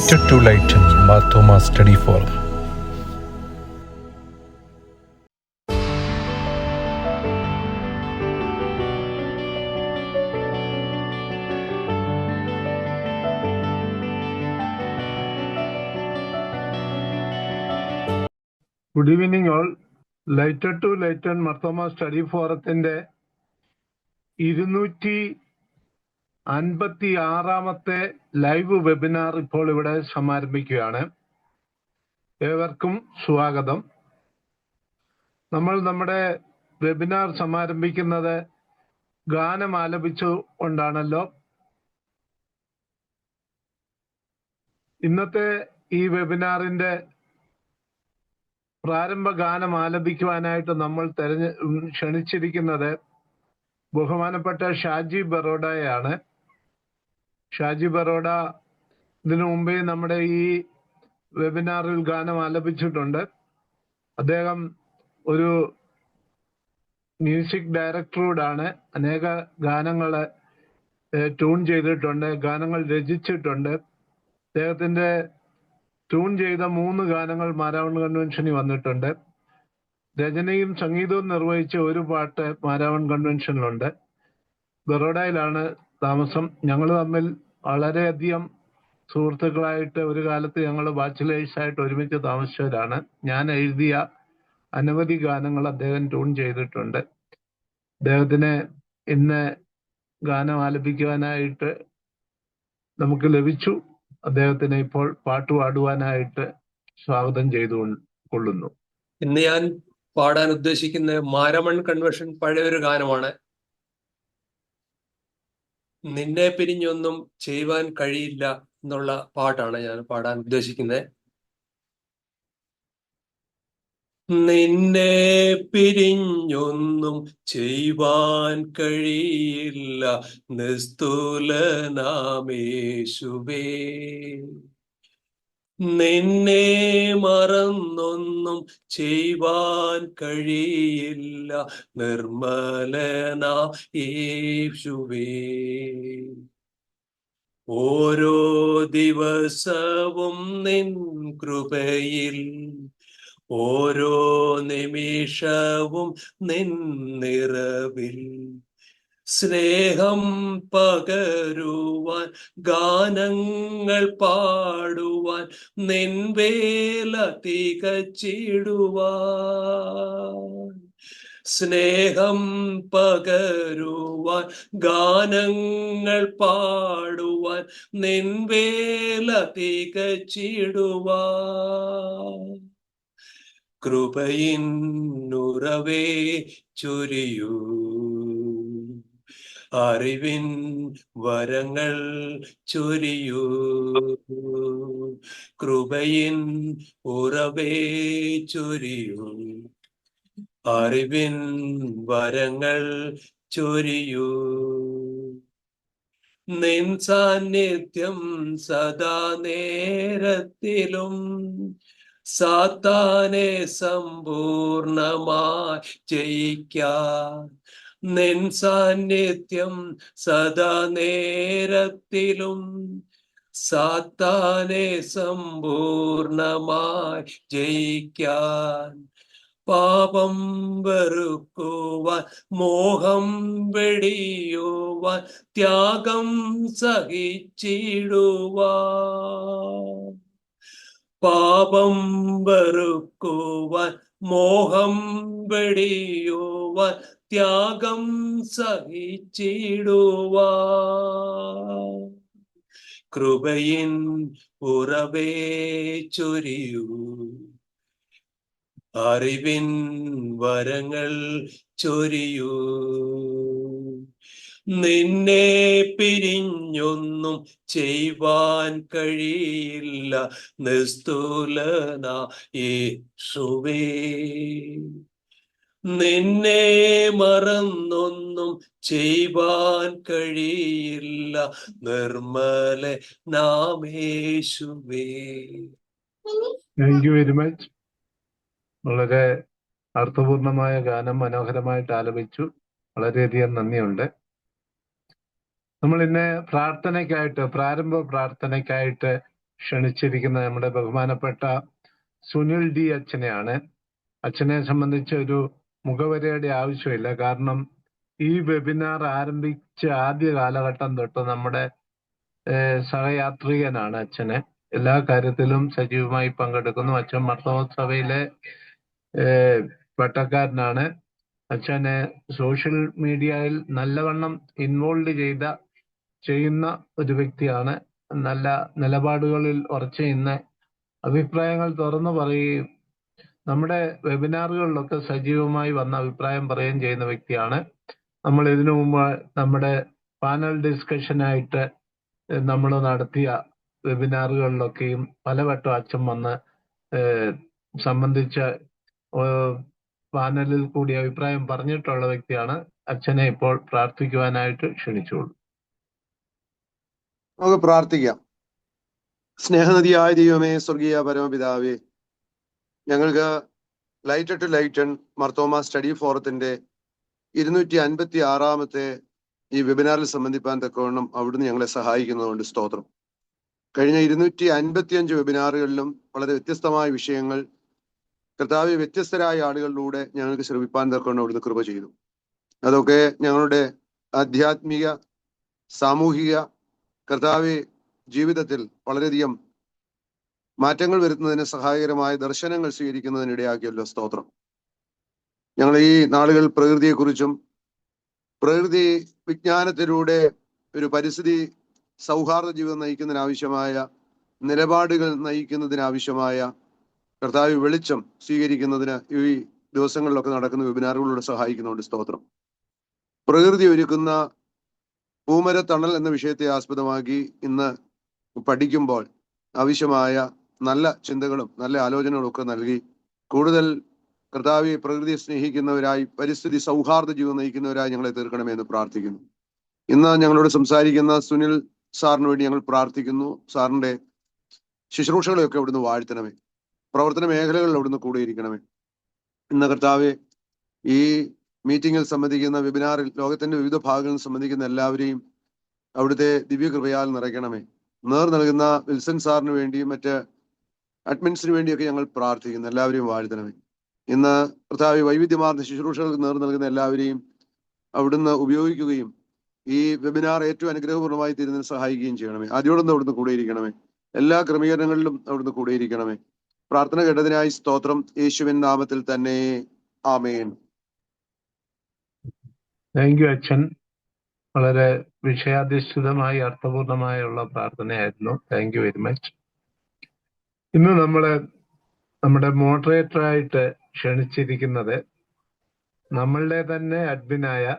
Lighter to Lighten Marthoma Study Forum. Good evening all. Lighter to Lighten Marthoma Study ഫോറത്തിന്റെ 256 live webinar ഇപ്പോൾ ഇവിടെ സമാരംഭിക്കുകയാണ്. ഏവർക്കും സ്വാഗതം. നമ്മൾ നമ്മുടെ വെബിനാർ സമാരംഭിക്കുന്നത് ഗാനം ആലപിച്ചുകൊണ്ടാണല്ലോ. ഇന്നത്തെ ഈ വെബിനാറിന്റെ പ്രാരംഭ ഗാനം ആലപിക്കുവാനായിട്ട് നമ്മൾ ക്ഷണിച്ചിരിക്കുന്നത് ബഹുമാനപ്പെട്ട ഷാജി ബറോഡയാണ്. ഷാജി ബറോഡ ഇതിനു മുമ്പേ നമ്മുടെ ഈ വെബിനാറിൽ ഗാനം ആലപിച്ചിട്ടുണ്ട്. അദ്ദേഹം ഒരു മ്യൂസിക് ഡയറക്ടറോടാണ്. അനേക ഗാനങ്ങൾ ട്യൂൺ ചെയ്തിട്ടുണ്ട്, ഗാനങ്ങൾ രചിച്ചിട്ടുണ്ട്. അദ്ദേഹത്തിന്റെ ട്യൂൺ ചെയ്ത 3 ഗാനങ്ങൾ മാരാവൺ കൺവെൻഷനിൽ വന്നിട്ടുണ്ട്. രചനയും സംഗീതവും നിർവഹിച്ച ഒരു പാട്ട് മാരാവൺ കൺവെൻഷനിലുണ്ട്. ബറോഡയിലാണ് താമസം. ഞങ്ങൾ തമ്മിൽ വളരെയധികം സുഹൃത്തുക്കളായിട്ട് ഒരു കാലത്ത് ഞങ്ങൾ ബാച്ചിലേഴ്സായിട്ട് ഒരുമിച്ച് താമസിച്ചവരാണ്. ഞാൻ എഴുതിയ അനവധി ഗാനങ്ങൾ അദ്ദേഹം ട്യൂൺ ചെയ്തിട്ടുണ്ട്. അദ്ദേഹത്തിന് ഇന്ന് ഗാനം ആലപിക്കുവാനായിട്ട് നമുക്ക് ലഭിച്ചു. അദ്ദേഹത്തിന് ഇപ്പോൾ പാട്ട് പാടുവാനായിട്ട് സ്വാഗതം ചെയ്തുകൊള്ളുന്നു. ഇന്ന് ഞാൻ പാടാൻ ഉദ്ദേശിക്കുന്ന മാരാമൺ കൺവെൻഷൻ പഴയൊരു ഗാനമാണ്. നിന്നെ പിരിഞ്ഞൊന്നും ചെയ്യുവാൻ കഴിയില്ല എന്നുള്ള പാട്ടാണ് ഞാൻ പാടാൻ ഉദ്ദേശിക്കുന്നത്. നിന്നെ പിരിഞ്ഞൊന്നും ചെയ്യുവാൻ കഴിയില്ല നിസ്തുലനാമേശുവേ. നിന്നെ മറന്നൊന്നും ചെയ്യുവാൻ കഴിയില്ല നിർമ്മലനാ യേശുവേ. ഓരോ ദിവസവും നിൻ കൃപയിൽ, ഓരോ നിമിഷവും നിൻ നിറവിൽ സ്നേഹം പകരുവാൻ, ഗാനങ്ങൾ പാടുവാൻ, നിൻ വേല തികച്ചിടുവാൻ. സ്നേഹം പകരുവാൻ, ഗാനങ്ങൾ പാടുവാൻ, നിൻ വേല തികച്ചിടുവാൻ. കൃപയിന്നുറവേ ചൊരിയൂ, അറിവിൻ വരങ്ങൾ ചൊരിയൂ. കൃപയിൻ ഉറവേ ചൊരിയൂ, അറിവിൻ വരങ്ങൾ ചൊരിയൂ. നിൻ സാന്നിധ്യം സദാ നേരത്തിലും സാത്താനെ സമ്പൂർണമായി ജയിക്കാൻ. നിൻ സാന്നിധ്യം സദാ നേരത്തിലും സാത്താനെ സമ്പൂർണമായി ജയിക്കാൻ. പാപം വെറുക്കുവാൻ, മോഹം വെടിയുവാൻ, ത്യാഗം സഹിച്ചിടുവാൻ. പാപം വെറുക്കുവാൻ, മോഹം വെടിയുവാൻ, ത്യാഗം സഹിച്ചിടുവാൻ. കൃപയിൻ ഉറവേ ചൊരിയൂ, അറിവിൻ വരങ്ങൾ ചൊരിയൂ. നിന്നെ പിരിഞ്ഞൊന്നും ചെയ്യുവാൻ കഴിയില്ല നിസ്തുലനാ യേശുവേ. നിന്നെ മറന്നൊന്നും ചെയ്യുവാൻ കഴിയില്ല നിർമ്മലനാമേശുവേ. Thank you very much. വളരെ അർത്ഥപൂർണമായ ഗാനം മനോഹരമായിട്ട് ആലപിച്ചു. വളരെയധികം നന്ദിയുണ്ട്. നമ്മൾ ഇന്ന് പ്രാർത്ഥനയ്ക്കായിട്ട്, പ്രാരംഭ പ്രാർത്ഥനയ്ക്കായിട്ട് ക്ഷണിച്ചിരിക്കുന്ന നമ്മുടെ ബഹുമാനപ്പെട്ട സുനിൽ ഡി അച്ഛനെയാണ്. അച്ഛനെ സംബന്ധിച്ച് ഒരു മുഖവരയുടെ ആവശ്യമില്ല. കാരണം ഈ വെബിനാർ ആരംഭിച്ച ആദ്യ കാലഘട്ടം തൊട്ട് നമ്മുടെ സഹയാത്രികനാണ് അച്ഛന്. എല്ലാ കാര്യത്തിലും സജീവമായി പങ്കെടുക്കുന്നു. അച്ഛൻ മർത്തോത്സവയിലെ പട്ടക്കാരനാണ്. അച്ഛന് സോഷ്യൽ മീഡിയയിൽ നല്ലവണ്ണം ഇൻവോൾവ് ചെയ്യുന്ന ഒരു വ്യക്തിയാണ്. നല്ല നിലപാടുകളിൽ ഉറച്ചു നിന്ന് അഭിപ്രായങ്ങൾ തുറന്നു പറയുകയും നമ്മുടെ വെബിനാറുകളിലൊക്കെ സജീവമായി വന്ന അഭിപ്രായം പറയുകയും ചെയ്യുന്ന വ്യക്തിയാണ്. നമ്മൾ ഇതിനു മുമ്പ് നമ്മുടെ പാനൽ ഡിസ്കഷനായിട്ട് നമ്മൾ നടത്തിയ വെബിനാറുകളിലൊക്കെയും പലവട്ടം അച്ഛൻ വന്ന് സംബന്ധിച്ച പാനലിൽ കൂടി അഭിപ്രായം പറഞ്ഞിട്ടുള്ള വ്യക്തിയാണ്. അച്ഛനെ ഇപ്പോൾ പ്രാർത്ഥിക്കുവാനായിട്ട് ക്ഷണിച്ചോളൂ. നമുക്ക് പ്രാർത്ഥിക്കാം. സ്നേഹനദിയായ ദൈവമേ, സ്വർഗീയ പരമപിതാവേ, ഞങ്ങൾക്ക് Light to Lighten Marthoma Study ഫോറത്തിന്റെ 256 ഈ വെബിനാറിൽ സംബന്ധിപ്പാൻ തക്കവണ്ണം അവിടുന്ന് ഞങ്ങളെ സഹായിക്കുന്നതുകൊണ്ട് സ്തോത്രം. കഴിഞ്ഞ 255 വെബിനാറുകളിലും വളരെ വ്യത്യസ്തമായ വിഷയങ്ങൾ കർത്താവ് വ്യത്യസ്തരായ ആളുകളിലൂടെ ഞങ്ങൾക്ക് ശ്രമിപ്പാൻ തക്കവണ്ണം അവിടുന്ന് കൃപ ചെയ്തു. അതൊക്കെ ഞങ്ങളുടെ ആധ്യാത്മിക, സാമൂഹിക, കർത്താവ് ജീവിതത്തിൽ വളരെയധികം മാറ്റങ്ങൾ വരുത്തുന്നതിന് സഹായകരമായ ദർശനങ്ങൾ സ്വീകരിക്കുന്നതിനിടയാക്കിയല്ലോ സ്തോത്രം. ഞങ്ങൾ ഈ നാളുകൾ പ്രകൃതിയെക്കുറിച്ചും പ്രകൃതി വിജ്ഞാനത്തിലൂടെ ഒരു പരിസ്ഥിതി സൗഹാർദ്ദ ജീവിതം നയിക്കുന്നതിനാവശ്യമായ നിലപാടുകൾ നയിക്കുന്നതിനാവശ്യമായ കർത്താവ് വെളിച്ചം സ്വീകരിക്കുന്നതിന് ഈ ദിവസങ്ങളിലൊക്കെ നടക്കുന്ന വെബിനാറുകളിലൂടെ സഹായിക്കുന്നുണ്ട് സ്തോത്രം. പ്രകൃതി ഒരുക്കുന്ന പൂമരത്തണൽ എന്ന വിഷയത്തെ ആസ്പദമാക്കി ഇന്ന് പഠിക്കുമ്പോൾ ആവശ്യമായ നല്ല ചിന്തകളും നല്ല ആലോചനകളും ഒക്കെ നൽകി കൂടുതൽ കർത്താവെ പ്രകൃതിയെ സ്നേഹിക്കുന്നവരായി പരിസ്ഥിതി സൗഹാർദ്ദ ജീവിതം നയിക്കുന്നവരായി ഞങ്ങളെ തീർക്കണമെന്ന് പ്രാർത്ഥിക്കുന്നു. ഇന്ന് ഞങ്ങളോട് സംസാരിക്കുന്ന സുനിൽ സാറിന് വേണ്ടി ഞങ്ങൾ പ്രാർത്ഥിക്കുന്നു. സാറിന്റെ ശുശ്രൂഷകളെയൊക്കെ അവിടുന്ന് വാഴ്ത്തണമേ. പ്രവർത്തന മേഖലകളിൽ അവിടുന്ന് കൂടെ ഇരിക്കണമേ. ഇന്ന് കർത്താവെ ഈ മീറ്റിങ്ങിൽ സംബന്ധിക്കുന്ന വെബിനാറിൽ ലോകത്തിന്റെ വിവിധ ഭാഗങ്ങളിൽ സംബന്ധിക്കുന്ന എല്ലാവരെയും അവിടുത്തെ ദിവ്യകൃപയാൽ നിറയ്ക്കണമേ. നൽകുന്ന വിൽസൺ സാറിന് വേണ്ടിയും മറ്റ് അഡ്മിൻസിന് വേണ്ടിയൊക്കെ ഞങ്ങൾ പ്രാർത്ഥിക്കുന്നു. എല്ലാവരെയും വാഴ്ത്തണമേ. ഇന്ന് കർത്താവെ വൈവിധ്യമാർന്ന ശുശ്രൂഷകൾക്ക് നൽകുന്ന എല്ലാവരെയും അവിടുന്ന് ഉപയോഗിക്കുകയും ഈ വെബിനാർ ഏറ്റവും അനുഗ്രഹപൂർണ്ണമായി തീരുന്നതിന് സഹായിക്കുകയും ചെയ്യണമേ. അതിയോടൊന്നും അവിടുന്ന് കൂടെയിരിക്കണമേ. എല്ലാ ക്രമീകരണങ്ങളിലും അവിടുന്ന് കൂടെയിരിക്കണമേ. പ്രാർത്ഥന കേട്ടതിനായി സ്തോത്രം. യേശുവിൻ നാമത്തിൽ തന്നെ ആമേൻ. താങ്ക് യു അച്ഛൻ. വളരെ വിഷയാധിഷ്ഠിതമായി അർത്ഥപൂർണമായുള്ള പ്രാർത്ഥനയായിരുന്നു. Thank you very much. ഇന്ന് നമ്മുടെ മോഡറേറ്ററായിട്ട് ക്ഷണിച്ചിരിക്കുന്നത് നമ്മളുടെ തന്നെ അഡ്മിനായ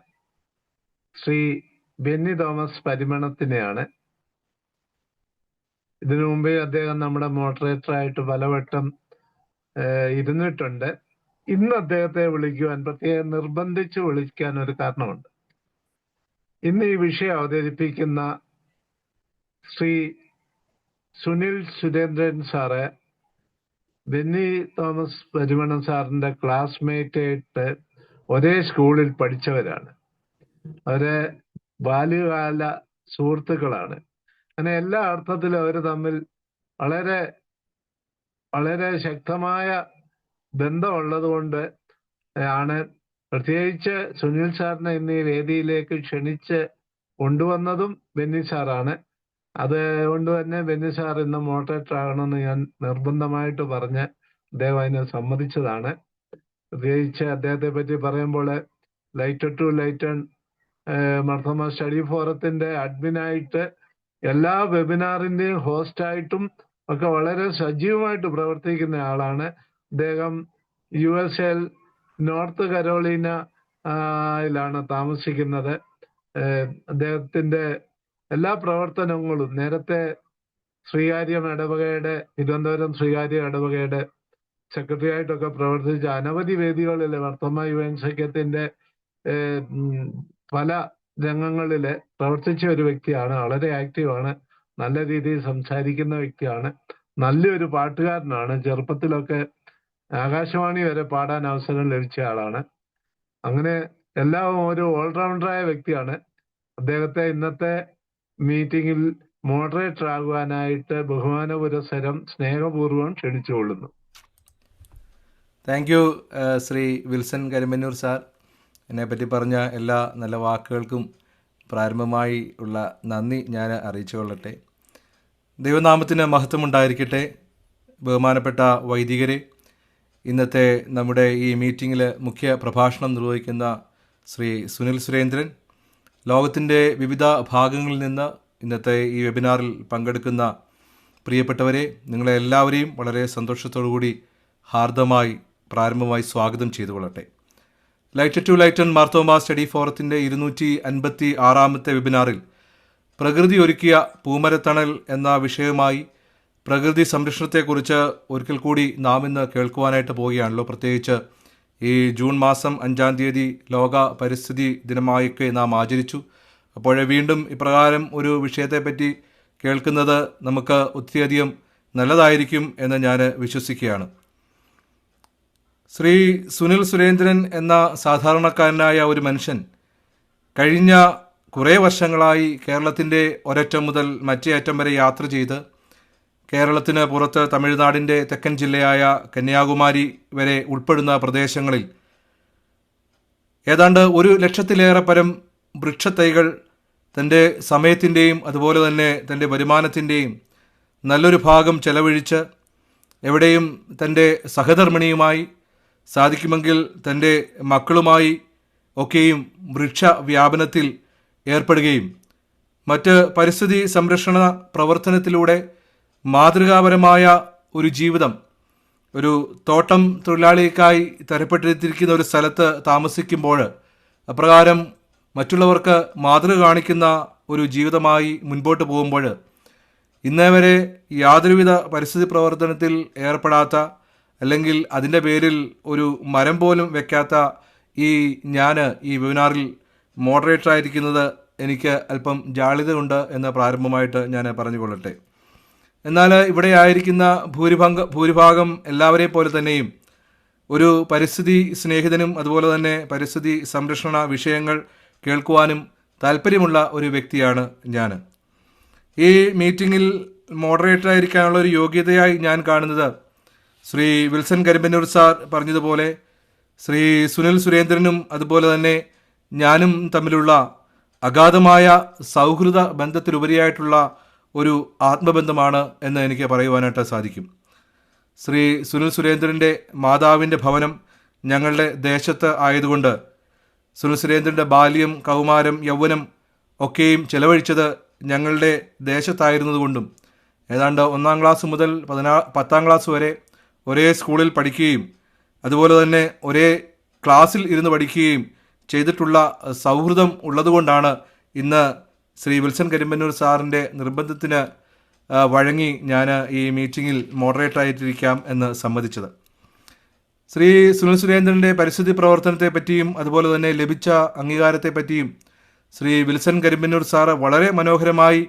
ശ്രീ ബെന്നി തോമസ് പരിമണത്തിനെയാണ്. ഇതിനു മുമ്പേ അദ്ദേഹം നമ്മുടെ മോഡറേറ്ററായിട്ട് പലവട്ടം ഇരുന്നിട്ടുണ്ട്. ഇന്ന് അദ്ദേഹത്തെ വിളിക്കുവാൻ പ്രത്യേകം നിർബന്ധിച്ച് വിളിക്കാൻ ഒരു കാരണമുണ്ട്. ഇന്ന് ഈ വിഷയം അവതരിപ്പിക്കുന്ന ശ്രീ സുനിൽ സുരേന്ദ്രൻ സാറ് ബെന്നി തോമസ് പരിമണൻ സാറിന്റെ ക്ലാസ്മേറ്റ് ആയിട്ട് ഒരേ സ്കൂളിൽ പഠിച്ചവരാണ്. അവരെ ബാല്യകാല സുഹൃത്തുക്കളാണ്. അങ്ങനെ എല്ലാ അർത്ഥത്തിലും അവർ തമ്മിൽ വളരെ വളരെ ശക്തമായ ബന്ധമുള്ളത് കൊണ്ട് ആണ് പ്രത്യേകിച്ച് സുനിൽ സാറിനെ ഇന്ന് ഈ വേദിയിലേക്ക് ക്ഷണിച്ച് കൊണ്ടുവന്നതും ബെന്നി സാറാണ്. അതുകൊണ്ട് തന്നെ ബെന്നി സാർ ഇന്ന് മോഡറേറ്റർ ആകണമെന്ന് ഞാൻ നിർബന്ധമായിട്ട് പറഞ്ഞ് അദ്ദേഹം അതിനെ സമ്മതിച്ചതാണ്. പ്രത്യേകിച്ച് അദ്ദേഹത്തെ പറ്റി പറയുമ്പോൾ Light to Lighten Marthoma Study ഫോറത്തിന്റെ അഡ്മിനായിട്ട് എല്ലാ വെബിനാറിന്റെയും ഹോസ്റ്റായിട്ടും ഒക്കെ വളരെ സജീവമായിട്ട് പ്രവർത്തിക്കുന്ന ആളാണ്. അദ്ദേഹം USA നോർത്ത് കരോളീനയിലാണ് താമസിക്കുന്നത്. അദ്ദേഹത്തിന്റെ എല്ലാ പ്രവർത്തനങ്ങളും നേരത്തെ തിരുവനന്തപുരം ശ്രീകാര്യം ഇടവകയുടെ സെക്രട്ടറി ആയിട്ടൊക്കെ പ്രവർത്തിച്ച അനവധി വേദികളിൽ മർത്തോമ യുവൻ സഖ്യത്തിന്റെ പല രംഗങ്ങളില് പ്രവർത്തിച്ച ഒരു വ്യക്തിയാണ്. വളരെ ആക്റ്റീവാണ്. നല്ല രീതിയിൽ സംസാരിക്കുന്ന വ്യക്തിയാണ്. നല്ലൊരു പാട്ടുകാരനാണ്. ചെറുപ്പത്തിലൊക്കെ ആകാശവാണി വരെ പാടാൻ അവസരം ലഭിച്ച ആളാണ്. അങ്ങനെ എല്ലാം ഒരു ഓൾറൗണ്ടറായ വ്യക്തിയാണ്. അദ്ദേഹത്തെ ഇന്നത്തെ മീറ്റിംഗിൽ മോഡറേറ്റർ ആകുവാനായിട്ട് ബഹുമാനപുരസരം സ്നേഹപൂർവ്വം ക്ഷണിച്ചുകൊള്ളുന്നു. Thank you Shri Wilson Karimannoor sir. എന്നെപ്പറ്റി പറഞ്ഞ എല്ലാ നല്ല വാക്കുകൾക്കും പ്രാരംഭമായി ഉള്ള നന്ദി ഞാൻ അറിയിച്ചു കൊള്ളട്ടെ. ദൈവനാമത്തിന് മഹത്വമുണ്ടായിരിക്കട്ടെ. ബഹുമാനപ്പെട്ട വൈദികരെ, ഇന്നത്തെ നമ്മുടെ ഈ മീറ്റിങ്ങിൽ മുഖ്യ പ്രഭാഷണം നിർവഹിക്കുന്ന ശ്രീ സുനിൽ സുരേന്ദ്രൻ, ലോകത്തിൻ്റെ വിവിധ ഭാഗങ്ങളിൽ നിന്ന് ഇന്നത്തെ ഈ വെബിനാറിൽ പങ്കെടുക്കുന്ന പ്രിയപ്പെട്ടവരെ, നിങ്ങളെ എല്ലാവരെയും വളരെ സന്തോഷത്തോടു കൂടി ഹാർദമായി പ്രാരംഭമായി സ്വാഗതം ചെയ്തു കൊള്ളട്ടെ. Light to lighten Marthoma study ഫോറത്തിൻ്റെ 256 വെബിനാറിൽ പ്രകൃതി ഒരുക്കിയ പൂമരത്തണൽ എന്ന വിഷയവുമായി പ്രകൃതി സംരക്ഷണത്തെക്കുറിച്ച് ഒരിക്കൽ കൂടി നാം ഇന്ന് കേൾക്കുവാനായിട്ട് പോവുകയാണല്ലോ. പ്രത്യേകിച്ച് ഈ ജൂൺ മാസം 5-ാം തീയതി ലോക പരിസ്ഥിതി ദിനമായൊക്കെ നാം ആചരിച്ചു. അപ്പോൾ വീണ്ടും ഇപ്രകാരം ഒരു വിഷയത്തെപ്പറ്റി കേൾക്കുന്നത് നമുക്ക് ഒത്തിരിയധികം നല്ലതായിരിക്കും എന്ന് ഞാൻ വിശ്വസിക്കുകയാണ്. ശ്രീ സുനിൽ സുരേന്ദ്രൻ എന്ന സാധാരണക്കാരനായ ഒരു മനുഷ്യൻ കഴിഞ്ഞ കുറേ വർഷങ്ങളായി കേരളത്തിൻ്റെ ഒരറ്റം മുതൽ മറ്റേ അറ്റം വരെ യാത്ര ചെയ്ത് കേരളത്തിന് പുറത്ത് തമിഴ്നാടിൻ്റെ തെക്കൻ ജില്ലയായ കന്യാകുമാരി വരെ ഉൾപ്പെടുന്ന പ്രദേശങ്ങളിൽ ഏതാണ്ട് 100,000-ലേറെ പരം വൃക്ഷത്തൈകൾ തൻ്റെ സമയത്തിൻ്റെയും അതുപോലെ തന്നെ തൻ്റെ വരുമാനത്തിൻ്റെയും നല്ലൊരു ഭാഗം ചെലവഴിച്ച് എവിടെയും തൻ്റെ സഹധർമ്മിണിയുമായി സാധിക്കുമെങ്കിൽ തൻ്റെ മക്കളുമായി ഒക്കെയും വൃക്ഷ വ്യാപനത്തിൽ ഏർപ്പെടുകയും മറ്റ് പരിസ്ഥിതി സംരക്ഷണ പ്രവർത്തനത്തിലൂടെ മാതൃകാപരമായ ഒരു ജീവിതം, ഒരു തോട്ടം തൊഴിലാളിക്കായി തരപ്പെട്ടിരിക്കുന്ന ഒരു സ്ഥലത്ത് താമസിക്കുമ്പോൾ അപ്രകാരം മറ്റുള്ളവർക്ക് മാതൃക കാണിക്കുന്ന ഒരു ജീവിതമായി മുൻപോട്ട് പോകുമ്പോൾ ഇന്നേ വരെ യാതൊരുവിധ പരിസ്ഥിതി പ്രവർത്തനത്തിൽ ഏർപ്പെടാത്ത, അല്ലെങ്കിൽ അതിൻ്റെ പേരിൽ ഒരു മരം പോലും വെക്കാത്ത ഞാൻ ഈ വെബിനാറിൽ മോഡറേറ്റർ ആയിരിക്കുന്നത് എനിക്ക് അല്പം ജാള്യതയുണ്ട് എന്ന് പ്രാരംഭമായിട്ട് ഞാൻ പറഞ്ഞുകൊള്ളട്ടെ. എന്നാൽ ഇവിടെ ആയിരിക്കുന്ന ഭൂരിഭാഗം എല്ലാവരെയും പോലെ തന്നെയും ഒരു പരിസ്ഥിതി സ്നേഹിതനും അതുപോലെ തന്നെ പരിസ്ഥിതി സംരക്ഷണ വിഷയങ്ങൾ കേൾക്കുവാനും താല്പര്യമുള്ള ഒരു വ്യക്തിയാണ് ഞാൻ. ഈ മീറ്റിങ്ങിൽ മോഡറേറ്റർ ആയിരിക്കാനുള്ള ഒരു യോഗ്യതയായി ഞാൻ കാണുന്നത് ശ്രീ വിൽസൺ കരിമ്പന്നൂർ സാർ പറഞ്ഞതുപോലെ ശ്രീ സുനിൽ സുരേന്ദ്രനും അതുപോലെ തന്നെ ഞാനും തമ്മിലുള്ള അഗാധമായ സൗഹൃദ ബന്ധത്തിലുപരിയായിട്ടുള്ള ഒരു ആത്മബന്ധമാണ് എന്ന് എനിക്ക് പറയുവാനായിട്ട് സാധിക്കും. ശ്രീ സുനിൽ സുരേന്ദ്രൻ്റെ മാതാവിൻ്റെ ഭവനം ഞങ്ങളുടെ ദേശത്ത് ആയതുകൊണ്ട് സുനിൽ സുരേന്ദ്രൻ്റെ ബാല്യം, കൗമാരം, യൗവനം ഒക്കെയും ചെലവഴിച്ചത് ഞങ്ങളുടെ ദേശത്തായിരുന്നതുകൊണ്ടും ഏതാണ്ട് 1-ാം ക്ലാസ് മുതൽ 10-ാം ക്ലാസ് വരെ ഒരേ സ്കൂളിൽ പഠിക്കുകയും അതുപോലെ തന്നെ ഒരേ ക്ലാസ്സിൽ ഇരുന്ന് പഠിക്കുകയും ചെയ്തിട്ടുള്ള സൗഹൃദം ഉള്ളതുകൊണ്ടാണ് ഇന്ന് ശ്രീ വിൽസൺ കരിമ്പന്നൂർ സാറിൻ്റെ നിർബന്ധത്തിന് വഴങ്ങി ഞാൻ ഈ മീറ്റിങ്ങിൽ മോഡറേറ്റർ ആയിട്ടിരിക്കാം എന്ന് സമ്മതിച്ചത്. ശ്രീ സുനിൽ സുരേന്ദ്രൻ്റെ പരിസ്ഥിതി പ്രവർത്തനത്തെ പറ്റിയും അതുപോലെ തന്നെ ലഭിച്ച അംഗീകാരത്തെ പറ്റിയും ശ്രീ വിൽസൺ കരിമ്പന്നൂർ സാറ് വളരെ മനോഹരമായി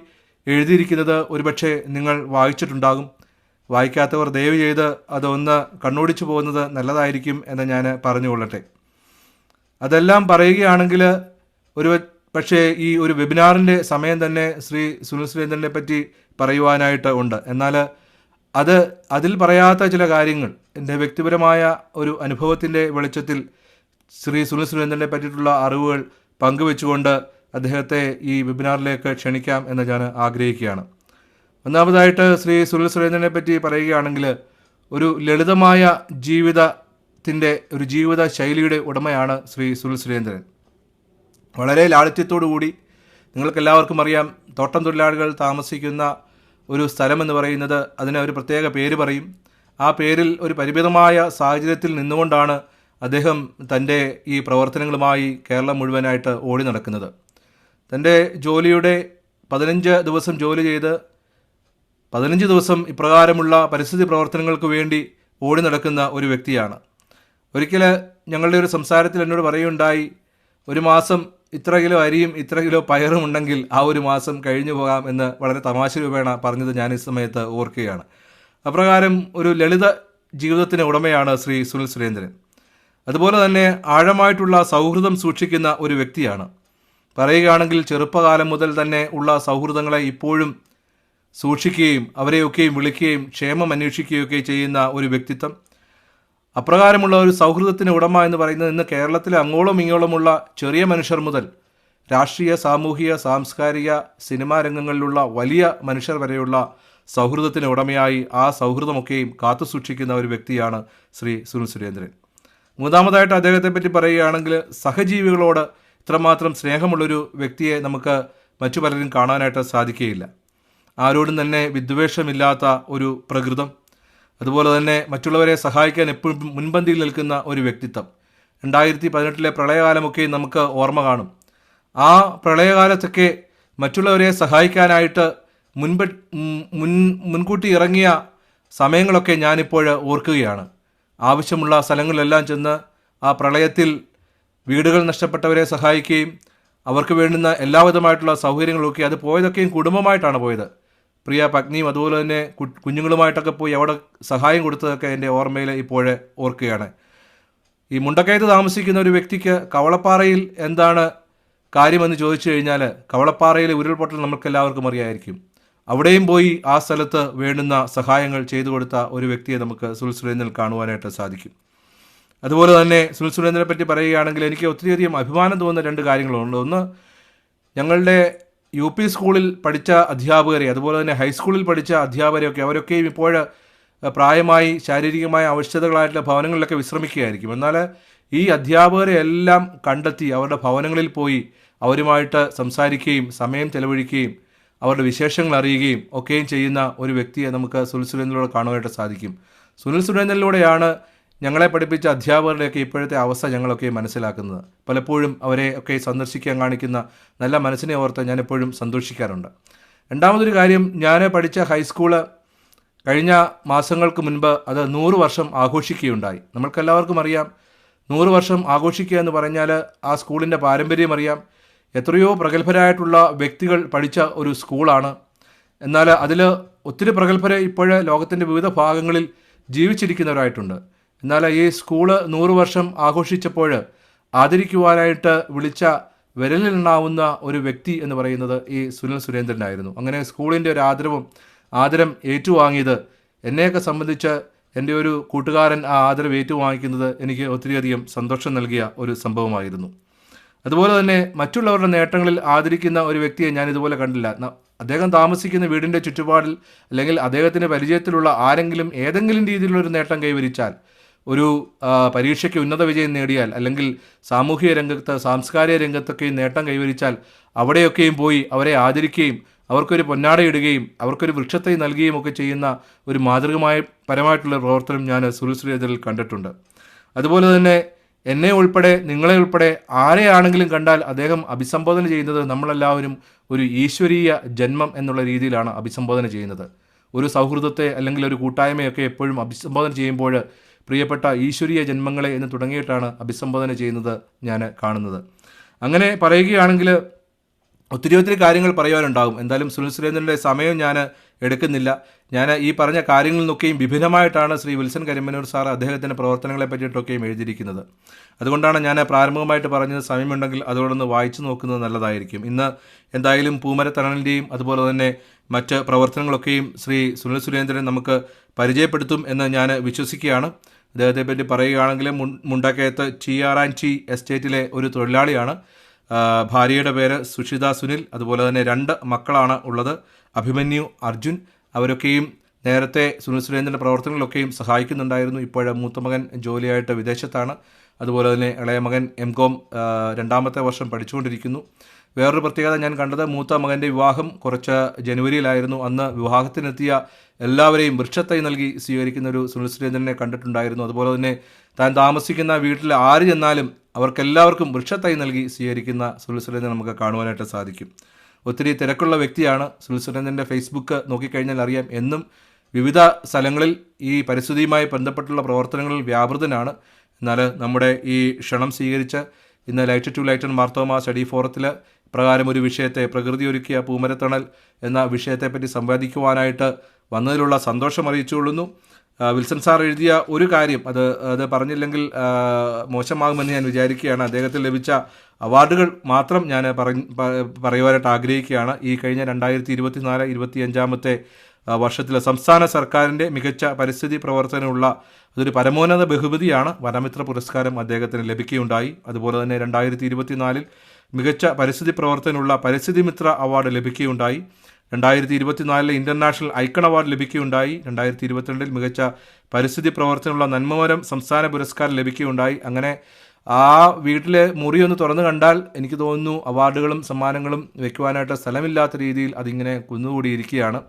എഴുതിയിരിക്കുന്നത് ഒരുപക്ഷെ നിങ്ങൾ വായിച്ചിട്ടുണ്ടാകും. വായിക്കാത്തവർ ദയവ് ചെയ്ത് അതൊന്ന് കണ്ണോടിച്ചു പോകുന്നത് നല്ലതായിരിക്കും എന്ന് ഞാൻ പറഞ്ഞുകൊള്ളട്ടെ. അതെല്ലാം പറയുകയാണെങ്കിൽ പക്ഷേ ഈ ഒരു വെബിനാറിൻ്റെ സമയം തന്നെ ശ്രീ സുനിൽ സുരേന്ദ്രനെ പറ്റി പറയുവാനായിട്ട് ഉണ്ട്. എന്നാൽ അതിൽ പറയാത്ത ചില കാര്യങ്ങൾ എൻ്റെ വ്യക്തിപരമായ ഒരു അനുഭവത്തിൻ്റെ വെളിച്ചത്തിൽ ശ്രീ സുനിൽ സുരേന്ദ്രനെ പറ്റിയിട്ടുള്ള അറിവുകൾ പങ്കുവെച്ചുകൊണ്ട് അദ്ദേഹത്തെ ഈ വെബിനാറിലേക്ക് ക്ഷണിക്കാം എന്ന് ഞാൻ ആഗ്രഹിക്കുകയാണ്. ഒന്നാമതായിട്ട് ശ്രീ സുനിൽ സുരേന്ദ്രനെ പറ്റി പറയുകയാണെങ്കിൽ ഒരു ലളിതമായ ഒരു ജീവിത ശൈലിയുടെ ഉടമയാണ് ശ്രീ സുനിൽ സുരേന്ദ്രൻ. വളരെ ലാളിത്യത്തോടുകൂടി, നിങ്ങൾക്കെല്ലാവർക്കും അറിയാം, തോട്ടം തൊഴിലാളികൾ താമസിക്കുന്ന ഒരു സ്ഥലമെന്ന് പറയുന്നത് അതിന് ഒരു പ്രത്യേക പേര് പറയും. ആ പേരിൽ ഒരു പരിമിതമായ സാഹചര്യത്തിൽ നിന്നുകൊണ്ടാണ് അദ്ദേഹം തൻ്റെ ഈ പ്രവർത്തനങ്ങളുമായി കേരളം മുഴുവനായിട്ട് ഓടി നടക്കുന്നത്. തൻ്റെ ജോലിയുടെ 15 ദിവസം ജോലി ചെയ്ത് 15 ദിവസം ഇപ്രകാരമുള്ള പരിസ്ഥിതി പ്രവർത്തനങ്ങൾക്ക് വേണ്ടി ഓടി നടക്കുന്ന ഒരു വ്യക്തിയാണ്. ഒരിക്കൽ ഞങ്ങളുടെ ഒരു സംസാരത്തിൽ എന്നോട് പറയുകയുണ്ടായി, ഒരു മാസം ഇത്ര കിലോ അരിയും ഇത്ര കിലോ പയറും ഉണ്ടെങ്കിൽ ആ ഒരു മാസം കഴിഞ്ഞു പോകാം എന്ന് വളരെ തമാശ രൂപേണ പറഞ്ഞത് ഞാൻ ഈ സമയത്ത് ഓർക്കുകയാണ്. അപ്രകാരം ഒരു ലളിത ജീവിതത്തിന് ഉടമയാണ് ശ്രീ സുനിൽ സുരേന്ദ്രൻ. അതുപോലെ തന്നെ ആഴമായിട്ടുള്ള സൗഹൃദം സൂക്ഷിക്കുന്ന ഒരു വ്യക്തിയാണ്. പറയുകയാണെങ്കിൽ ചെറുപ്പകാലം മുതൽ തന്നെ ഉള്ള സൗഹൃദങ്ങളെ ഇപ്പോഴും സൂക്ഷിക്കുകയും അവരെയൊക്കെയും വിളിക്കുകയും ക്ഷേമം അന്വേഷിക്കുകയൊക്കെ ചെയ്യുന്ന ഒരു വ്യക്തിത്വം. അപ്രകാരമുള്ള ഒരു സൗഹൃദത്തിന് ഉടമ എന്ന് പറയുന്നത് ഇന്ന് കേരളത്തിലെ അങ്ങോളം ഇങ്ങോളമുള്ള ചെറിയ മനുഷ്യർ മുതൽ രാഷ്ട്രീയ, സാമൂഹിക, സാംസ്കാരിക, സിനിമാ രംഗങ്ങളിലുള്ള വലിയ മനുഷ്യർ വരെയുള്ള സൗഹൃദത്തിന് ഉടമയായി ആ സൗഹൃദമൊക്കെയും കാത്തുസൂക്ഷിക്കുന്ന ഒരു വ്യക്തിയാണ് ശ്രീ സുനിൽ സുരേന്ദ്രൻ. മൂന്നാമതായിട്ട് അദ്ദേഹത്തെ പറ്റി പറയുകയാണെങ്കിൽ സഹജീവികളോട് ഇത്രമാത്രം സ്നേഹമുള്ളൊരു വ്യക്തിയെ നമുക്ക് മറ്റു പലരും കാണാനായിട്ട് സാധിക്കുകയില്ല. ആരോടും തന്നെ വിദ്വേഷമില്ലാത്ത ഒരു പ്രകൃതം, അതുപോലെ തന്നെ മറ്റുള്ളവരെ സഹായിക്കാൻ എപ്പോഴും മുൻപന്തിയിൽ നിൽക്കുന്ന ഒരു വ്യക്തിത്വം. 2018 പ്രളയകാലമൊക്കെ നമുക്ക് ഓർമ്മ കാണും. ആ പ്രളയകാലത്തൊക്കെ മറ്റുള്ളവരെ സഹായിക്കാനായിട്ട് മുൻകൂട്ടി ഇറങ്ങിയ സമയങ്ങളൊക്കെ ഞാനിപ്പോൾ ഓർക്കുകയാണ്. ആവശ്യമുള്ള സ്ഥലങ്ങളിലെല്ലാം ചെന്ന് ആ പ്രളയത്തിൽ വീടുകൾ നഷ്ടപ്പെട്ടവരെ സഹായിക്കുകയും അവർക്ക് വേണ്ടുന്ന എല്ലാവിധമായിട്ടുള്ള സൗകര്യങ്ങളൊക്കെ, അത് പോയതൊക്കെയും കുടുംബമായിട്ടാണ് പോയത്. പ്രിയ പത്നിയും അതുപോലെ തന്നെ കുഞ്ഞുങ്ങളുമായിട്ടൊക്കെ പോയി അവിടെ സഹായം കൊടുത്തതൊക്കെ എൻ്റെ ഓർമ്മയിൽ ഇപ്പോൾ ഓർക്കുകയാണ്. ഈ മുണ്ടക്കയത്ത് താമസിക്കുന്ന ഒരു വ്യക്തിക്ക് കവളപ്പാറയിൽ എന്താണ് കാര്യമെന്ന് ചോദിച്ചു കഴിഞ്ഞാൽ, കവളപ്പാറയിലെ ഉരുൾപൊട്ടൽ നമുക്കെല്ലാവർക്കും അറിയാമായിരിക്കും. അവിടെയും പോയി ആ സ്ഥലത്ത് വേണ്ടുന്ന സഹായങ്ങൾ ചെയ്തു കൊടുത്ത ഒരു വ്യക്തിയെ നമുക്ക് സുനിൽ സുരേന്ദ്രനിൽ കാണുവാനായിട്ട് സാധിക്കും. അതുപോലെ തന്നെ സുനിൽ സുരേന്ദ്രനെ പറ്റി പറയുകയാണെങ്കിൽ എനിക്ക് ഒത്തിരിയധികം അഭിമാനം തോന്നുന്ന രണ്ട് കാര്യങ്ങളുണ്ട്. ഒന്ന്, ഞങ്ങളുടെ UP സ്കൂളിൽ പഠിച്ച അധ്യാപകരെ, അതുപോലെ തന്നെ ഹൈസ്കൂളിൽ പഠിച്ച അധ്യാപകരെയൊക്കെ, അവരൊക്കെയും ഇപ്പോൾ പ്രായമായി ശാരീരികമായ അവശതകളായിട്ടുള്ള ഭവനങ്ങളിലൊക്കെ വിശ്രമിക്കുകയായിരിക്കും. എന്നാൽ ഈ അധ്യാപകരെ എല്ലാം കണ്ടെത്തി അവരുടെ ഭവനങ്ങളിൽ പോയി അവരുമായിട്ട് സംസാരിക്കുകയും സമയം ചെലവഴിക്കുകയും അവരുടെ വിശേഷങ്ങൾ അറിയുകയും ഒക്കെയും ചെയ്യുന്ന ഒരു വ്യക്തിയെ നമുക്ക് സുനിൽ സുരേന്ദ്രനിലൂടെ കാണുവാനായിട്ട് സാധിക്കും. സുനിൽ സുരേന്ദ്രനിലൂടെയാണ് ഞങ്ങളെ പഠിപ്പിച്ച അധ്യാപകരുടെയൊക്കെ ഇപ്പോഴത്തെ അവസ്ഥ ഞങ്ങളൊക്കെ മനസ്സിലാക്കുന്നത്. പലപ്പോഴും അവരെ ഒക്കെ സന്ദർശിക്കാൻ കാണിക്കുന്ന നല്ല മനസ്സിനെ ഓർത്ത് ഞാൻ എപ്പോഴും സന്തോഷിക്കാറുണ്ട്. രണ്ടാമതൊരു കാര്യം, ഞാൻ പഠിച്ച ഹൈസ്കൂള് കഴിഞ്ഞ മാസങ്ങൾക്ക് മുൻപ് അത് 100 വർഷം ആഘോഷിക്കുകയുണ്ടായി. നമ്മൾക്കെല്ലാവർക്കും അറിയാം, 100 വർഷം ആഘോഷിക്കുക എന്ന് പറഞ്ഞാൽ ആ സ്കൂളിൻ്റെ പാരമ്പര്യം അറിയാം. എത്രയോ പ്രഗത്ഭരായിട്ടുള്ള വ്യക്തികൾ പഠിച്ച ഒരു സ്കൂളാണ്. എന്നാൽ അതിൽ ഒത്തിരി പ്രഗത്ഭരെ ഇപ്പോൾ ലോകത്തിൻ്റെ വിവിധ ഭാഗങ്ങളിൽ ജീവിച്ചിരിക്കുന്നവരായിട്ടുണ്ട്. എന്നാൽ ഈ സ്കൂള് 100 വർഷം ആഘോഷിച്ചപ്പോൾ ആദരിക്കുവാനായിട്ട് വിളിച്ച വിരലിലെണ്ണാവുന്ന ഒരു വ്യക്തി എന്ന് പറയുന്നത് ഈ സുനിൽ സുരേന്ദ്രനായിരുന്നു. അങ്ങനെ സ്കൂളിൻ്റെ ഒരു ആദരം ഏറ്റുവാങ്ങിയത് എന്നെയൊക്കെ സംബന്ധിച്ച് എൻ്റെ ഒരു കൂട്ടുകാരൻ ആ ആദരവ് ഏറ്റുവാങ്ങിക്കുന്നത് എനിക്ക് ഒത്തിരിയധികം സന്തോഷം നൽകിയ ഒരു സംഭവമായിരുന്നു. അതുപോലെ തന്നെ മറ്റുള്ളവരുടെ നേട്ടങ്ങളിൽ ആദരിക്കുന്ന ഒരു വ്യക്തിയെ ഞാൻ ഇതുപോലെ കണ്ടില്ല. അദ്ദേഹം താമസിക്കുന്ന വീടിൻ്റെ ചുറ്റുപാടിൽ അല്ലെങ്കിൽ അദ്ദേഹത്തിൻ്റെ പരിചയത്തിലുള്ള ആരെങ്കിലും ഏതെങ്കിലും രീതിയിലുള്ളൊരു നേട്ടം കൈവരിച്ചാൽ, ഒരു പരീക്ഷയ്ക്ക് ഉന്നത വിജയം നേടിയാൽ, അല്ലെങ്കിൽ സാമൂഹിക രംഗത്ത് സാംസ്കാരിക രംഗത്തൊക്കെ നേട്ടം കൈവരിച്ചാൽ അവിടെയൊക്കെയും പോയി അവരെ ആദരിക്കുകയും അവർക്കൊരു പൊന്നാടയിടുകയും അവർക്കൊരു വൃക്ഷത്തൈ നൽകുകയും ഒക്കെ ചെയ്യുന്ന ഒരു പരമായിട്ടുള്ള പ്രവർത്തനം ഞാൻ സുനിൽ സുരേന്ദ്രനിൽ കണ്ടിട്ടുണ്ട്. അതുപോലെ തന്നെ എന്നെ ഉൾപ്പെടെ നിങ്ങളെ ഉൾപ്പെടെ ആരെയാണെങ്കിലും കണ്ടാൽ അദ്ദേഹം അഭിസംബോധന ചെയ്യുന്നത് നമ്മളെല്ലാവരും ഒരു ഈശ്വരീയ ജന്മം എന്നുള്ള രീതിയിലാണ് അഭിസംബോധന ചെയ്യുന്നത്. ഒരു സൗഹൃദത്തെ അല്ലെങ്കിൽ ഒരു കൂട്ടായ്മയൊക്കെ എപ്പോഴും അഭിസംബോധന ചെയ്യുമ്പോൾ പ്രിയപ്പെട്ട ഈശ്വരീയ ജന്മങ്ങളെ എന്ന് തുടങ്ങിയിട്ടാണ് അഭിസംബോധന ചെയ്യുന്നത് ഞാൻ കാണുന്നത്. അങ്ങനെ പറയുകയാണെങ്കിൽ ഒത്തിരി കാര്യങ്ങൾ പറയാനുണ്ടാകും. എന്തായാലും സുനിൽ സുരേന്ദ്രൻ്റെ സമയം ഞാൻ എടുക്കുന്നില്ല. ഞാൻ ഈ പറഞ്ഞ കാര്യങ്ങളിൽ നിന്നൊക്കെയും വിഭിന്നമായിട്ടാണ് ശ്രീ വിൽസൺ കരിമനൂർ സാർ അദ്ദേഹത്തിൻ്റെ പ്രവർത്തനങ്ങളെ പറ്റിയിട്ടൊക്കെയും എഴുതിയിരിക്കുന്നത്. അതുകൊണ്ടാണ് ഞാൻ പ്രാരംഭമായിട്ട് പറഞ്ഞത് സമയമുണ്ടെങ്കിൽ അതോടൊന്ന് വായിച്ചു നോക്കുന്നത് നല്ലതായിരിക്കും. ഇന്ന് എന്തായാലും പൂമരത്തണലിൻ്റെയും അതുപോലെ തന്നെ മറ്റ് പ്രവർത്തനങ്ങളൊക്കെയും ശ്രീ സുനിൽ സുരേന്ദ്രൻ നമുക്ക് പരിചയപ്പെടുത്തും എന്ന് ഞാൻ വിശ്വസിക്കുകയാണ്. അദ്ദേഹത്തെ പറ്റി പറയുകയാണെങ്കിൽ മുണ്ടക്കയത്ത് TR&T എസ്റ്റേറ്റിലെ ഒരു തൊഴിലാളിയാണ്. ഭാര്യയുടെ പേര് സുഷിത സുനിൽ. അതുപോലെ തന്നെ 2 മക്കളാണ് ഉള്ളത്, അഭിമന്യു, അർജുൻ. അവരൊക്കെയും നേരത്തെ സുനിൽ സുരേന്ദ്രൻ്റെ പ്രവർത്തനങ്ങളിലൊക്കെയും സഹായിക്കുന്നുണ്ടായിരുന്നു. ഇപ്പോൾ മൂത്ത മകൻ ജോലിയായിട്ട് വിദേശത്താണ്. അതുപോലെ തന്നെ ഇളയ മകൻ M.Com 2ാമത്തെ വർഷം പഠിച്ചുകൊണ്ടിരിക്കുന്നു. വേറൊരു പ്രത്യേകത ഞാൻ കണ്ടത്, മൂത്ത മകൻ്റെ വിവാഹം കുറച്ച് ജനുവരിയിലായിരുന്നു. അന്ന് വിവാഹത്തിനെത്തിയ എല്ലാവരെയും വൃക്ഷത്തൈ നൽകി സ്വീകരിക്കുന്ന ഒരു സുനിൽ സുരേന്ദ്രനെ കണ്ടിട്ടുണ്ടായിരുന്നു. അതുപോലെ തന്നെ താൻ താമസിക്കുന്ന വീട്ടിൽ ആര് ചെന്നാലും അവർക്കെല്ലാവർക്കും വൃക്ഷത്തൈ നൽകി സ്വീകരിക്കുന്ന സുനിൽ സുരേന്ദ്രൻ നമുക്ക് കാണുവാനായിട്ട് സാധിക്കും. ഒത്തിരി തിരക്കുള്ള വ്യക്തിയാണ്. സുനിൽ സുരേന്ദ്രൻ്റെ ഫേസ്ബുക്ക് നോക്കിക്കഴിഞ്ഞാൽ അറിയാം, എന്നും വിവിധ സ്ഥലങ്ങളിൽ ഈ പരിസ്ഥിതിയുമായി ബന്ധപ്പെട്ടുള്ള പ്രവർത്തനങ്ങളിൽ വ്യാപൃതനാണ്. എന്നാൽ നമ്മുടെ ഈ ക്ഷണം സ്വീകരിച്ച് ഇന്ന് Light to Lighten Marthoma Study ഫോറത്തിൽ പ്രകാരം ഒരു വിഷയത്തെ, പ്രകൃതി ഒരുക്കിയ പൂമരത്തണൽ എന്ന വിഷയത്തെപ്പറ്റി സംവാദിക്കുവാനായിട്ട് വന്നതിലുള്ള സന്തോഷം അറിയിച്ചുകൊള്ളുന്നു. വിൽസൺ സാർ എഴുതിയ ഒരു കാര്യം അത് പറഞ്ഞില്ലെങ്കിൽ മോശമാകുമെന്ന് ഞാൻ വിചാരിക്കുകയാണ്. അദ്ദേഹത്തിന് ലഭിച്ച അവാർഡുകൾ മാത്രം ഞാൻ പറയുവാനായിട്ട് ആഗ്രഹിക്കുകയാണ്. ഈ കഴിഞ്ഞ 2024-25 വർഷത്തിലെ സംസ്ഥാന സർക്കാരിൻ്റെ മികച്ച പരിസ്ഥിതി പ്രവർത്തനമുള്ള അതൊരു പരമോന്നത ബഹുമതിയാണ്. വനമിത്ര പുരസ്കാരം അദ്ദേഹത്തിന് ലഭിക്കുകയുണ്ടായി. അതുപോലെ തന്നെ 2024 മികച്ച പരിസ്ഥിതി പ്രവർത്തനമുള്ള പരിസ്ഥിതി മിത്ര അവാർഡ് ലഭിക്കുകയുണ്ടായി. 2024 ഇൻ്റർനാഷണൽ ഐക്കൺ അവാർഡ് ലഭിക്കുകയുണ്ടായി. 2022 മികച്ച പരിസ്ഥിതി പ്രവർത്തനമുള്ള നന്മമരം സംസ്ഥാന പുരസ്കാരം ലഭിക്കുകയുണ്ടായി. അങ്ങനെ ആ വീട്ടിലെ മുറി ഒന്ന് തുറന്നു കണ്ടാൽ എനിക്ക് തോന്നുന്നു അവാർഡുകളും സമ്മാനങ്ങളും വെക്കുവാനായിട്ട് സ്ഥലമില്ലാത്ത രീതിയിൽ അതിങ്ങനെ കുന്നുകൂടിയിരിക്കുകയാണ്.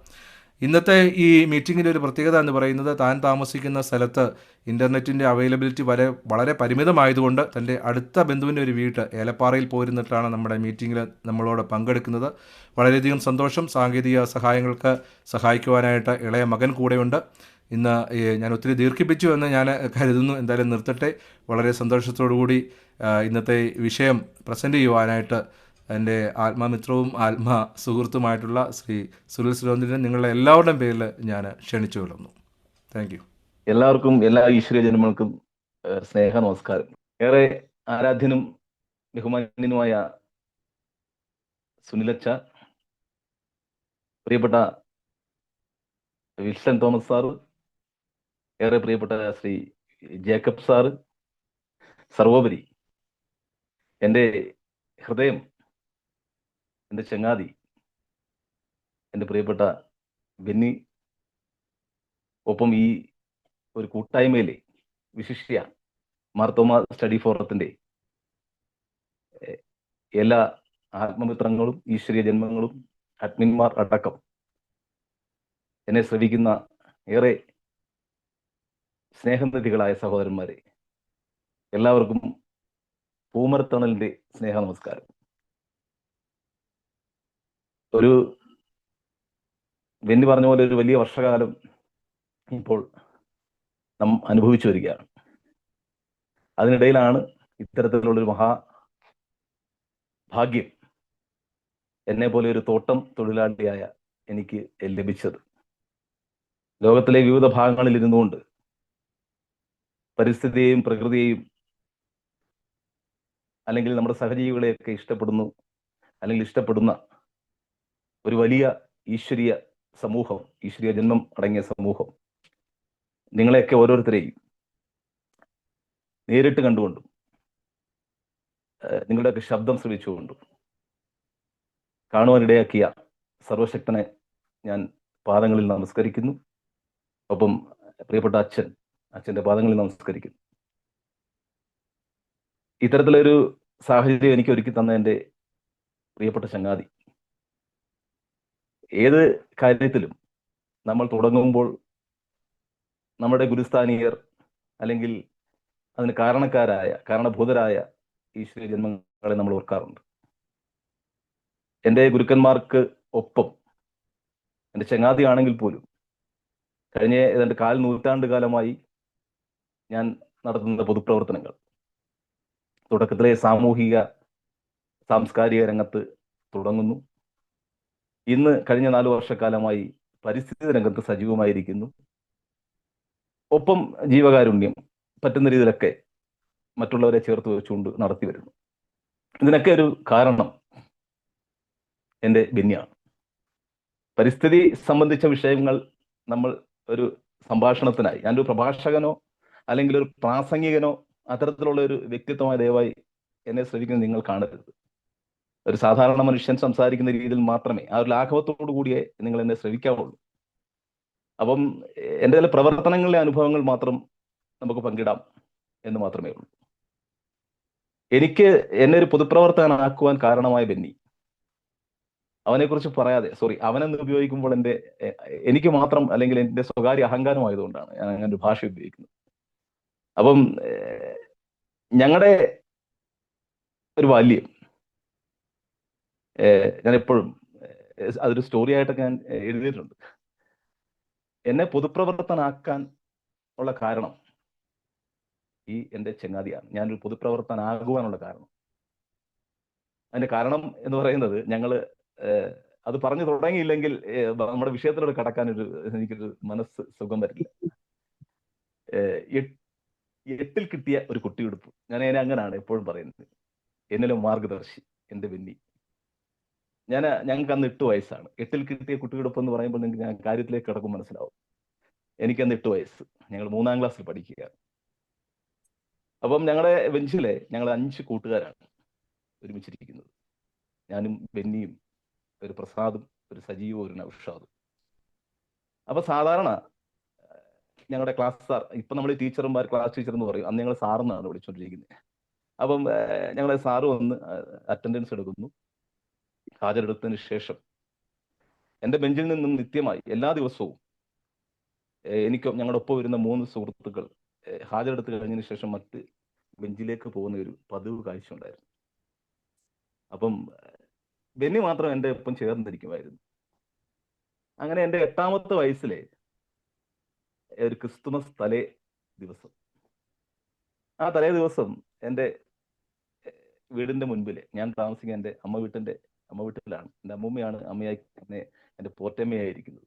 ഇന്നത്തെ ഈ മീറ്റിങ്ങിൻ്റെ ഒരു പ്രത്യേകത എന്ന് പറയുന്നത്, താൻ താമസിക്കുന്ന സ്ഥലത്ത് ഇൻ്റർനെറ്റിൻ്റെ അവൈലബിലിറ്റി വളരെ പരിമിതമായതുകൊണ്ട് തൻ്റെ അടുത്ത ബന്ധുവിൻ്റെ ഒരു വീട്ട് ഏലപ്പാറയിൽ പോയിരുന്നിട്ടാണ് നമ്മുടെ മീറ്റിങ്ങിൽ നമ്മളോട് പങ്കെടുക്കുന്നത്. വളരെയധികം സന്തോഷം. സാങ്കേതിക സഹായങ്ങൾക്ക് സഹായിക്കുവാനായിട്ട് ഇളയ മകൻ കൂടെയുണ്ട്. ഇന്ന് ഞാൻ ഒത്തിരി ദീർഘിപ്പിച്ചു എന്ന് ഞാൻ കരുതുന്നു. എന്തായാലും നിർത്തട്ടെ. വളരെ സന്തോഷത്തോടു കൂടി ഇന്നത്തെ വിഷയം പ്രസൻറ്റ് ചെയ്യുവാനായിട്ട് എൻ്റെ ആത്മമിത്രവും ആത്മ സുഹൃത്തുമായിട്ടുള്ള ശ്രീ സുനിൽ സുരേന്ദ്രനെ നിങ്ങളുടെ എല്ലാവരുടെയും പേരിൽ ഞാൻ ക്ഷണിച്ചു കൊള്ളുന്നു. Thank you. എല്ലാവർക്കും, എല്ലാ ഈശ്വരീയ ജന്മങ്ങൾക്കും സ്നേഹ നമസ്കാരം. ഏറെ ആരാധ്യനും ബഹുമാന്യനുമായ സുനിലച്ച, പ്രിയപ്പെട്ട വിൽസൺ തോമസ് സാറ്, ഏറെ പ്രിയപ്പെട്ട ശ്രീ ജേക്കബ് സാറ്, സർവോപരി എൻ്റെ ഹൃദയം, എൻ്റെ ചങ്ങാതി, എൻ്റെ പ്രിയപ്പെട്ട ബെന്നി, ഒപ്പം ഈ ഒരു കൂട്ടായ്മയിലെ വിശിഷ്യ മാർത്തോമ സ്റ്റഡി ഫോറത്തിൻ്റെ എല്ലാ ആത്മമിത്രങ്ങളും ഈശ്വരീയ ജന്മങ്ങളും അഡ്മിന്മാർ അടക്കം എന്നെ ശ്രവിക്കുന്ന ഏറെ സ്നേഹനിധികളായ സഹോദരന്മാരെ, എല്ലാവർക്കും പൂമരത്തണലിൻ്റെ സ്നേഹ നമസ്കാരം. ഒരു വെന്നി പറഞ്ഞ പോലെ ഒരു വലിയ വർഷകാലം ഇപ്പോൾ നാം അനുഭവിച്ചു വരികയാണ്. അതിനിടയിലാണ് ഇത്തരത്തിലുള്ളൊരു മഹാഭാഗ്യം എന്നെ പോലെ ഒരു തോട്ടം തൊഴിലാളിയായ എനിക്ക് ലഭിച്ചത്. ലോകത്തിലെ വിവിധ ഭാഗങ്ങളിൽ ഇരുന്നുകൊണ്ട് പരിസ്ഥിതിയെയും പ്രകൃതിയെയും അല്ലെങ്കിൽ നമ്മുടെ സഹജീവികളെയൊക്കെ ഇഷ്ടപ്പെടുന്ന ഒരു വലിയ ഈശ്വരീയ സമൂഹം, ഈശ്വരീയ ജന്മം അടങ്ങിയ സമൂഹം, നിങ്ങളെയൊക്കെ ഓരോരുത്തരെയും നേരിട്ട് കണ്ടുകൊണ്ടും നിങ്ങളുടെയൊക്കെ ശബ്ദം ശ്രവിച്ചുകൊണ്ടും കാണുവാനിടയാക്കിയ സർവശക്തനെ ഞാൻ പാദങ്ങളിൽ നമസ്കരിക്കുന്നു. ഒപ്പം പ്രിയപ്പെട്ട അച്ഛൻ്റെ പാദങ്ങളിൽ നമസ്കരിക്കുന്നു. ഇത്തരത്തിലൊരു സാഹചര്യം എനിക്ക് ഒരുക്കി തന്ന എൻ്റെ പ്രിയപ്പെട്ട ചങ്ങാതി, ഏത് കാര്യത്തിലും നമ്മൾ തുടങ്ങുമ്പോൾ നമ്മുടെ ഗുരുസ്ഥാനീയർ അല്ലെങ്കിൽ അതിന് കാരണഭൂതരായ ഈശ്വര ജന്മങ്ങളെ നമ്മൾ ഓർക്കാറുണ്ട്. എൻ്റെ ഗുരുക്കന്മാർക്ക് ഒപ്പം എൻ്റെ ചങ്ങാതിയാണെങ്കിൽ പോലും കഴിഞ്ഞ ഏതാണ്ട് 4 നൂറ്റാണ്ട് കാലമായി ഞാൻ നടത്തുന്ന പൊതുപ്രവർത്തനങ്ങൾ തുടക്കത്തിലെ സാമൂഹിക സാംസ്കാരിക രംഗത്ത് തുടങ്ങുന്നു. ഇന്ന് കഴിഞ്ഞ 4 വർഷക്കാലമായി പരിസ്ഥിതി രംഗത്ത് സജീവമായിരിക്കുന്നു. ഒപ്പം ജീവകാരുണ്യം പറ്റുന്ന രീതിയിലൊക്കെ മറ്റുള്ളവരെ ചേർത്ത് വെച്ചുകൊണ്ട് നടത്തി വരുന്നു. ഇതിനൊക്കെ ഒരു കാരണം എൻ്റെ ബെന്നിയാണ്. പരിസ്ഥിതി സംബന്ധിച്ച വിഷയങ്ങൾ നമ്മൾ ഒരു സംഭാഷണത്തിനായി, ഞാനൊരു പ്രഭാഷകനോ അല്ലെങ്കിൽ ഒരു പ്രാസംഗികനോ അത്തരത്തിലുള്ള ഒരു വ്യക്തിത്വമായ ദയവായി എന്നെ ശ്രമിക്കുന്നത് നിങ്ങൾ കാണരുത്. ഒരു സാധാരണ മനുഷ്യൻ സംസാരിക്കുന്ന രീതിയിൽ മാത്രമേ, ആ ഒരു ലാഘവത്തോടു കൂടിയേ നിങ്ങൾ എന്നെ ശ്രവിക്കാവുള്ളൂ. അപ്പം എൻ്റെ ചില പ്രവർത്തനങ്ങളിലെ അനുഭവങ്ങൾ മാത്രം നമുക്ക് പങ്കിടാം എന്ന് മാത്രമേ ഉള്ളൂ. എനിക്ക് എന്നെ ഒരു പൊതുപ്രവർത്തകനാക്കുവാൻ കാരണമായ ബെന്നി, അവനെക്കുറിച്ച് അവനെന്ന് ഉപയോഗിക്കുമ്പോൾ എനിക്ക് മാത്രം അല്ലെങ്കിൽ എൻ്റെ സ്വകാര്യ അഹങ്കാരമായതുകൊണ്ടാണ് ഞാൻ അങ്ങനെ ഒരു ഭാഷ ഉപയോഗിക്കുന്നത്. അപ്പം ഞങ്ങളുടെ ഒരു ബാല്യം ഞാൻ എപ്പോഴും അതൊരു സ്റ്റോറി ആയിട്ടൊക്കെ ഞാൻ എഴുതിയിട്ടുണ്ട്. എന്നെ പൊതുപ്രവർത്തനാക്കാൻ ഉള്ള കാരണം ഈ എൻ്റെ ചങ്ങാതിയാണ്. ഞാനൊരു പൊതുപ്രവർത്തനാകുവാനുള്ള കാരണം. അതിന്റെ കാരണം എന്ന് പറയുന്നത്, ഞങ്ങൾ അത് പറഞ്ഞു തുടങ്ങിയില്ലെങ്കിൽ നമ്മുടെ വിഷയത്തിലൂടെ കടക്കാനൊരു എനിക്കൊരു മനസ്സ് സുഖം വരില്ല. എട്ട്- എട്ടിൽ കിട്ടിയ ഒരു കുട്ടിയുടുപ്പ്. ഞാൻ അതിനെ അങ്ങനെയാണ് എപ്പോഴും പറയുന്നത്. എന്നിലും മാർഗദർശി എൻ്റെ ബെന്നി. ഞങ്ങൾക്ക് അന്ന് 8 വയസ്സാണ്. എട്ടിൽ കിട്ടിയ കുട്ടിയുടുപ്പ് എന്ന് പറയുമ്പോൾ നിങ്ങൾക്ക് ഞാൻ കാര്യത്തിലേക്ക് കിടക്കും മനസ്സിലാവും. എനിക്കന്ന് 8 വയസ്സ്. ഞങ്ങൾ 3-ാം ക്ലാസ്സിൽ പഠിക്കുകയാണ്. അപ്പം ഞങ്ങളുടെ ബെഞ്ചിലെ ഞങ്ങൾ 5 കൂട്ടുകാരാണ് ഒരുമിച്ചിരിക്കുന്നത്. ഞാനും ബെന്നിയും, ഒരു പ്രസാദും, ഒരു സജീവും, ഒരു നൗഷാദും. അപ്പൊ സാധാരണ ഞങ്ങളുടെ ക്ലാസ് സാർ, ഇപ്പൊ നമ്മൾ ടീച്ചർമാർ ക്ലാസ് ടീച്ചർ എന്ന് പറയും, അന്ന് ഞങ്ങൾ സാറെന്നാണ് വിളിച്ചുകൊണ്ടിരിക്കുന്നത്. അപ്പം ഞങ്ങളെ സാറ് വന്ന് അറ്റൻഡൻസ് എടുക്കുന്നു. ഹാജരെടുത്തതിന് ശേഷം എൻ്റെ ബെഞ്ചിൽ നിന്നും നിത്യമായി എല്ലാ ദിവസവും എനിക്കും ഞങ്ങളുടെ ഒപ്പം വരുന്ന 3 സുഹൃത്തുക്കൾ ഹാജരെടുത്ത് കഴിഞ്ഞതിന് ശേഷം മറ്റ് ബെഞ്ചിലേക്ക് പോകുന്ന ഒരു പതിവ് കാഴ്ച ഉണ്ടായിരുന്നു. അപ്പം ബെന്നി മാത്രം എൻ്റെ ഒപ്പം ചേർന്നിരിക്കുമായിരുന്നു. അങ്ങനെ എൻ്റെ 8-ാമത്തെ വയസ്സിലെ ഒരു ക്രിസ്തുമസ് തലേ ദിവസം, ആ തലേ ദിവസം എൻ്റെ വീടിന്റെ മുൻപില്, ഞാൻ താമസിക്കുന്ന എൻ്റെ അമ്മ വീട്ടിലാണ്. എൻ്റെ അമ്മൂമ്മയാണ് അമ്മയായി എന്നെ എൻ്റെ പോറ്റമ്മയായിരിക്കുന്നത്.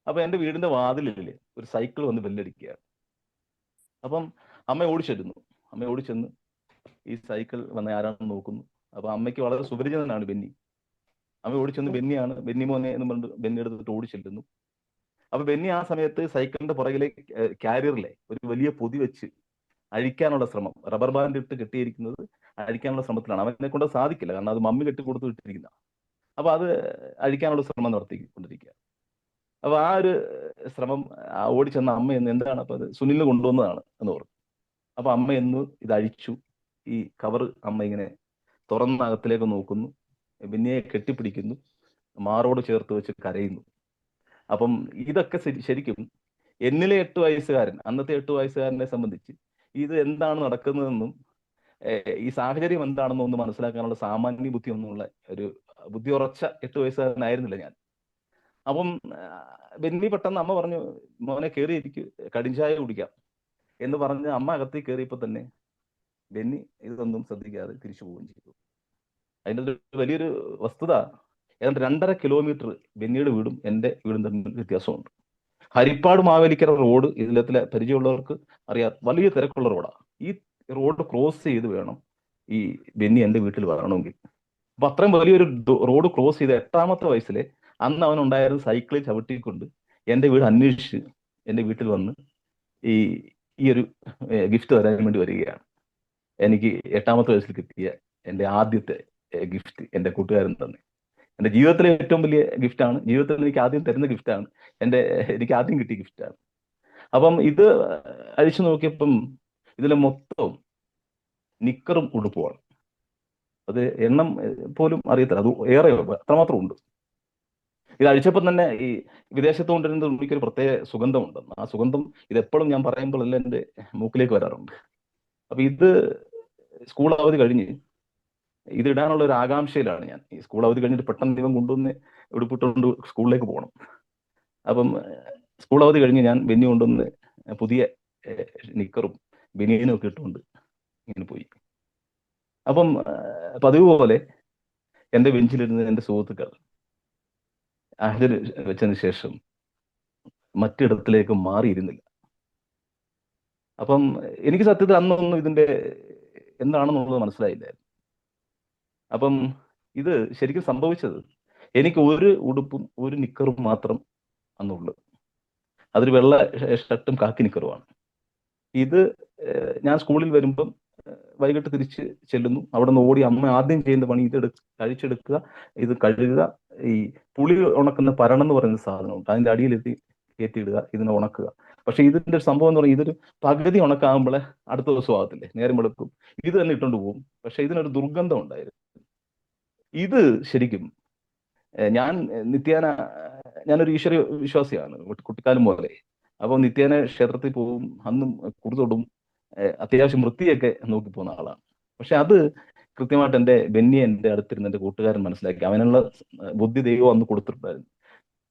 അപ്പൊ എൻ്റെ വീടിന്റെ വാതിലിൽ ഒരു സൈക്കിൾ വന്ന് ബെല്ലടിക്കുകയാണ്. അപ്പം അമ്മ ഓടിച്ചെന്ന് ഈ സൈക്കിൾ വന്ന ആരാണെന്ന് നോക്കുന്നു. അപ്പൊ അമ്മയ്ക്ക് വളരെ സുപരിചിതനാണ് ബെന്നി. അമ്മ ഓടിച്ചെന്ന് ബെന്നി മോനെ എന്ന് പറഞ്ഞിട്ട് ബെന്നി എടുത്തിട്ട് ഓടിച്ചെല്ലുന്നു. അപ്പൊ ബെന്നി ആ സമയത്ത് സൈക്കിളിന്റെ പുറകിലെ കാരിയറിലെ ഒരു വലിയ പൊതി വെച്ച് അഴിക്കാനുള്ള ശ്രമം, റബ്ബർ ബാൻഡ് ഇട്ട് കെട്ടിയിരിക്കുന്നത് അഴിക്കാനുള്ള ശ്രമത്തിലാണ്. അവനെ കൊണ്ട് സാധിക്കില്ല, കാരണം അത് മമ്മി കെട്ടിക്കൊടുത്ത് ഇട്ടിരിക്കുന്ന. അപ്പൊ അത് അഴിക്കാനുള്ള ശ്രമം നടത്തിക്കൊണ്ടിരിക്കുക. അപ്പൊ ആ ഒരു ശ്രമം ഓടിച്ചെന്ന അമ്മ എന്ന് എന്താണ്, അപ്പൊ അത് സുനിലിന് കൊണ്ടുവന്നതാണ് എന്ന് പറഞ്ഞു. അപ്പൊ അമ്മ എന്ന് ഇത് അഴിച്ചു. ഈ കവർ അമ്മ ഇങ്ങനെ തുറന്ന അകത്തിലേക്ക് നോക്കുന്നു, ബെന്നിയെ കെട്ടിപ്പിടിക്കുന്നു, മാറോട് ചേർത്ത് വെച്ച് കരയുന്നു. അപ്പം ഇതൊക്കെ ശരിക്കും എന്നിലെ 8 വയസ്സുകാരൻ, അന്നത്തെ 8 വയസ്സുകാരനെ സംബന്ധിച്ച് ഇത് എന്താണ് നടക്കുന്നതെന്നും ഈ സാഹചര്യം എന്താണെന്നും ഒന്ന് മനസ്സിലാക്കാനുള്ള സാമാന്യ ബുദ്ധി ഒന്നുമുള്ള ഒരു ബുദ്ധി ഉറച്ച 8 വയസ്സുകാരനായിരുന്നില്ല ഞാൻ. അപ്പം ബെന്നി പെട്ടെന്ന് അമ്മ പറഞ്ഞു, മോനെ കയറിയിരിക്കും, കടിഞ്ചായ കുടിക്കാം എന്ന് പറഞ്ഞ് അമ്മ അകത്തേക്ക് കയറിയപ്പോ തന്നെ ബെന്നി ഇതൊന്നും ശ്രദ്ധിക്കാതെ തിരിച്ചു പോവുകയും ചെയ്തു. അതിൻ്റെ ഒരു വലിയൊരു വസ്തുത, ഏതാണ്ട് 2.5 കിലോമീറ്റർ ബെന്നിയുടെ വീടും എൻ്റെ വീടും തമ്മിൽ വ്യത്യാസമുണ്ട്. ഹരിപ്പാട് മാവേലിക്കര റോഡ് ഇതിലത്തിലെ പരിചയമുള്ളവർക്ക് അറിയാം, വലിയ തിരക്കുള്ള റോഡാണ്. ഈ റോഡ് ക്രോസ് ചെയ്ത് വേണം ഈ ബെന്നി എൻ്റെ വീട്ടിൽ വരണമെങ്കിൽ. അപ്പൊ അത്രയും വലിയൊരു റോഡ് ക്രോസ് ചെയ്ത് 8-ാമത്തെ വയസ്സിലെ അന്ന് അവനുണ്ടായിരുന്ന സൈക്കിളിൽ ചവിട്ടിക്കൊണ്ട് എൻ്റെ വീട് അന്വേഷിച്ച് എൻ്റെ വീട്ടിൽ വന്ന് ഈ ഒരു ഗിഫ്റ്റ് തരാൻ വേണ്ടി വരികയാണ്. എനിക്ക് 8-ാമത്തെ വയസ്സിൽ കിട്ടിയ എൻ്റെ ആദ്യത്തെ ഗിഫ്റ്റ് എൻ്റെ കൂട്ടുകാരൻ തന്നെ. എൻ്റെ ജീവിതത്തിലെ ഏറ്റവും വലിയ ഗിഫ്റ്റാണ്. ജീവിതത്തിൽ എനിക്ക് ആദ്യം തരുന്ന ഗിഫ്റ്റാണ്. എനിക്ക് ആദ്യം കിട്ടിയ ഗിഫ്റ്റാണ്. അപ്പം ഇത് അഴിച്ചു നോക്കിയപ്പം ഇതിലെ മൊത്തം നിക്കറും ഉടുപ്പുമാണ്. അത് എണ്ണം പോലും അറിയത്തില്ല, അത് ഏറെ അത്രമാത്രം ഉണ്ട്. ഇത് അഴിച്ചപ്പോൾ തന്നെ ഈ വിദേശത്ത് കൊണ്ടിരുന്ന എനിക്കൊരു പ്രത്യേക സുഗന്ധമുണ്ട്. ആ സുഗന്ധം ഇതെപ്പോഴും ഞാൻ പറയുമ്പോഴെല്ലാം എൻ്റെ മൂക്കിലേക്ക് വരാറുണ്ട്. അപ്പൊ ഇത് സ്കൂൾ അവധി കഴിഞ്ഞ് ഇതിടാനുള്ള ഒരു ആകാംക്ഷയിലാണ് ഞാൻ. ഈ സ്കൂൾ അവധി കഴിഞ്ഞിട്ട് പെട്ടെന്ന് ഇവൻ കൊണ്ടുവന്ന് ഉടുപ്പിട്ടുകൊണ്ട് സ്കൂളിലേക്ക് പോകണം. അപ്പം സ്കൂൾ അവധി കഴിഞ്ഞ് ഞാൻ ബെന്നി കൊണ്ടുവന്ന് പുതിയ നിക്കറും ബനിയനും ഒക്കെ ഇട്ടുകൊണ്ട് ഇങ്ങനെ പോയി. അപ്പം പതിവ് പോലെ എൻ്റെ ബെഞ്ചിലിരുന്ന് എൻ്റെ സുഹൃത്തുക്കൾ ഹാജർ വെച്ചതിന് ശേഷം മറ്റിടത്തിലേക്ക് മാറിയിരുന്നില്ല. അപ്പം എനിക്ക് സത്യത്തിൽ അന്നൊന്നും ഇതിൻ്റെ എന്താണെന്നുള്ളത് മനസ്സിലായില്ലായിരുന്നു. അപ്പം ഇത് ശരിക്കും സംഭവിച്ചത്, എനിക്ക് ഒരു ഉടുപ്പും ഒരു നിക്കറും മാത്രം അന്നുള്ളു. അതൊരു വെള്ള ഷർട്ടും കാക്കി നിക്കറുമാണ്. ഇത് ഞാൻ സ്കൂളിൽ വരുമ്പം വൈകിട്ട് തിരിച്ച് ചെല്ലുന്നു. അവിടെ നിന്ന് ഓടി അമ്മ ആദ്യം ചെയ്യുന്ന പണി ഇത് കഴിച്ചെടുക്കുക, ഇത് കഴുകുക, ഈ പുളി ഉണക്കുന്ന പരണെന്ന് പറയുന്ന സാധനമുണ്ട്, അതിൻ്റെ അടിയിലെത്തി കയറ്റിയിടുക, ഇതിനെ ഉണക്കുക. പക്ഷെ ഇതിന്റെ ഒരു സംഭവം എന്ന് പറഞ്ഞാൽ ഇതൊരു പകുതി ഉണക്കാകുമ്പോഴേ അടുത്ത ദിവസം ആകത്തില്ലേ, നേരം വെളുക്കും, ഇത് തന്നെ ഇട്ടുകൊണ്ട് പോകും. പക്ഷെ ഇതിനൊരു ദുർഗന്ധം ഉണ്ടായിരുന്നു. ഇത് ശരിക്കും ഞാൻ നിത്യേന, ഞാനൊരു ഈശ്വര വിശ്വാസിയാണ് കുട്ടിക്കാലം പോലെ. അപ്പോൾ നിത്യേന ക്ഷേത്രത്തിൽ പോവും, അന്നും കുറുതൊടും, അത്യാവശ്യം വൃത്തിയൊക്കെ നോക്കി പോകുന്ന ആളാണ്. പക്ഷെ അത് കൃത്യമായിട്ട് എൻ്റെ ബെന്നി എൻ്റെ അടുത്തിരുന്ന് എൻ്റെ കൂട്ടുകാരൻ മനസ്സിലാക്കി. അവനുള്ള ബുദ്ധി ദൈവം അന്ന് കൊടുത്തിട്ടുണ്ടായിരുന്നു.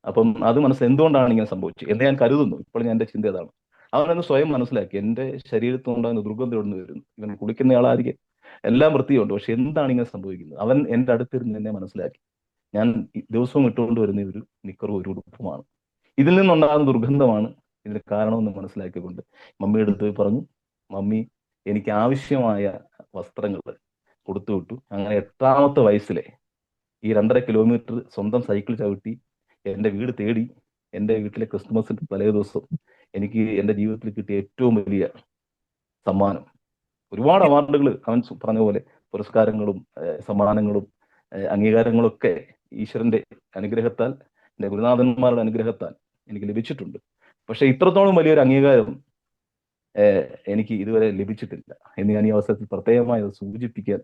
അപ്പം അത് എന്തുകൊണ്ടാണ് ഇങ്ങനെ സംഭവിച്ചത് എന്ന് ഞാൻ കരുതുന്നു. ഇപ്പോൾ ഞാൻ എൻ്റെ ചിന്ത അതാണ്. അവനൊന്ന് സ്വയം മനസ്സിലാക്കി, എൻ്റെ ശരീരത്തിൽ ഉണ്ടാകുന്ന ദുർഗന്ധം എവിടെ നിന്ന് വരുന്നു, ഇവൻ കുളിക്കുന്നയാളായിരിക്കും, എല്ലാം വൃത്തിയുണ്ട്, പക്ഷെ എന്താണ് ഇങ്ങനെ സംഭവിക്കുന്നത്. അവൻ എൻ്റെ അടുത്തിരുന്ന് എന്നെ മനസ്സിലാക്കി. ഞാൻ ദിവസവും ഇട്ടുകൊണ്ട് വരുന്ന ഒരു നിക്കറും ഒരു ഉടുപ്പുമാണ്. ഇതിൽ നിന്നുണ്ടാകുന്ന ദുർഗന്ധമാണ് ഇതിന് കാരണമെന്ന് മനസ്സിലാക്കിക്കൊണ്ട് മമ്മിയുടെ അടുത്ത് പോയി പറഞ്ഞു. മമ്മി എനിക്ക് ആവശ്യമായ വസ്ത്രങ്ങൾ കൊടുത്തു വിട്ടു. അങ്ങനെ 8ാമത്തെ വയസ്സിലെ ഈ 2.5 കിലോമീറ്റർ സ്വന്തം സൈക്കിൾ ചവിട്ടി എൻ്റെ വീട് തേടി എൻ്റെ വീട്ടിലെ ക്രിസ്മസിന്റെ തലേ ദിവസം എനിക്ക് എൻ്റെ ജീവിതത്തിൽ കിട്ടിയ ഏറ്റവും വലിയ സമ്മാനം. ഒരുപാട് അവാർഡുകൾ അവൻ പറഞ്ഞ പോലെ പുരസ്കാരങ്ങളും സമ്മാനങ്ങളും അംഗീകാരങ്ങളും ഒക്കെ ഈശ്വരന്റെ അനുഗ്രഹത്താൽ, എൻ്റെ ഗുരുനാഥന്മാരുടെ അനുഗ്രഹത്താൽ എനിക്ക് ലഭിച്ചിട്ടുണ്ട്. പക്ഷെ ഇത്രത്തോളം വലിയൊരു അംഗീകാരം എനിക്ക് ഇതുവരെ ലഭിച്ചിട്ടില്ല എന്ന് ഞാൻ ഈ അവസരത്തിൽ പ്രത്യേകമായി അത് സൂചിപ്പിക്കാൻ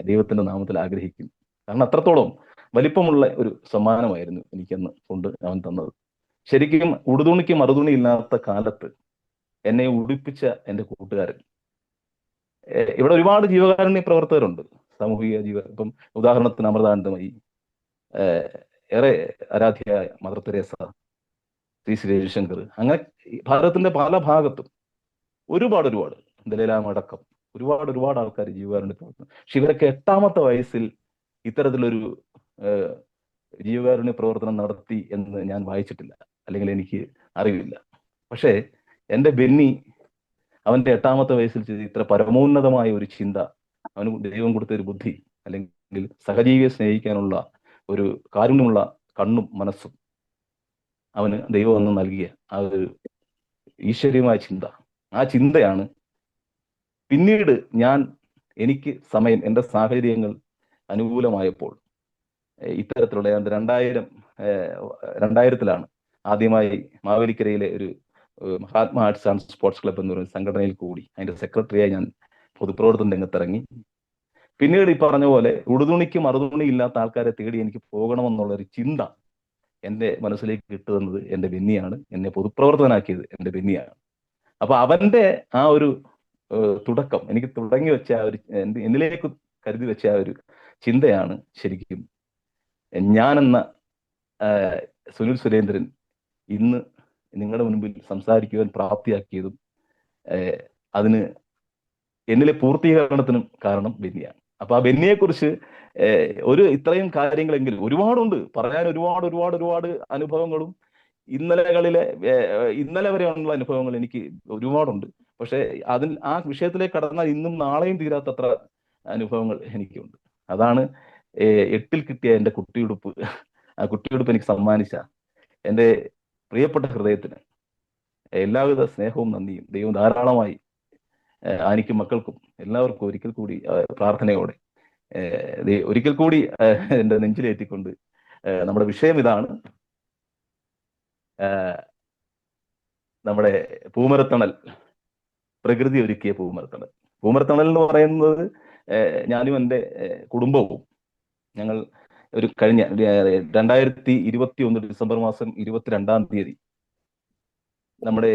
ദൈവത്തിന്റെ നാമത്തിൽ ആഗ്രഹിക്കുന്നു. കാരണം അത്രത്തോളം വലിപ്പമുള്ള ഒരു സമ്മാനമായിരുന്നു എനിക്കന്ന് കൊണ്ട് അവൻ തന്നത്. ശരിക്കും ഉടുതുണിക്ക് മറുതുണി ഇല്ലാത്ത കാലത്ത് എന്നെ ഉടുപ്പിച്ച എൻ്റെ കൂട്ടുകാരൻ. ഇവിടെ ഒരുപാട് ജീവകാരുണ്യ പ്രവർത്തകരുണ്ട്, സാമൂഹിക ഇപ്പം ഉദാഹരണത്തിന് അമൃതാനന്ദമയി, ഏറെ ആരാധ്യയായ മദർ തെരേസ, ശ്രീ രവിശങ്കർ, അങ്ങനെ ഭാരതത്തിന്റെ പല ഭാഗത്തും ഒരുപാട് ദലൈലാമ അടക്കം ഒരുപാട് ആൾക്കാർ ജീവകാരുണ്യ പ്രവർത്തനം. പക്ഷെ ഇവരൊക്കെ 8ാമത്തെ വയസ്സിൽ ഇത്തരത്തിലൊരു ജീവകാരുണ്യ പ്രവർത്തനം നടത്തി എന്ന് ഞാൻ വായിച്ചിട്ടില്ല, അല്ലെങ്കിൽ എനിക്ക് അറിവില്ല. പക്ഷേ എൻ്റെ ബെന്നി അവന്റെ 8ാമത്തെ വയസ്സിൽ ചെയ്ത് ഇത്ര പരമോന്നതമായ ഒരു ചിന്ത, അവന് ദൈവം കൊടുത്ത ഒരു ബുദ്ധി, അല്ലെങ്കിൽ സഹജീവിയെ സ്നേഹിക്കാനുള്ള ഒരു കാരുണ്യമുള്ള കണ്ണും മനസ്സും അവന് ദൈവം ഒന്ന് നൽകിയ ആ ഒരു ഈശ്വരീയമായ ചിന്ത, ആ ചിന്തയാണ് പിന്നീട് എനിക്ക് സമയം, എൻ്റെ സാഹചര്യങ്ങൾ അനുകൂലമായപ്പോൾ ഇത്തരത്തിലുള്ള 2000-ലാണ് ആദ്യമായി മാവേലിക്കരയിലെ ഒരു Mahatma arts and sports club എന്ന് പറയുന്ന സംഘടനയിൽ കൂടി അതിന്റെ സെക്രട്ടറിയായി ഞാൻ പൊതുപ്രവർത്തന രംഗത്തിറങ്ങി. പിന്നീട് ഈ പറഞ്ഞ പോലെ ഉടുതുണിക്ക് മറുതുണി ഇല്ലാത്ത ആൾക്കാരെ തേടി എനിക്ക് പോകണമെന്നുള്ള ഒരു ചിന്ത എൻ്റെ മനസ്സിലേക്ക് കിട്ടുന്നത് എൻ്റെ ബെന്നിയാണ്. എന്നെ പൊതുപ്രവർത്തകനാക്കിയത് എൻ്റെ ബെന്നിയാണ്. അപ്പൊ അവന്റെ ആ ഒരു തുടക്കം, എനിക്ക് തുടങ്ങി വെച്ച ആ ഒരു എന്നിലേക്ക് കരുതി വെച്ച ആ ഒരു ചിന്തയാണ് ശരിക്കും ഞാനെന്ന സുനിൽ സുരേന്ദ്രൻ ഇന്ന് നിങ്ങളുടെ മുൻപിൽ സംസാരിക്കുവാൻ പ്രാപ്തിയാക്കിയതും അതിന് എന്നിലെ പൂർത്തീകരണത്തിനും കാരണം ബെന്നിയാണ്. അപ്പൊ ആ ബെന്നിയെ കുറിച്ച് ഇത്രയും കാര്യങ്ങളെങ്കിലും ഒരുപാടുണ്ട് പറയാൻ, ഒരുപാട് അനുഭവങ്ങളും ഇന്നലെ വരെയുള്ള അനുഭവങ്ങൾ എനിക്ക് ഒരുപാടുണ്ട്. പക്ഷെ ആ വിഷയത്തിലേക്ക് കടന്നാൽ ഇന്നും നാളെയും തീരാത്തത്ര അനുഭവങ്ങൾ എനിക്കുണ്ട്. അതാണ് 8ൽ കിട്ടിയ എൻ്റെ കുട്ടിയുടുപ്പ്. ആ കുട്ടിയുടുപ്പ് എനിക്ക് സമ്മാനിച്ച എൻ്റെ പ്രിയപ്പെട്ട ഹൃദയത്തിന് എല്ലാവിധ സ്നേഹവും നന്ദിയും ദൈവം ധാരാളമായി എനിക്കും മക്കൾക്കും എല്ലാവർക്കും ഒരിക്കൽ കൂടി പ്രാർത്ഥനയോടെ ഒരിക്കൽ കൂടി എൻ്റെ നെഞ്ചിലേറ്റിക്കൊണ്ട് നമ്മുടെ വിഷയം ഇതാണ്. നമ്മുടെ പൂമരത്തണൽ, പ്രകൃതി ഒരുക്കിയ പൂമരത്തണൽ. പൂമരത്തണൽ എന്ന് പറയുന്നത് ഞാനും എൻ്റെ കുടുംബവും ഞങ്ങൾ ഒരു കഴിഞ്ഞ 2021 ഡിസംബർ മാസം 22-ാം തീയതി നമ്മുടെ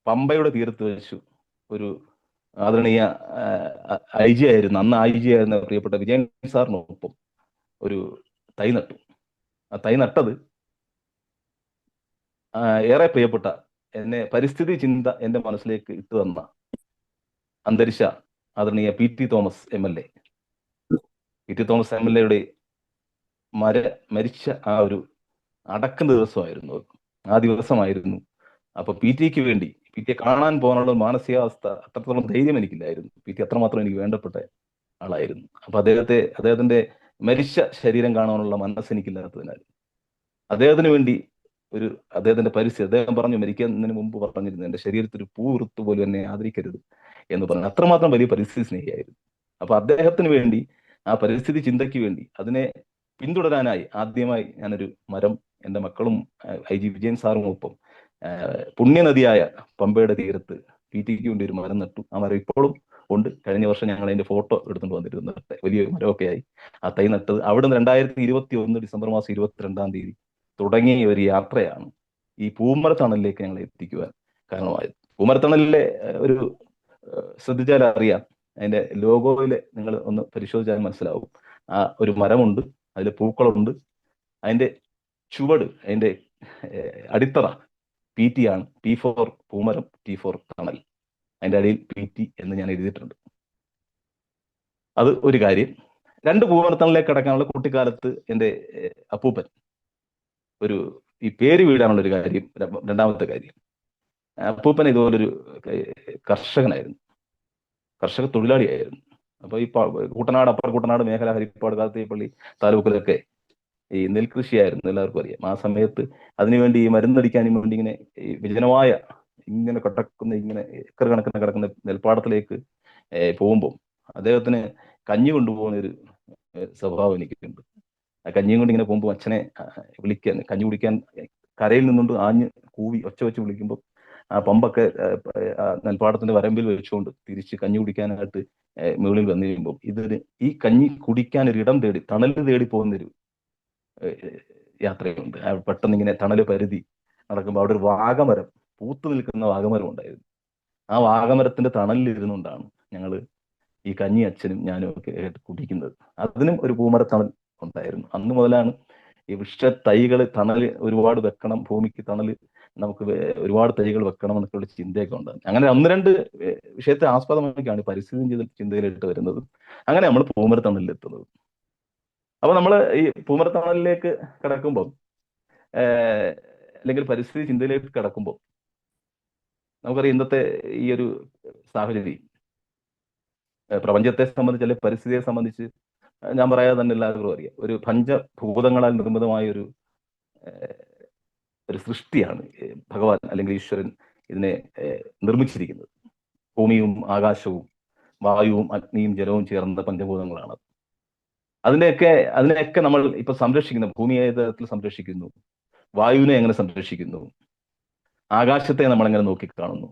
പമ്പയുടെ തീരത്ത് വെച്ചു ഒരു ആദരണീയ IG ആയിരുന്നു, അന്ന് IG ആയിരുന്ന പ്രിയപ്പെട്ട വിജയൻ സാറിനൊപ്പം ഒരു തൈ നട്ടു. ആ തൈ നട്ടത് ഏറെ പ്രിയപ്പെട്ട എന്നെ പരിസ്ഥിതി ചിന്ത എൻ്റെ മനസ്സിലേക്ക് ഇട്ടു തന്ന അന്തരിച്ച ആദരണീയ PT Thomas MLA. PT Thomas MLAയുടെ മരിച്ച ആ ഒരു അടക്കം ദിവസമായിരുന്നു. ആ ദിവസമായിരുന്നു. അപ്പൊ PT വേണ്ടി, PT കാണാൻ പോകാനുള്ള മാനസികാവസ്ഥ, അത്രത്തോളം ധൈര്യം എനിക്കില്ലായിരുന്നു. PT അത്രമാത്രം എനിക്ക് വേണ്ടപ്പെട്ട ആളായിരുന്നു. അപ്പൊ അദ്ദേഹത്തിന്റെ മരിച്ച ശരീരം കാണാനുള്ള മനസ്സ് എനിക്കില്ലാത്തതിനാൽ അദ്ദേഹത്തിന് വേണ്ടി അദ്ദേഹത്തിന്റെ പരിസ്ഥിതി, അദ്ദേഹം പറഞ്ഞു, മരിക്കുന്നതിന് മുമ്പ് പറഞ്ഞിരുന്നു, എൻ്റെ ശരീരത്തിൽ ഒരു പൂ വൃത്തു പോലും എന്നെ ആദരിക്കരുത് എന്ന് പറഞ്ഞു. അത്രമാത്രം വലിയ പരിസ്ഥിതി സ്നേഹിയായിരുന്നു. അപ്പൊ അദ്ദേഹത്തിന് വേണ്ടി, ആ പരിസ്ഥിതി ചിന്തയ്ക്ക് വേണ്ടി, അതിനെ പിന്തുടരാനായി ആദ്യമായി ഞാനൊരു മരം എൻ്റെ മക്കളും IG വിജയൻ സാറും ഒപ്പം പുണ്യനദിയായ പമ്പയുടെ തീരത്ത് PT വേണ്ടി ഒരു മരം നട്ടു. ആ മരം ഇപ്പോഴും ഉണ്ട്. കഴിഞ്ഞ വർഷം ഞങ്ങൾ അതിന്റെ ഫോട്ടോ എടുത്തുകൊണ്ട് വന്നിരുന്നു. വലിയ മരമൊക്കെ ആയി ആ തൈ നട്ടത്. അവിടുന്ന് 2021 ഡിസംബർ മാസം 22-ാം തീയതി തുടങ്ങിയ ഒരു യാത്രയാണ് ഈ പൂമരത്തണലിലേക്ക് ഞങ്ങൾ എത്തിക്കുവാൻ കാരണമായത്. പൂമരത്തണലിലെ ഒരു ശ്രദ്ധിച്ചാൽ അറിയാം, അതിന്റെ ലോഗോയില് നിങ്ങൾ ഒന്ന് പരിശോധിച്ചാൽ മനസ്സിലാവും. ആ ഒരു മരമുണ്ട്, അതിൽ പൂക്കളുണ്ട്, അതിന്റെ ചുവട്, അതിന്റെ അടിത്തറ PT ആണ്. P for Poomaram, T for തണൽ. അതിന്റെ അടിയിൽ PT എന്ന് ഞാൻ എഴുതിയിട്ടുണ്ട്. അത് ഒരു കാര്യം. 2 പൂമരത്തണലിലേക്ക് കടക്കാനുള്ള കുട്ടിക്കാലത്ത് എൻ്റെ അപ്പൂപ്പൻ ഒരു ഈ പേര് വീഴാനുള്ള ഒരു കാര്യം. രണ്ടാമത്തെ കാര്യം, അപ്പൂപ്പൻ ഇതുപോലൊരു കർഷകനായിരുന്നു, കർഷക തൊഴിലാളിയായിരുന്നു. അപ്പൊ ഈ കുട്ടനാട്, അപ്പർ കുട്ടനാട് മേഖല, ഹരിപ്പാട്, കാർത്തികപ്പള്ളി താലൂക്കിലൊക്കെ ഈ നെൽകൃഷിയായിരുന്നു, എല്ലാവർക്കും അറിയാം. ആ സമയത്ത് അതിനുവേണ്ടി ഈ മരുന്നടിക്കാനും വേണ്ടി ഇങ്ങനെ ഈ വിജനമായ ഇങ്ങനെ ഇങ്ങനെ ഏക്കർ കണക്കിന് കിടക്കുന്ന നെൽപ്പാടത്തിലേക്ക് പോകുമ്പോൾ അദ്ദേഹത്തിന് കഞ്ഞി കൊണ്ടുപോകുന്ന ഒരു സ്വഭാവം എനിക്കുണ്ട്. ആ കഞ്ഞിയും കൊണ്ട് ഇങ്ങനെ പോകുമ്പോൾ അച്ഛനെ വിളിക്കാൻ, കഞ്ഞി കുടിക്കാൻ കരയിൽ നിന്നുകൊണ്ട് ആഞ്ഞ് കൂവി ഒച്ച വെച്ച് വിളിക്കുമ്പോൾ ആ പമ്പൊക്കെ നെൽപ്പാടത്തിന്റെ വരമ്പിൽ വെച്ചുകൊണ്ട് തിരിച്ച് കഞ്ഞി കുടിക്കാനായിട്ട് മുകളിൽ വന്നു കഴിയുമ്പോൾ ഈ കഞ്ഞി കുടിക്കാൻ ഒരു ഇടം തേടി, തണൽ തേടി പോകുന്നൊരു യാത്രയുണ്ട്. പെട്ടെന്ന് ഇങ്ങനെ തണല് പരിധി നടക്കുമ്പോൾ അവിടെ ഒരു വാഗമരം, പൂത്തു നിൽക്കുന്ന വാഗമരം ഉണ്ടായിരുന്നു. ആ വാഗമരത്തിന്റെ തണലിൽ ഇരുന്നുകൊണ്ടാണ് ഞങ്ങൾ ഈ കഞ്ഞി അച്ഛനും ഞാനും ഒക്കെ കുടിക്കുന്നത്. അതിനും ഒരു പൂമരത്തണൽ ഉണ്ടായിരുന്നു. അന്ന് മുതലാണ് ഈ വൃക്ഷ തൈകൾ തണൽ ഒരുപാട് വെക്കണം, ഭൂമിക്ക് തണൽ നമുക്ക് ഒരുപാട് തൈകൾ വെക്കണം എന്നൊക്കെയുള്ള ചിന്തയൊക്കെ ഉണ്ടാകും. അങ്ങനെ ഒന്ന് രണ്ട് വിഷയത്തെ ആസ്പദമാക്കിയാണ് പരിസ്ഥിതി ചിന്തയിലിട്ട് വരുന്നത്. അങ്ങനെ നമ്മൾ പൂമരത്തണലിൽ എത്തുന്നത്. അപ്പൊ നമ്മൾ ഈ പൂമരത്തണലിലേക്ക് കിടക്കുമ്പോൾ അല്ലെങ്കിൽ പരിസ്ഥിതി ചിന്തയിലേക്ക് കിടക്കുമ്പോൾ നമുക്കറിയാം ഇന്നത്തെ ഈ ഒരു സാഹചര്യം പ്രപഞ്ചത്തെ സംബന്ധിച്ച് അല്ലെങ്കിൽ പരിസ്ഥിതിയെ സംബന്ധിച്ച് ഞാൻ പറയാതെ തന്നെ എല്ലാവർക്കും അറിയാം. ഒരു പഞ്ചഭൂതങ്ങളാൽ നിർമ്മിതമായ ഒരു സൃഷ്ടിയാണ് ഭഗവാൻ അല്ലെങ്കിൽ ഈശ്വരൻ ഇതിനെ നിർമ്മിച്ചിരിക്കുന്നത്. ഭൂമിയും ആകാശവും വായുവും അഗ്നിയും ജലവും ചേർന്ന പഞ്ചഭൂതങ്ങളാണ്. അതിനെയൊക്കെ നമ്മൾ ഇപ്പൊ സംരക്ഷിക്കുന്നു. ഭൂമിയെ ഏത് തരത്തിൽ സംരക്ഷിക്കുന്നു, വായുവിനെ എങ്ങനെ സംരക്ഷിക്കുന്നു, ആകാശത്തെ നമ്മളെങ്ങനെ നോക്കിക്കാണുന്നു,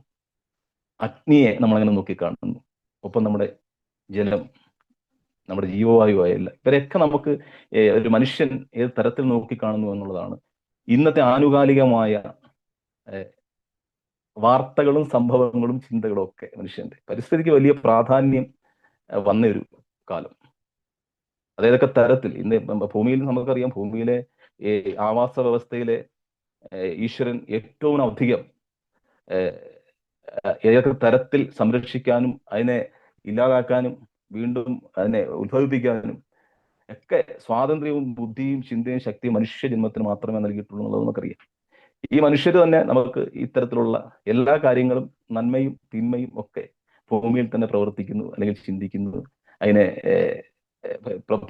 അഗ്നിയെ നമ്മളെങ്ങനെ നോക്കിക്കാണുന്നു, ഒപ്പം നമ്മുടെ ജലം, നമ്മുടെ ജീവവായുവായല്ല, ഇവരെയൊക്കെ നമുക്ക് ഒരു മനുഷ്യൻ ഏത് തരത്തിൽ നോക്കിക്കാണുന്നു എന്നുള്ളതാണ് ഇന്നത്തെ ആനുകാലികമായ വാർത്തകളും സംഭവങ്ങളും ചിന്തകളും ഒക്കെ. മനുഷ്യന്റെ പരിസ്ഥിതിക്ക് വലിയ പ്രാധാന്യം വന്ന ഒരു കാലം. അതേതൊക്കെ തരത്തിൽ ഇന്ന് ഭൂമിയിൽ നമുക്കറിയാം, ഭൂമിയിലെ ആവാസ വ്യവസ്ഥയിലെ ഈശ്വരൻ ഏറ്റവും അധികം ഏതൊക്കെ തരത്തിൽ സംരക്ഷിക്കാനും അതിനെ ഇല്ലാതാക്കാനും വീണ്ടും അതിനെ ഉത്ഭവിപ്പിക്കാനും ഒക്കെ സ്വാതന്ത്ര്യവും ബുദ്ധിയും ചിന്തയും ശക്തിയും മനുഷ്യ ജന്മത്തിന് മാത്രമേ നൽകിയിട്ടുള്ളൂ എന്നുള്ളത് നമുക്കറിയാം. ഈ മനുഷ്യർ തന്നെ നമുക്ക് ഇത്തരത്തിലുള്ള എല്ലാ കാര്യങ്ങളും, നന്മയും തിന്മയും ഒക്കെ ഭൂമിയിൽ തന്നെ പ്രവർത്തിക്കുന്നു അല്ലെങ്കിൽ ചിന്തിക്കുന്നു, അതിനെ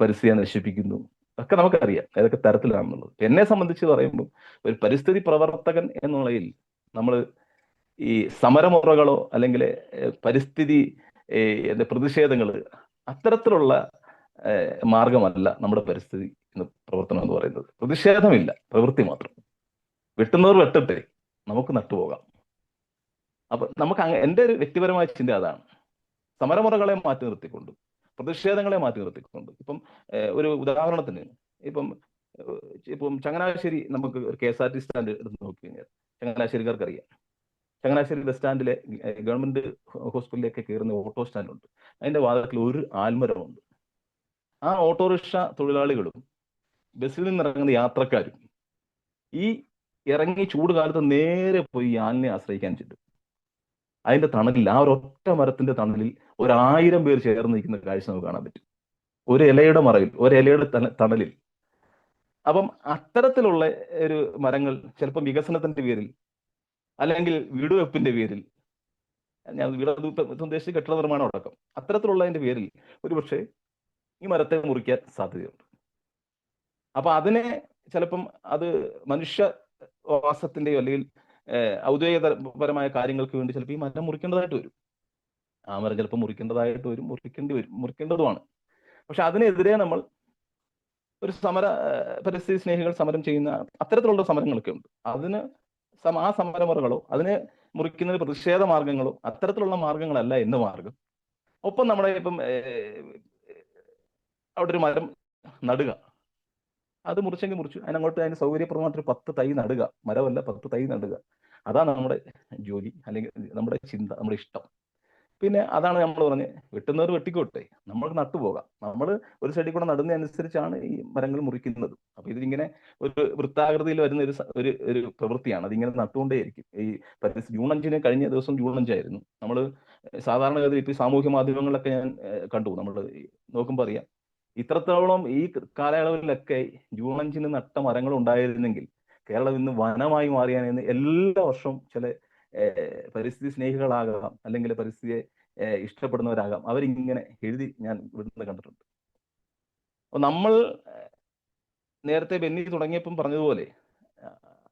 പരിസ്ഥിതിയെ നശിപ്പിക്കുന്നു ഒക്കെ നമുക്കറിയാം ഏതൊക്കെ തരത്തിലാണെന്നുള്ളത്. എന്നെ സംബന്ധിച്ച് പറയുമ്പോൾ ഒരു പരിസ്ഥിതി പ്രവർത്തകൻ എന്നുള്ളതിൽ നമ്മൾ ഈ സമരമുറകളോ അല്ലെങ്കിൽ പരിസ്ഥിതി പ്രതിഷേധങ്ങൾ, അത്തരത്തിലുള്ള മാർഗമല്ല നമ്മുടെ പരിസ്ഥിതി പ്രവർത്തനം എന്ന് പറയുന്നത്. പ്രതിഷേധമില്ല, പ്രവൃത്തി മാത്രം. വെട്ടുന്നവർ വെട്ടട്ടെ, നമുക്ക് നട്ടുപോകാം. അപ്പൊ നമുക്ക് എൻ്റെ ഒരു വ്യക്തിപരമായ ചിന്ത അതാണ്. സമരമുറകളെ മാറ്റി നിർത്തിക്കൊണ്ട്, പ്രതിഷേധങ്ങളെ മാറ്റി നിർത്തിക്കൊണ്ട്, ഇപ്പം ഒരു ഉദാഹരണത്തിന് ഇപ്പം ചങ്ങനാശ്ശേരി നമുക്ക് ഒരു KSRTC സ്റ്റാൻഡ് എടുത്ത് നോക്കി കഴിഞ്ഞാൽ ചങ്ങനാശ്ശേരിക്കാർക്ക് അറിയാം. ചങ്ങനാശ്ശേരി ബസ് സ്റ്റാൻഡിലെ ഗവൺമെന്റ് ഹോസ്പിറ്റലിലേക്ക് കയറുന്ന ഓട്ടോ സ്റ്റാൻഡുണ്ട്. അതിന്റെ വാതിൽക്കൽ ഒരു ആൽമരമുണ്ട്. ആ ഓട്ടോറിക്ഷ തൊഴിലാളികളും ബസ്സിൽ നിന്ന് ഇറങ്ങുന്ന യാത്രക്കാരും ഈ ഇറങ്ങി ചൂട് കാലത്ത് നേരെ പോയി ഈ ആലിനെ ആശ്രയിക്കാൻ ചെല്ലും. അതിന്റെ തണലിൽ, ആ ഒരൊറ്റ മരത്തിന്റെ തണലിൽ 1000 പേർ ചേർന്ന് നിൽക്കുന്ന കാഴ്ച നമുക്ക് കാണാൻ പറ്റും. ഒരു ഇലയുടെ മറയിൽ, ഒരിലയുടെ തണലിൽ. അപ്പം അത്തരത്തിലുള്ള ഒരു മരങ്ങൾ ചിലപ്പോൾ വികസനത്തിന്റെ പേരിൽ അല്ലെങ്കിൽ വീടുവെപ്പിന്റെ പേരിൽ, ഞാൻ വീട് ഉദ്ദേശിച്ച് കെട്ടിട നിർമ്മാണം അടക്കം, അത്തരത്തിലുള്ളതിന്റെ പേരിൽ ഒരുപക്ഷെ ഈ മരത്തെ മുറിക്കാൻ സാധ്യതയുണ്ട്. അപ്പൊ അതിനെ ചിലപ്പം അത് മനുഷ്യവാസത്തിന്റെയോ അല്ലെങ്കിൽ ഔദ്യോഗികപരമായ കാര്യങ്ങൾക്ക് വേണ്ടി ചിലപ്പോൾ ഈ മരം മുറിക്കേണ്ടതായിട്ട് വരും. ആ മരം ചിലപ്പോൾ മുറിക്കേണ്ടതായിട്ട് വരും, മുറിക്കേണ്ടതുമാണ്. പക്ഷെ അതിനെതിരെ നമ്മൾ ഒരു പരിസ്ഥിതി സ്നേഹികൾ സമരം ചെയ്യുന്ന അത്തരത്തിലുള്ള സമരങ്ങളൊക്കെ ഉണ്ട്. അതിന് ആ സമരമുറകളോ അതിനെ മുറിക്കുന്നതിന് പ്രതിഷേധ മാർഗങ്ങളോ അത്തരത്തിലുള്ള മാർഗങ്ങളല്ല എന്ന മാർഗം. ഒപ്പം നമ്മുടെ ഇപ്പം അവിടെ ഒരു മരം നടുക, അത് മുറിച്ചെങ്കിൽ മുറിച്ചു, അതിനങ്ങോട്ട് അതിന് സൗകര്യപ്രദമായിട്ടൊരു 10 തൈ നടുക, മരമല്ല 10 തൈ നടുക. അതാണ് നമ്മുടെ ജോലി, അല്ലെങ്കിൽ നമ്മുടെ ചിന്ത, നമ്മുടെ ഇഷ്ടം. പിന്നെ അതാണ് നമ്മൾ പറഞ്ഞ് വെട്ടുന്നവർ വെട്ടിക്കോട്ടെ, നമ്മൾക്ക് നട്ടുപോകാം. നമ്മൾ ഒരു സൈഡിൽ കൂടെ നടുന്നതനുസരിച്ചാണ് ഈ മരങ്ങൾ മുറിക്കുന്നത്. അപ്പൊ ഇതിങ്ങനെ ഒരു വൃത്താകൃതിയിൽ വരുന്ന ഒരു പ്രവൃത്തിയാണ്. അതിങ്ങനെ നട്ടുകൊണ്ടേയിരിക്കും. ഈ ജൂൺ 5 കഴിഞ്ഞ ദിവസം ജൂൺ 5 ആയിരുന്നു. നമ്മൾ സാധാരണഗതിയിൽ ഇപ്പൊ സാമൂഹ്യ മാധ്യമങ്ങളിലൊക്കെ ഞാൻ കണ്ടു, നമ്മൾ നോക്കുമ്പോൾ അറിയാം, ഇത്രത്തോളം ഈ കാലയളവിലൊക്കെ ജൂൺ 5 നട്ട മരങ്ങൾ ഉണ്ടായിരുന്നെങ്കിൽ കേരളം ഇന്ന് വനമായി മാറിയാനെന്ന് എല്ലാ വർഷവും ചില പരിസ്ഥിതി സ്നേഹികളാകാം, അല്ലെങ്കിൽ പരിസ്ഥിതിയെ ഇഷ്ടപ്പെടുന്നവരാകാം, അവരിങ്ങനെ എഴുതി ഞാൻ ഇവിടുന്ന് കണ്ടിട്ടുണ്ട്. അപ്പൊ നമ്മൾ നേരത്തെ ബെന്നി തുടങ്ങിയപ്പം പറഞ്ഞതുപോലെ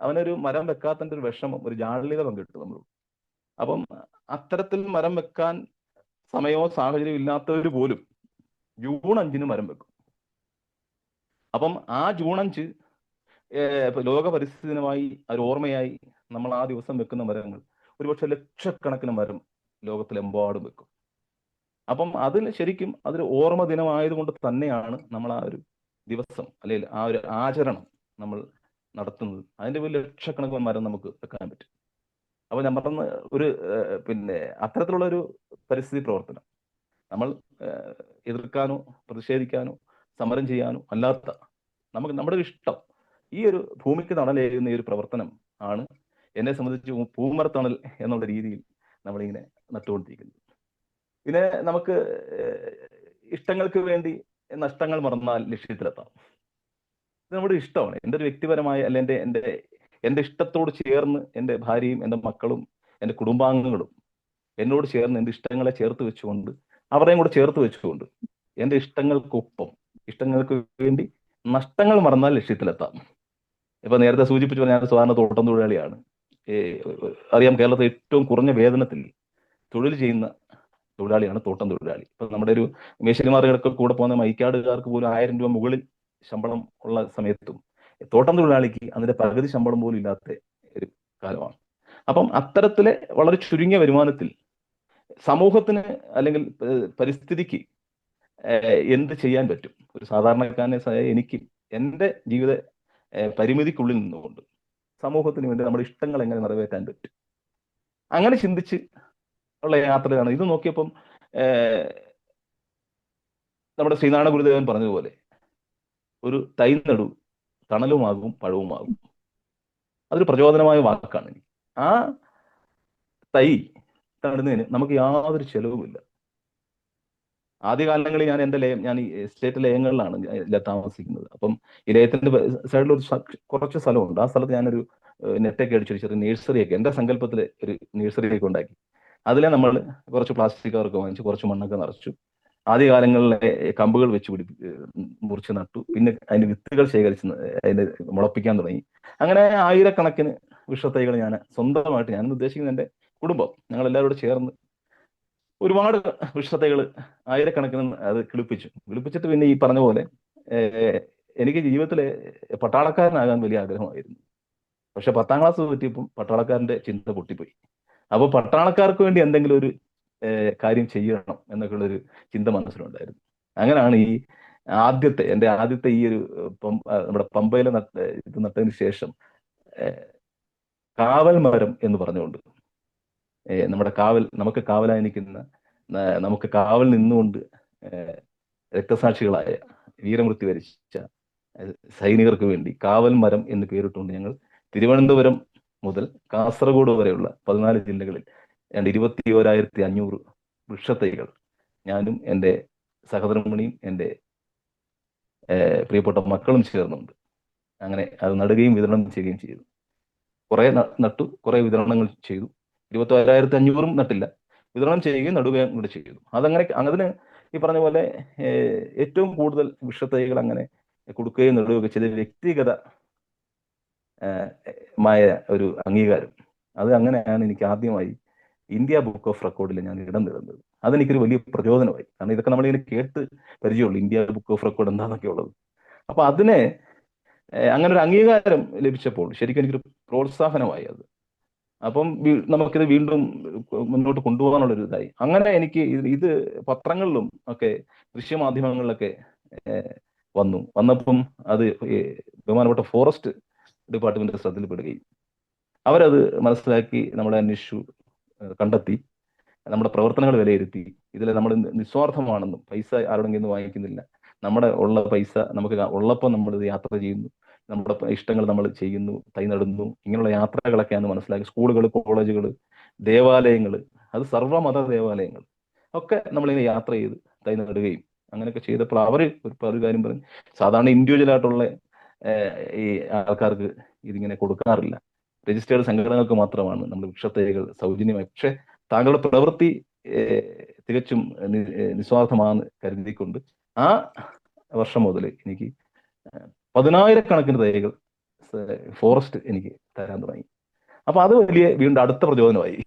അവനൊരു മരം വെക്കാത്തതിന്റെ ഒരു വിഷമം, ഒരു ജാള്യത പങ്കിട്ടു നമ്മൾ. അപ്പം അത്തരത്തിൽ മരം വെക്കാൻ സമയമോ സാഹചര്യം ഇല്ലാത്തവർ പോലും ജൂൺ 5 മരം വെക്കും. അപ്പം ആ ജൂൺ 5 ലോക പരിസ്ഥിതി ദിനമായി, ഒരു ഓർമ്മയായി നമ്മൾ ആ ദിവസം വെക്കുന്ന മരങ്ങൾ ഒരുപക്ഷെ ലക്ഷക്കണക്കിന് മരം ലോകത്തിലെമ്പാടും വെക്കും. അപ്പം അതിൽ ശരിക്കും അതൊരു ഓർമ്മ ദിനമായതുകൊണ്ട് തന്നെയാണ് നമ്മൾ ആ ഒരു ദിവസം അല്ലെങ്കിൽ ആ ഒരു ആചരണം നമ്മൾ നടത്തുന്നത്. അതിന്റെ പേരിൽ ലക്ഷക്കണക്കിന് മരം നമുക്ക് വെക്കാൻ പറ്റും. അപ്പൊ ഞാൻ പറഞ്ഞ ഒരു പിന്നെ അത്തരത്തിലുള്ള ഒരു പരിസ്ഥിതി പ്രവർത്തനം നമ്മൾ എതിർക്കാനോ പ്രതിഷേധിക്കാനോ സമരം ചെയ്യാനോ അല്ലാത്ത നമുക്ക് നമ്മുടെ ഇഷ്ടം ഈ ഒരു ഭൂമിക്ക് തണലേകുന്ന ഈ ഒരു പ്രവർത്തനം ആണ് എന്നെ സംബന്ധിച്ച് പൂമരത്തണൽ എന്നുള്ള രീതിയിൽ നമ്മളിങ്ങനെ നട്ടുകൊണ്ടിരിക്കുന്നത്. പിന്നെ നമുക്ക് ഇഷ്ടങ്ങൾക്ക് വേണ്ടി നഷ്ടങ്ങൾ മറന്നാൽ ലക്ഷ്യത്തിലെത്താം. ഇത് നമ്മുടെ ഇഷ്ടമാണ്. എൻ്റെ ഒരു വ്യക്തിപരമായ അല്ലെ എൻ്റെ ഇഷ്ടത്തോട് ചേർന്ന് എൻ്റെ ഭാര്യയും എൻ്റെ മക്കളും എൻ്റെ കുടുംബാംഗങ്ങളും എന്നോട് ചേർന്ന് എൻ്റെ ഇഷ്ടങ്ങളെ ചേർത്ത് വെച്ചുകൊണ്ട് അവരെയും കൂടെ ചേർത്ത് വെച്ചുകൊണ്ട് എൻ്റെ ഇഷ്ടങ്ങൾക്കൊപ്പം ഇഷ്ടങ്ങൾക്ക് വേണ്ടി നഷ്ടങ്ങൾ മറന്നാൽ ലക്ഷ്യത്തിലെത്താം. ഇപ്പൊ നേരത്തെ സൂചിപ്പിച്ചു ഞാൻ സാധാരണ തോട്ടം തൊഴിലാളിയാണ്. അറിയാം, കേരളത്തിൽ ഏറ്റവും കുറഞ്ഞ വേതനത്തിൽ തൊഴിൽ ചെയ്യുന്ന തൊഴിലാളിയാണ് തോട്ടം തൊഴിലാളി. ഇപ്പൊ നമ്മുടെ ഒരു മേശരിമാറുകളൊക്കെ കൂടെ പോകുന്ന മൈക്കാടുകാർക്ക് പോലും 1000 രൂപ മുകളിൽ ശമ്പളം ഉള്ള സമയത്തും തോട്ടം തൊഴിലാളിക്ക് അതിന്റെ പകുതി ശമ്പളം പോലും ഇല്ലാത്ത ഒരു കാലമാണ്. അപ്പം അത്തരത്തിലെ വളരെ ചുരുങ്ങിയ വരുമാനത്തിൽ സമൂഹത്തിന് അല്ലെങ്കിൽ പരിസ്ഥിതിക്ക് എന്ത് ചെയ്യാൻ പറ്റും? ഒരു സാധാരണക്കാരനെ എനിക്ക് എൻ്റെ ജീവിത പരിമിതിക്കുള്ളിൽ നിന്നുകൊണ്ട് സമൂഹത്തിന് വേണ്ടി നമ്മുടെ ഇഷ്ടങ്ങൾ എങ്ങനെ നിറവേറ്റാൻ പറ്റും, അങ്ങനെ ചിന്തിച്ച് ഉള്ള യാത്രയാണ്. ഇത് നോക്കിയപ്പം നമ്മുടെ ശ്രീനാരായണ ഗുരുദേവൻ പറഞ്ഞതുപോലെ ഒരു തൈ നടു, തണലുമാകും പഴവുമാകും. അതൊരു പ്രചോദനമായ വാക്കാണ്. ആ തൈ നടുന്നതിന് നമുക്ക് യാതൊരു ചെലവുമില്ല. ആദ്യകാലങ്ങളിൽ ഞാൻ ഈ എസ്റ്റേറ്റ് ലയങ്ങളിലാണ് താമസിക്കുന്നത്. അപ്പം ഈ ലയത്തിന്റെ സൈഡിൽ ഒരു കുറച്ച് സ്ഥലമുണ്ട്. ആ സ്ഥലത്ത് ഞാനൊരു നെറ്റൊക്കെ അടിച്ചൊരു ചെറിയ നേഴ്സറിയൊക്കെ എൻ്റെ സങ്കല്പത്തിൽ ഒരു നേഴ്സറിയൊക്കെ ഉണ്ടാക്കി. അതിലെ നമ്മൾ കുറച്ച് പ്ലാസ്റ്റിക് കവറൊക്കെ വാങ്ങിച്ച് കുറച്ച് മണ്ണൊക്കെ നിറച്ചു. ആദ്യകാലങ്ങളിലെ കമ്പുകൾ വെച്ച് മുറിച്ച് നട്ടു. പിന്നെ അതിന്റെ വിത്തുകൾ ശേഖരിച്ച് അതിന് മുളപ്പിക്കാൻ തുടങ്ങി. അങ്ങനെ ആയിരക്കണക്കിന് വൃക്ഷത്തൈകൾ ഞാൻ സ്വന്തമായിട്ട്, ഞാൻ ഉദ്ദേശിക്കുന്നത് എൻ്റെ കുടുംബം, ഞങ്ങൾ എല്ലാവരോടും ചേർന്ന് ഒരുപാട് വൃക്ഷത്തൈകൾ ആയിരക്കണക്കിന് അത് കിളിപ്പിച്ചിട്ട് പിന്നെ ഈ പറഞ്ഞ പോലെ എനിക്ക് ജീവിതത്തിലെ പട്ടാളക്കാരനാകാൻ വലിയ ആഗ്രഹമായിരുന്നു. പക്ഷെ 10ാം ക്ലാസ് പറ്റിയപ്പം പട്ടാളക്കാരന്റെ ചിന്ത പൊട്ടിപ്പോയി. അപ്പോൾ പട്ടാളക്കാർക്ക് വേണ്ടി എന്തെങ്കിലും ഒരു കാര്യം ചെയ്യണം എന്നൊക്കെയുള്ളൊരു ചിന്ത മനസ്സിലുണ്ടായിരുന്നു. അങ്ങനെയാണ് എൻ്റെ ആദ്യത്തെ ഈ ഒരു നമ്മുടെ പമ്പയിലെ ഇത് നട്ടതിന് ശേഷം കാവൽ മരം എന്ന് പറഞ്ഞുകൊണ്ട് നമുക്ക് കാവലായി നിൽക്കുന്ന, നമുക്ക് കാവൽ നിന്നുകൊണ്ട് രക്തസാക്ഷികളായ വീരമൃത്യു വരിച്ച സൈനികർക്ക് വേണ്ടി കാവൽ മരം എന്ന് പേരിട്ടുകൊണ്ട് ഞങ്ങൾ തിരുവനന്തപുരം മുതൽ കാസർഗോഡ് വരെയുള്ള 14 ജില്ലകളിൽ 21,500 വൃക്ഷത്തൈകൾ ഞാനും എൻ്റെ സഹധർമ്മിണിയും എൻ്റെ പ്രിയപ്പെട്ട മക്കളും ചേർന്നുണ്ട്. അങ്ങനെ അത് നടുകയും വിതരണം ചെയ്യുകയും ചെയ്തു. കുറെ നട്ടു, കുറെ വിതരണങ്ങൾ ചെയ്തു. 21,500 നട്ടില്ല, വിതരണം ചെയ്യുകയും നടുകയും കൂടെ ചെയ്തു. അതിന് ഈ പറഞ്ഞ പോലെ ഏറ്റവും കൂടുതൽ വൃക്ഷത്തൈകൾ അങ്ങനെ കൊടുക്കുകയും നടുകയൊക്കെ ചെയ്ത വ്യക്തിഗതമായ ഒരു അംഗീകാരം, അത് അങ്ങനെയാണ് എനിക്ക് ആദ്യമായി ഇന്ത്യ ബുക്ക് ഓഫ് റെക്കോർഡിൽ ഞാൻ ഇടം നേടുന്നത്. അതെനിക്കൊരു വലിയ പ്രചോദനമായി. കാരണം ഇതൊക്കെ നമ്മളിങ്ങനെ കേട്ട് പരിചയമുള്ളൂ, ഇന്ത്യ ബുക്ക് ഓഫ് റെക്കോർഡ് എന്താണെന്നൊക്കെ ഉള്ളത്. അപ്പൊ അതിനെ അങ്ങനെ ഒരു അംഗീകാരം ലഭിച്ചപ്പോൾ ശരിക്കും എനിക്കൊരു പ്രോത്സാഹനമായി അത്. അപ്പം നമുക്കിത് വീണ്ടും മുന്നോട്ട് കൊണ്ടുപോകാനുള്ളൊരു ഇതായി. അങ്ങനെ എനിക്ക് ഇത് പത്രങ്ങളിലും ഒക്കെ ദൃശ്യമാധ്യമങ്ങളിലൊക്കെ വന്നപ്പം അത് ബഹുമാനപ്പെട്ട ഫോറസ്റ്റ് ഡിപ്പാർട്ട്മെന്റ് ശ്രദ്ധയിൽപ്പെടുകയും അവരത് മനസ്സിലാക്കി നമ്മളെ അന്വേഷിച്ചു, കണ്ടെത്തി, നമ്മുടെ പ്രവർത്തനങ്ങൾ വിലയിരുത്തി. ഇതിൽ നമ്മൾ നിസ്വാർത്ഥമാണെന്നും പൈസ ആരുടെങ്കിലും നിന്ന് വാങ്ങിക്കുന്നില്ല, നമ്മുടെ ഉള്ള പൈസ നമുക്ക് ഉള്ളപ്പോൾ നമ്മൾ യാത്ര ചെയ്യുന്നു, നമ്മുടെ ഇഷ്ടങ്ങൾ നമ്മൾ ചെയ്യുന്നു, തൈ നടുന്നു, ഇങ്ങനെയുള്ള യാത്രകളൊക്കെയാണ് മനസ്സിലാക്കി. സ്കൂളുകൾ, കോളേജുകൾ, ദേവാലയങ്ങൾ, അത് സർവ്വമത ദേവാലയങ്ങൾ ഒക്കെ നമ്മളിങ്ങനെ യാത്ര ചെയ്ത് തൈ നടുകയും അങ്ങനെയൊക്കെ ചെയ്തപ്പോൾ അവർ ഒരു കാര്യം പറഞ്ഞു, സാധാരണ ഇൻഡിവിജ്വൽ ആയിട്ടുള്ള ഈ ആൾക്കാർക്ക് ഇതിങ്ങനെ കൊടുക്കാറില്ല. രജിസ്റ്റേർഡ് സംഘടനകൾക്ക് മാത്രമാണ് നമ്മൾ വൃക്ഷത്തൈകൾ സൗജന്യമായി. പക്ഷെ താങ്കളുടെ പ്രവൃത്തി തികച്ചും നിസ്വാർത്ഥമാണെന്ന് കരുതിക്കൊണ്ട് ആ വർഷം മുതൽ എനിക്ക് 10,000-കണക്കിന് തൈകൾ ഫോറസ്റ്റ് എനിക്ക് തരാൻ തുടങ്ങി. അപ്പൊ അത് വലിയ വീണ്ടും അടുത്ത പ്രചോദനമായി.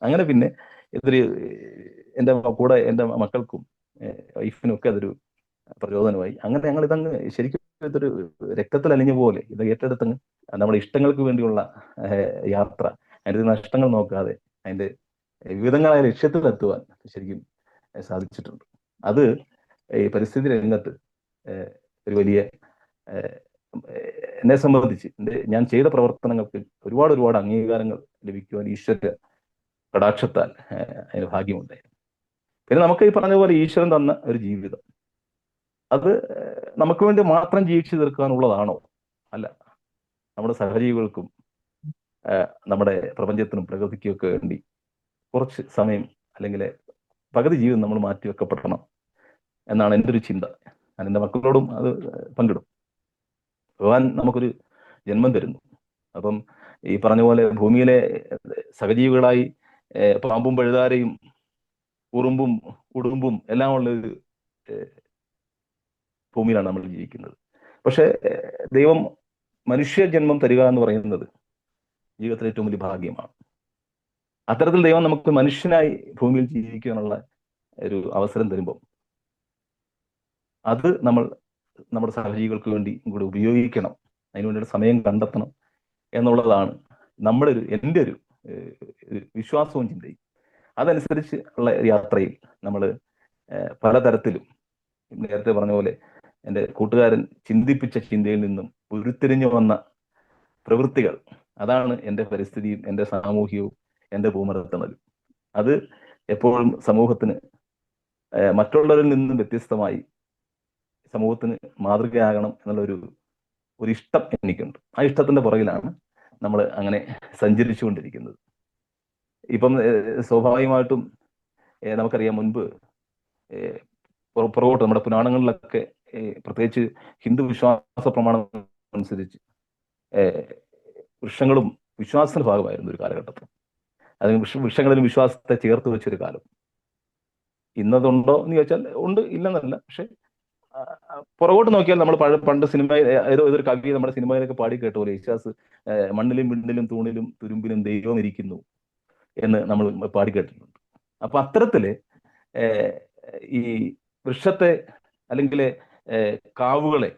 അങ്ങനെ പിന്നെ ഇതൊരു എൻ്റെ കൂടെ എൻ്റെ മക്കൾക്കും വൈഫിനും ഒക്കെ അതൊരു പ്രചോദനമായി. അങ്ങനെ ഞങ്ങൾ ഇതങ്ങ് ശരിക്കും ഇതൊരു രക്തത്തിൽ അലിഞ്ഞ പോലെ ഇത് ഏറ്റെടുത്തങ്ങ് നമ്മുടെ ഇഷ്ടങ്ങൾക്ക് വേണ്ടിയുള്ള യാത്ര, അതിൻ്റെ നഷ്ടങ്ങൾ നോക്കാതെ അതിൻ്റെ വിവിധങ്ങളായ ലക്ഷ്യത്തിലെത്തുവാൻ ശരിക്കും സാധിച്ചിട്ടുണ്ട്. അത് ഈ പരിസ്ഥിതി രംഗത്ത് ഒരു വലിയ എന്നെ സംബന്ധിച്ച് ഞാൻ ചെയ്ത പ്രവർത്തനങ്ങൾക്ക് ഒരുപാട് അംഗീകാരങ്ങൾ ലഭിക്കുവാൻ ഈശ്വര കടാക്ഷത്താൽ അതിന് ഭാഗ്യമുണ്ടായിരുന്നു. പിന്നെ നമുക്ക് ഈ പറഞ്ഞ പോലെ ഈശ്വരൻ തന്ന ഒരു ജീവിതം, അത് നമുക്ക് വേണ്ടി മാത്രം ജീവിച്ചു തീർക്കാനുള്ളതാണോ? അല്ല, നമ്മുടെ സഹജീവികൾക്കും നമ്മുടെ പ്രപഞ്ചത്തിനും പ്രകൃതിക്കും ഒക്കെ വേണ്ടി കുറച്ച് സമയം അല്ലെങ്കിൽ പകുതി ജീവിതം നമ്മൾ മാറ്റിവെക്കപ്പെടണം എന്നാണ് എൻ്റെ ഒരു ചിന്ത. ഞാൻ എൻ്റെ മക്കളോടും അത് പങ്കിടും. ഭഗവാൻ നമുക്കൊരു ജന്മം തരുന്നു. അപ്പം ഈ പറഞ്ഞ പോലെ ഭൂമിയിലെ സഹജീവികളായി പാമ്പും പഴുതാരയും ഉറുമ്പും ഉടുമ്പും എല്ലാം ഉള്ളൊരു ഭൂമിയിലാണ് നമ്മൾ ജീവിക്കുന്നത്. പക്ഷെ ദൈവം മനുഷ്യ ജന്മം തരിക എന്ന് പറയുന്നത് ജീവിതത്തിലെ ഏറ്റവും വലിയ ഭാഗ്യമാണ്. അത്തരത്തിൽ ദൈവം നമുക്ക് മനുഷ്യനായി ഭൂമിയിൽ ജീവിക്കാനുള്ള ഒരു അവസരം തരുമ്പോൾ അത് നമ്മൾ നമ്മുടെ സഹജീവികൾക്ക് വേണ്ടി കൂടെ ഉപയോഗിക്കണം, അതിനുവേണ്ടി സമയം കണ്ടെത്തണം എന്നുള്ളതാണ് എൻ്റെ ഒരു വിശ്വാസവും ചിന്തയും. അതനുസരിച്ച് ഉള്ള യാത്രയിൽ നമ്മൾ പലതരത്തിലും നേരത്തെ പറഞ്ഞ പോലെ എൻ്റെ കൂട്ടുകാരൻ ചിന്തിപ്പിച്ച ചിന്തയിൽ നിന്നും ഉരുത്തിരിഞ്ഞു വന്ന പ്രവൃത്തികൾ, അതാണ് എൻ്റെ പരിസ്ഥിതിയും എൻ്റെ സാമൂഹ്യവും എൻ്റെ ഭൂമരത്തണലും. അത് എപ്പോഴും സമൂഹത്തിന് മറ്റുള്ളവരിൽ നിന്നും വ്യത്യസ്തമായി സമൂഹത്തിന് മാതൃകയാകണം എന്നുള്ള ഒരു ഇഷ്ടം എനിക്കുണ്ട്. ആ ഇഷ്ടത്തിന്റെ പുറകിലാണ് നമ്മൾ അങ്ങനെ സഞ്ചരിച്ചുകൊണ്ടിരിക്കുന്നത്. ഇപ്പം സ്വാഭാവികമായിട്ടും നമുക്കറിയാം, മുൻപ് പുറകോട്ട് നമ്മുടെ പുരാണങ്ങളിലൊക്കെ പ്രത്യേകിച്ച് ഹിന്ദു വിശ്വാസ പ്രമാണം അനുസരിച്ച് വൃക്ഷങ്ങളും വിശ്വാസത്തിന്റെ ഭാഗമായിരുന്നു ഒരു കാലഘട്ടത്തിൽ. അതിന് വൃക്ഷങ്ങളിലും വിശ്വാസത്തെ ചേർത്ത് വെച്ചൊരു കാലം. ഇന്നതുണ്ടോ എന്ന് ചോദിച്ചാൽ ഉണ്ട്, ഇല്ലെന്നല്ല. പക്ഷെ പുറകോട്ട് നോക്കിയാൽ നമ്മൾ പണ്ട് സിനിമ ഏതൊരു കവി നമ്മുടെ സിനിമയിലൊക്കെ പാടി കേട്ട പോലെ യേശുദാസ് മണ്ണിലും വിണ്ണിലും തൂണിലും തുരുമ്പിലും ദൈവം ഇരിക്കുന്നു എന്ന് നമ്മൾ പാടി കേട്ടിട്ടുണ്ട്. അപ്പൊ അത്തരത്തില് ഈ വൃക്ഷത്തെ അല്ലെങ്കിൽ കാവുകളെ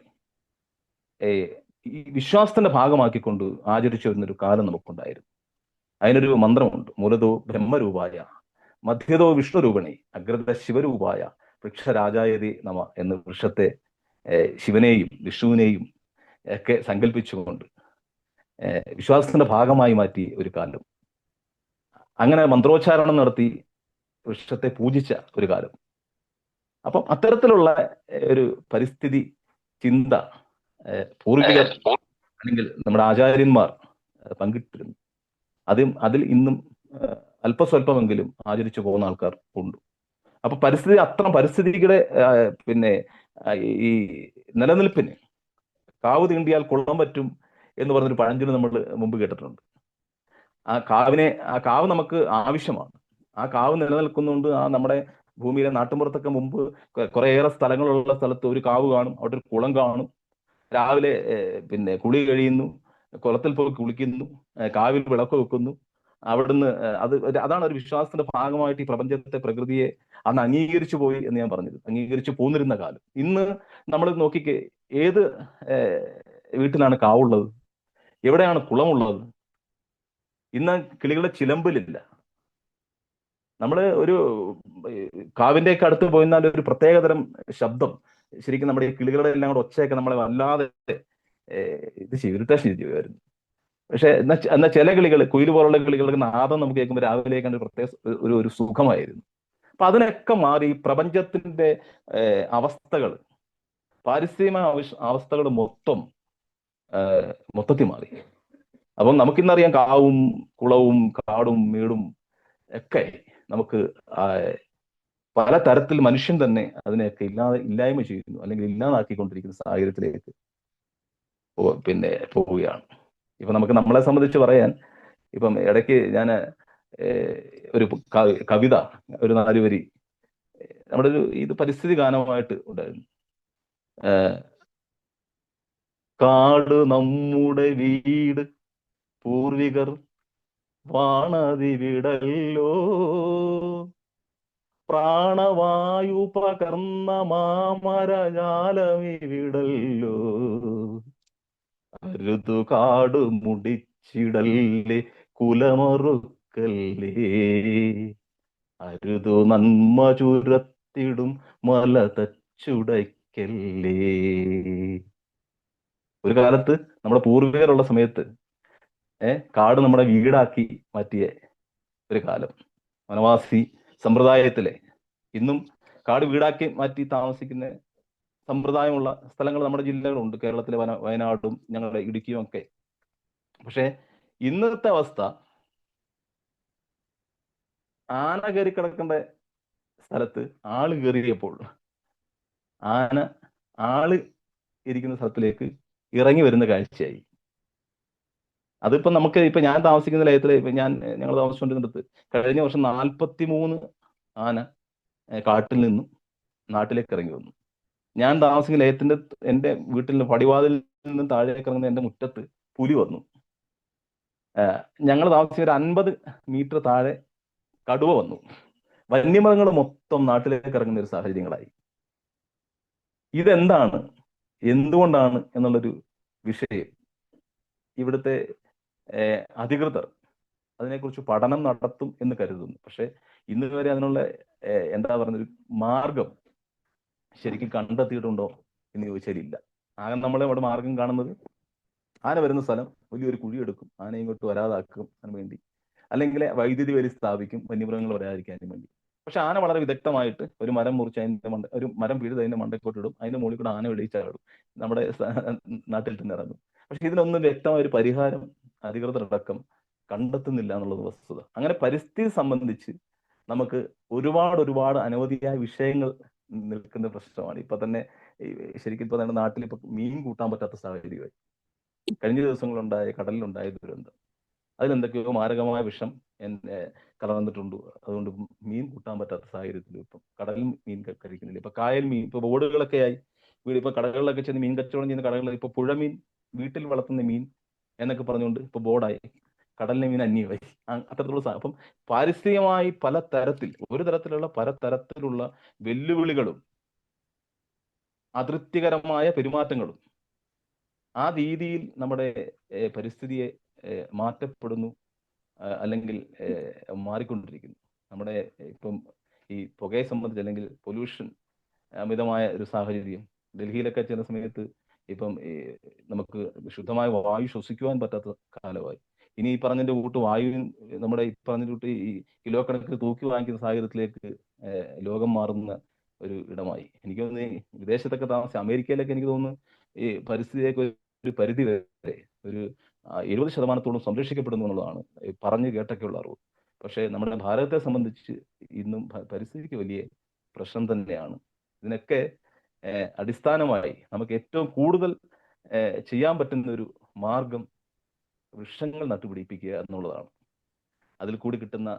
ഈ വിശ്വാസത്തിന്റെ ഭാഗമാക്കിക്കൊണ്ട് ആചരിച്ചു വരുന്നൊരു കാലം നമുക്കുണ്ടായിരുന്നു. അതിനൊരു മന്ത്രമുണ്ട്: മൂലതോ ബ്രഹ്മരൂപായ മധ്യതോ വിഷ്ണുരൂപണി അഗ്രത ശിവരൂപായ വൃക്ഷരാജായതി നമ എന്ന് വൃക്ഷത്തെ ശിവനെയും വിഷ്ണുവിനെയും ഒക്കെ സങ്കല്പിച്ചുകൊണ്ട് വിശ്വാസത്തിന്റെ ഭാഗമായി മാറ്റി ഒരു കാലം. അങ്ങനെ മന്ത്രോച്ചാരണം നടത്തി വൃക്ഷത്തെ പൂജിച്ച ഒരു കാലം. അപ്പം അത്തരത്തിലുള്ള ഒരു പരിസ്ഥിതി ചിന്ത പൂർവികർ അല്ലെങ്കിൽ നമ്മുടെ ആചാര്യന്മാർ പങ്കിട്ടിരുന്നു. അതിൽ ഇന്നും അല്പസ്വല്പമെങ്കിലും ആചരിച്ചു പോകുന്ന ആൾക്കാർ ഉണ്ട്. അപ്പൊ പരിസ്ഥിതിയുടെ പിന്നെ ഈ നിലനിൽപ്പിന് കാവ് തീണ്ടിയാൽ കുളം പറ്റും എന്ന് പറഞ്ഞൊരു പഴഞ്ചൊല്ല് നമ്മൾ മുമ്പ് കേട്ടിട്ടുണ്ട്. ആ കാവ് നമുക്ക് ആവശ്യമാണ്. ആ കാവ് നിലനിൽക്കുന്നുണ്ട്. ആ നമ്മുടെ ഭൂമിയിലെ നാട്ടുമ്പുറത്തൊക്കെ മുമ്പ് കുറേയേറെ സ്ഥലങ്ങളുള്ള സ്ഥലത്ത് ഒരു കാവ് കാണും, അവിടെ ഒരു കുളം കാണും. രാവിലെ പിന്നെ കുളി കഴിയുന്നു, കുളത്തിൽ പോയി കുളിക്കുന്നു, കാവിൽ വിളക്ക് വെക്കുന്നു. അവിടുന്ന് അതാണ് ഒരു വിശ്വാസത്തിന്റെ ഭാഗമായിട്ട് ഈ പ്രപഞ്ചത്തെ, പ്രകൃതിയെ അന്ന് അംഗീകരിച്ചു പോയി എന്ന് ഞാൻ പറഞ്ഞത്. അംഗീകരിച്ചു പോന്നിരുന്ന കാലം. ഇന്ന് നമ്മൾ നോക്കിക്കേ, ഏത് വീട്ടിലാണ് കാവുള്ളത്? എവിടെയാണ് കുളമുള്ളത്? ഇന്ന് കിളികളുടെ ചിലമ്പലില്ല. നമ്മൾ ഒരു കാവിന്റെയൊക്കെ അടുത്ത് പോയിരുന്നാൽ ഒരു പ്രത്യേകതരം ശബ്ദം, ശരിക്കും നമ്മുടെ ഈ കിളികളുടെ എല്ലാം കൂടെ ഒച്ചയൊക്കെ നമ്മളെ വല്ലാതെ ഇറിറ്റേഷൻ ചെയ്യുമായിരുന്നു. പക്ഷെ എന്നാൽ ചില കിളികൾ, കുയിൽ പോലുള്ള കിളികളുടെ നാദം നമുക്ക് കേൾക്കുമ്പോൾ രാവിലെ കണ്ട പ്രത്യേക ഒരു സുഖമായിരുന്നു. അപ്പൊ അതിനൊക്കെ മാറി പ്രപഞ്ചത്തിന്റെ അവസ്ഥകൾ, പാരിസ്ഥിതികമായ അവസ്ഥകൾ മൊത്തത്തിൽ മാറി. അപ്പം നമുക്കിന്നറിയാം, കാവും കുളവും കാടും മേടും ഒക്കെ നമുക്ക് പല തരത്തിൽ മനുഷ്യൻ തന്നെ അതിനെയൊക്കെ ഇല്ലായ്മ ചെയ്യുന്നു, അല്ലെങ്കിൽ ഇല്ലാതാക്കിക്കൊണ്ടിരിക്കുന്ന സാഹചര്യത്തിലേക്ക് പിന്നെ പോവുകയാണ്. ഇപ്പം നമുക്ക് നമ്മളെ സംബന്ധിച്ച് പറയാൻ, ഇപ്പം ഇടയ്ക്ക് ഞാൻ ഒരു കവിത, ഒരു 4 വരി നമ്മുടെ ഇത് പരിസ്ഥിതി ഗാനമായിട്ട് ഉണ്ടായിരുന്നു. കാട് നമ്മുടെ വീട്, പൂർവികർ വാണതിവിടല്ലോ, പ്രാണവായു പകർന്ന മാമരജാലമിവിടല്ലോ, അരുതു കാട് മുടിച്ചിടല്ലേ, കുലമറുക്കല്ലേ, അരുതു നന്മ ചുരത്തിടും മല തച്ചുടയ്ക്കല്ലേ. ഒരു കാലത്ത് നമ്മുടെ പൂർവികരുള്ള സമയത്ത് കാട് നമ്മുടെ വീടാക്കി മാറ്റിയ ഒരു കാലം. വനവാസി സമ്പ്രദായത്തിലെ ഇന്നും കാട് വീടാക്കി മാറ്റി താമസിക്കുന്ന സമ്പ്രദായമുള്ള സ്ഥലങ്ങൾ നമ്മുടെ ജില്ലകളുണ്ട്. കേരളത്തിലെ വയനാടും ഞങ്ങളുടെ ഇടുക്കിയും ഒക്കെ. പക്ഷെ ഇന്നത്തെ അവസ്ഥ, ആന കയറി കിടക്കേണ്ട സ്ഥലത്ത് ആള് കയറിയപ്പോൾ ആള് ഇരിക്കുന്ന സ്ഥലത്തിലേക്ക് ഇറങ്ങി വരുന്ന കാഴ്ചയായി. അതിപ്പോ നമുക്ക് ഞാൻ താമസിക്കുന്ന ലയത്തില് ഞങ്ങൾ താമസിച്ചുകൊണ്ടിരുന്നിടത്ത് കഴിഞ്ഞ വർഷം 43 ആന കാട്ടിൽ നിന്നും നാട്ടിലേക്ക് ഇറങ്ങി വന്നു. ഞാൻ താമസിക്കുന്ന ലയത്തിന്റെ എൻ്റെ വീട്ടിൽ പടിവാതിൽ നിന്നും താഴേക്ക് ഇറങ്ങുന്ന എൻ്റെ മുറ്റത്ത് പുലി വന്നു. ഞങ്ങൾ താമസിക്കുന്ന ഒരു 50 മീറ്റർ താഴെ കടുവ വന്നു. വന്യമൃഗങ്ങൾ മൊത്തം നാട്ടിലേക്ക് ഇറങ്ങുന്ന ഒരു സാഹചര്യങ്ങളായി. ഇതെന്താണ്, എന്തുകൊണ്ടാണ് എന്നുള്ളൊരു വിഷയം ഇവിടുത്തെ അധികൃതർ അതിനെക്കുറിച്ച് പഠനം നടത്തും എന്ന് കരുതുന്നു. പക്ഷെ ഇന്ന് വരെ അതിനുള്ള എന്താ പറഞ്ഞൊരു മാർഗം ശരിക്കും കണ്ടെത്തിയിട്ടുണ്ടോ എന്ന് ചോദിച്ചാൽ ഇല്ല. ആകെ നമ്മളെ അവിടെ മാർഗം കാണുന്നത്, ആന വരുന്ന സ്ഥലം വലിയൊരു കുഴിയെടുക്കും, ആന ഇങ്ങോട്ട് വരാതാക്കും അതിന് വേണ്ടി, അല്ലെങ്കിൽ വൈദ്യുതി വേലി സ്ഥാപിക്കും വന്യമൃഗങ്ങൾ വരാതിരിക്കാനും വേണ്ടി. പക്ഷെ ആന വളരെ വിദഗ്ധമായിട്ട് ഒരു മരം മുറിച്ച് ഒരു മരം പിഴുത് അതിന്റെ മണ്ടക്കോട്ടിടും, അതിന്റെ മുകളിൽ കൂടെ ആന വെളിയിച്ചാടും, നമ്മുടെ നാട്ടിൽ തന്നെ ഇറങ്ങും. പക്ഷെ ഇതിനൊന്നും വ്യക്തമായ ഒരു പരിഹാരം അധികൃതരടക്കം കണ്ടെത്തുന്നില്ല എന്നുള്ളത് വസ്തുത. അങ്ങനെ പരിസ്ഥിതി സംബന്ധിച്ച് നമുക്ക് ഒരുപാട് അനവധിയായ വിഷയങ്ങൾ നിൽക്കുന്ന പ്രശ്നമാണ്. ഇപ്പൊ തന്നെ ശരിക്കും ഇപ്പൊ നമ്മുടെ നാട്ടിൽ ഇപ്പൊ മീൻ കൂട്ടാൻ പറ്റാത്ത സാഹചര്യമായി. കഴിഞ്ഞ ദിവസങ്ങളുണ്ടായ കടലിലുണ്ടായ ദുരന്തം, അതിലെന്തൊക്കെയോ മാരകമായ വിഷം കലർന്നിട്ടുണ്ട്. അതുകൊണ്ട് മീൻ കൂട്ടാൻ പറ്റാത്ത സാഹചര്യത്തിൽ ഇപ്പം കടലിൽ മീൻ കഴിക്കുന്നില്ല. ഇപ്പൊ കായൽ മീൻ, ഇപ്പൊ ബോർഡുകളൊക്കെ ആയി, ഇപ്പൊ കടകളിലൊക്കെ ചെന്ന് മീൻ കച്ചവടം ചെയ്യുന്ന കടകളിൽ ഇപ്പൊ പുഴമീൻ, വീട്ടിൽ വളർത്തുന്ന മീൻ എന്നൊക്കെ പറഞ്ഞുകൊണ്ട് ഇപ്പൊ ബോർഡായി, കടലിലെ മീൻ അന്യമായി. അത്തരത്തിലുള്ള അപ്പം പാരിസ്ഥിതികമായി പല തരത്തിലുള്ള വെല്ലുവിളികളും അതൃപ്തികരമായ പെരുമാറ്റങ്ങളും ആ രീതിയിൽ നമ്മുടെ പരിസ്ഥിതിയെ മാറ്റപ്പെടുന്നു, അല്ലെങ്കിൽ മാറിക്കൊണ്ടിരിക്കുന്നു. നമ്മുടെ ഇപ്പം ഈ പുകയെ സംബന്ധിച്ച്, അല്ലെങ്കിൽ പൊല്യൂഷൻ അമിതമായ ഒരു സാഹചര്യം, ഡൽഹിയിലൊക്കെ ചെന്ന സമയത്ത് ഇപ്പം നമുക്ക് ശുദ്ധമായ വായു ശ്വസിക്കുവാൻ പറ്റാത്ത കാലമായി. ഇനി ഈ പറഞ്ഞതിന്റെ കൂട്ട് വായു, നമ്മുടെ ഈ പറഞ്ഞ കൂട്ട് ഈ കിലോ കണക്ക് തൂക്കി വാങ്ങിക്കുന്ന സാഹചര്യത്തിലേക്ക് ലോകം മാറുന്ന ഒരു ഇടമായി. എനിക്ക് തോന്നുന്നു വിദേശത്തൊക്കെ താമസിച്ച അമേരിക്കയിലൊക്കെ എനിക്ക് തോന്നുന്നു ഈ പരിസ്ഥിതിയൊക്കെ ഒരു പരിധി വരെ ഒരു 70% സംരക്ഷിക്കപ്പെടുന്നു എന്നുള്ളതാണ് പറഞ്ഞു കേട്ടൊക്കെയുള്ള അറിവ്. പക്ഷേ നമ്മുടെ ഭാരതത്തെ സംബന്ധിച്ച് ഇന്നും പരിസ്ഥിതിക്ക് വലിയ പ്രശ്നം തന്നെയാണ്. ഇതിനൊക്കെ അടിസ്ഥാനമായി നമുക്ക് ഏറ്റവും കൂടുതൽ ചെയ്യാൻ പറ്റുന്ന ഒരു മാർഗം വൃക്ഷങ്ങൾ നട്ടുപിടിപ്പിക്കുക എന്നുള്ളതാണ്. അതിൽ കൂടി കിട്ടുന്ന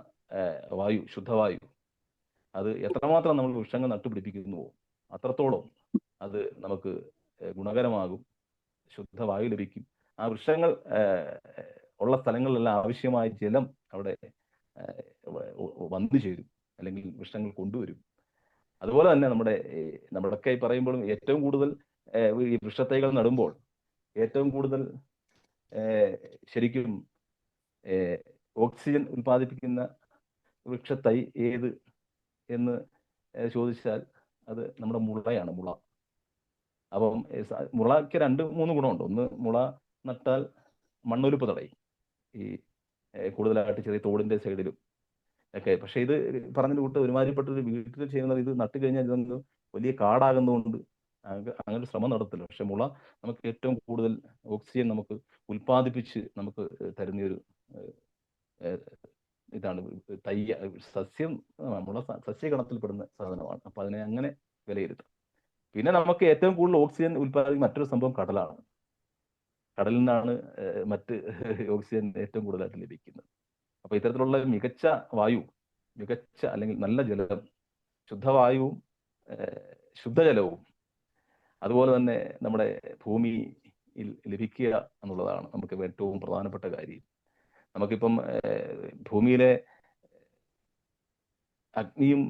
വായു, ശുദ്ധവായു, അത് എത്രമാത്രം നമ്മൾ വൃക്ഷങ്ങൾ നട്ടുപിടിപ്പിക്കുന്നുവോ അത്രത്തോളം അത് നമുക്ക് ഗുണകരമാകും, ശുദ്ധവായു ലഭിക്കും. ആ വൃക്ഷങ്ങൾ ഉള്ള സ്ഥലങ്ങളിലെല്ലാം ആവശ്യമായ ജലം അവിടെ വന്നു ചേരും, അല്ലെങ്കിൽ വൃക്ഷങ്ങൾ കൊണ്ടുവരും. അതുപോലെ തന്നെ നമ്മുടെയൊക്കെ പറയുമ്പോഴും ഏറ്റവും കൂടുതൽ ഈ വൃക്ഷത്തൈകൾ നടുമ്പോൾ ഏറ്റവും കൂടുതൽ ശരിക്കും ഓക്സിജൻ ഉൽപ്പാദിപ്പിക്കുന്ന വൃക്ഷത്തൈ ഏത് എന്ന് ചോദിച്ചാൽ അത് നമ്മുടെ മുളയാണ്, മുള. അപ്പം മുളയ്ക്ക് 2-3 ഗുണമുണ്ട്. ഒന്ന്, മുള നട്ടാൽ മണ്ണൊലിപ്പ് തടയും, ഈ കൂടുതലായിട്ട് ചെറിയ തോടിന്റെ സൈഡിലും ഒക്കെ. പക്ഷെ ഇത് പറഞ്ഞ കൂട്ട് ഒരുമാതിരിപ്പെട്ടൊരു വീട്ടിൽ ചെയ്യുന്നത്, ഇത് നട്ടു കഴിഞ്ഞാൽ ഇതൊന്ന് വലിയ കാടാകുന്നതുകൊണ്ട് അങ്ങനെ ശ്രമം നടത്തില്ല. പക്ഷെ മുള നമുക്ക് ഏറ്റവും കൂടുതൽ ഓക്സിജൻ നമുക്ക് ഉൽപ്പാദിപ്പിച്ച് നമുക്ക് തരുന്നൊരു ഇതാണ് സസ്യം. മുള സസ്യഗണത്തിൽപ്പെടുന്ന സാധനമാണ്. അപ്പൊ അതിനെ അങ്ങനെ വിലയിരുത്താം. പിന്നെ നമുക്ക് ഏറ്റവും കൂടുതൽ ഓക്സിജൻ ഉൽപ്പാദിപ്പിക്കുന്ന മറ്റൊരു സംഭവം കടലാണ്. കടലിൽ നിന്നാണ് മറ്റ് ഓക്സിജൻ ഏറ്റവും കൂടുതലായിട്ട് ലഭിക്കുന്നത്. അപ്പൊ ഇത്തരത്തിലുള്ള മികച്ച വായു, മികച്ച അല്ലെങ്കിൽ നല്ല ജലം, ശുദ്ധവായുവും ശുദ്ധജലവും അതുപോലെ തന്നെ നമ്മുടെ ഭൂമിയിൽ ലഭിക്കുക എന്നുള്ളതാണ് നമുക്ക് ഏറ്റവും പ്രധാനപ്പെട്ട കാര്യം. നമുക്കിപ്പം ഭൂമിയിലെ അഗ്നിയും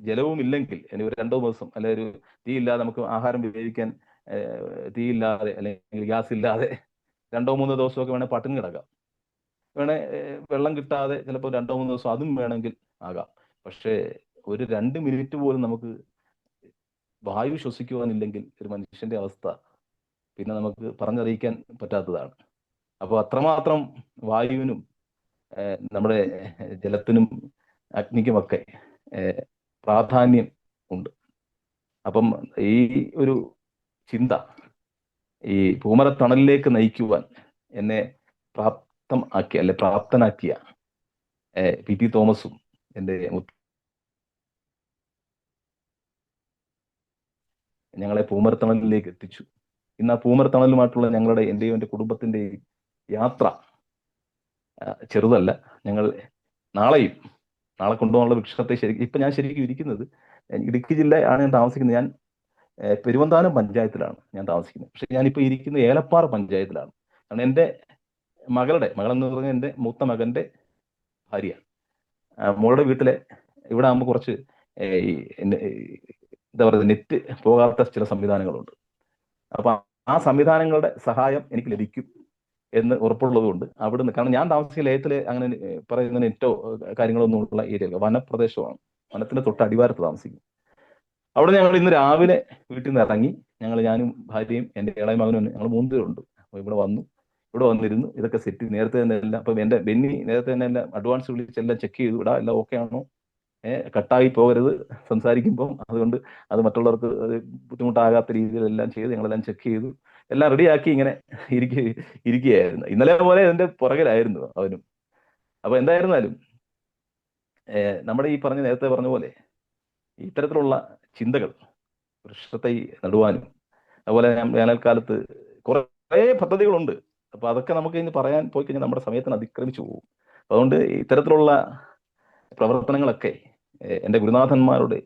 ജലവും ഇല്ലെങ്കിൽ ഇനി ഒരു 2 ദിവസം അല്ലെ ഒരു തീയില്ലാതെ നമുക്ക് ആഹാരം വേവിക്കാൻ തീയില്ലാതെ അല്ലെങ്കിൽ ഗ്യാസ് ഇല്ലാതെ 2-3 ദിവസമൊക്കെ വേണേൽ പട്ടിണി കിടക്കാം. വേണേ വെള്ളം കിട്ടാതെ ചിലപ്പോൾ 2-3 ദിവസം അതും വേണമെങ്കിൽ ആകാം. പക്ഷേ ഒരു 2 മിനിറ്റ് പോലും നമുക്ക് വായു ശ്വസിക്കുവാനില്ലെങ്കിൽ ഒരു മനുഷ്യന്റെ അവസ്ഥ പിന്നെ നമുക്ക് പറഞ്ഞറിയിക്കാൻ പറ്റാത്തതാണ്. അപ്പോൾ അത്രമാത്രം വായുവിനും നമ്മുടെ ജലത്തിനും അഗ്നിക്കുമൊക്കെ പ്രാധാന്യം ഉണ്ട്. അപ്പം ഈ ഒരു ചിന്ത ഈ പൂമരത്തണലിലേക്ക് നയിക്കുവാൻ എന്നെ പ്രാപ്തനാക്കിയ പി തോമസും എൻ്റെ ഞങ്ങളെ പൂമരത്തണലിലേക്ക് എത്തിച്ചു. ഇന്ന് ആ പൂമരത്തണലുമായിട്ടുള്ള എൻ്റെയും എൻ്റെ കുടുംബത്തിൻ്റെയും യാത്ര ചെറുതല്ല. ഞങ്ങൾ നാളെ കൊണ്ടുപോകാനുള്ള വൃക്ഷത്തെ ഇപ്പം ഞാൻ ശരിക്കും ഇരിക്കുന്നത് ഇടുക്കി ജില്ലയാണ് ഞാൻ താമസിക്കുന്നത്. ഞാൻ പെരുവന്താനം പഞ്ചായത്തിലാണ് ഞാൻ താമസിക്കുന്നത്. പക്ഷെ ഞാനിപ്പോൾ ഇരിക്കുന്നത് ഏലപ്പാറ പഞ്ചായത്തിലാണ്. കാരണം എൻ്റെ മകളെന്ന് പറഞ്ഞാൽ എൻ്റെ മൂത്ത മകൻ്റെ ഭാര്യ, മോളുടെ വീട്ടിലെ ഇവിടെ ആകുമ്പോൾ കുറച്ച് എന്താ പറയുക നെറ്റ് പോകാത്ത ചില സംവിധാനങ്ങളുണ്ട്. അപ്പൊ ആ സംവിധാനങ്ങളുടെ സഹായം എനിക്ക് ലഭിക്കും എന്ന് ഉറപ്പുള്ളത് കൊണ്ട് അവിടുന്ന്, കാരണം ഞാൻ താമസിക്കുന്ന ലയത്തില് അങ്ങനെ പറയുന്ന നെറ്റോ കാര്യങ്ങളൊന്നും ഉള്ള ഏരിയ വനപ്രദേശമാണ്. വനത്തിന്റെ തൊട്ട് അടിവാരത്ത് താമസിക്കും. അവിടെ ഞങ്ങൾ ഇന്ന് രാവിലെ വീട്ടിൽ നിന്ന് ഇറങ്ങി, ഞാനും ഭാര്യയും എൻ്റെ ഇളയ മകനും ഞങ്ങൾ 3 പേരുണ്ട്. അപ്പൊ ഇവിടെ വന്നിരുന്നു ഇതൊക്കെ സെറ്റ് നേരത്തെ തന്നെ എല്ലാം. അപ്പൊ എൻ്റെ ബെന്നി നേരത്തെ തന്നെ എല്ലാം അഡ്വാൻസ് വിളിച്ചെല്ലാം ചെക്ക് ചെയ്തു, എല്ലാം ഓക്കെ ആണോ, കട്ടായി പോകരുത് സംസാരിക്കുമ്പം, അതുകൊണ്ട് അത് മറ്റുള്ളവർക്ക് ബുദ്ധിമുട്ടാകാത്ത രീതിയിലെല്ലാം ചെയ്ത് ഞങ്ങളെല്ലാം ചെക്ക് ചെയ്തു, എല്ലാം റെഡിയാക്കി ഇങ്ങനെ ഇരിക്കുകയായിരുന്നു. ഇന്നലെ പോലെ അതിന്റെ പുറകിലായിരുന്നു അവനും. അപ്പൊ എന്തായിരുന്നാലും നമ്മുടെ ഈ നേരത്തെ പറഞ്ഞ പോലെ ഇത്തരത്തിലുള്ള ചിന്തകൾ വൃക്ഷത്തൈ നടുവാനും, അതുപോലെ വേനൽക്കാലത്ത് കുറേ പദ്ധതികളുണ്ട്. അപ്പൊ അതൊക്കെ നമുക്ക് ഇനി പറയാൻ പോയി കഴിഞ്ഞാൽ നമ്മുടെ സമയത്തിന് അതിക്രമിച്ചു പോകും. അതുകൊണ്ട് ഇത്തരത്തിലുള്ള പ്രവർത്തനങ്ങളൊക്കെ എൻ്റെ ഗുരുനാഥന്മാരുടെ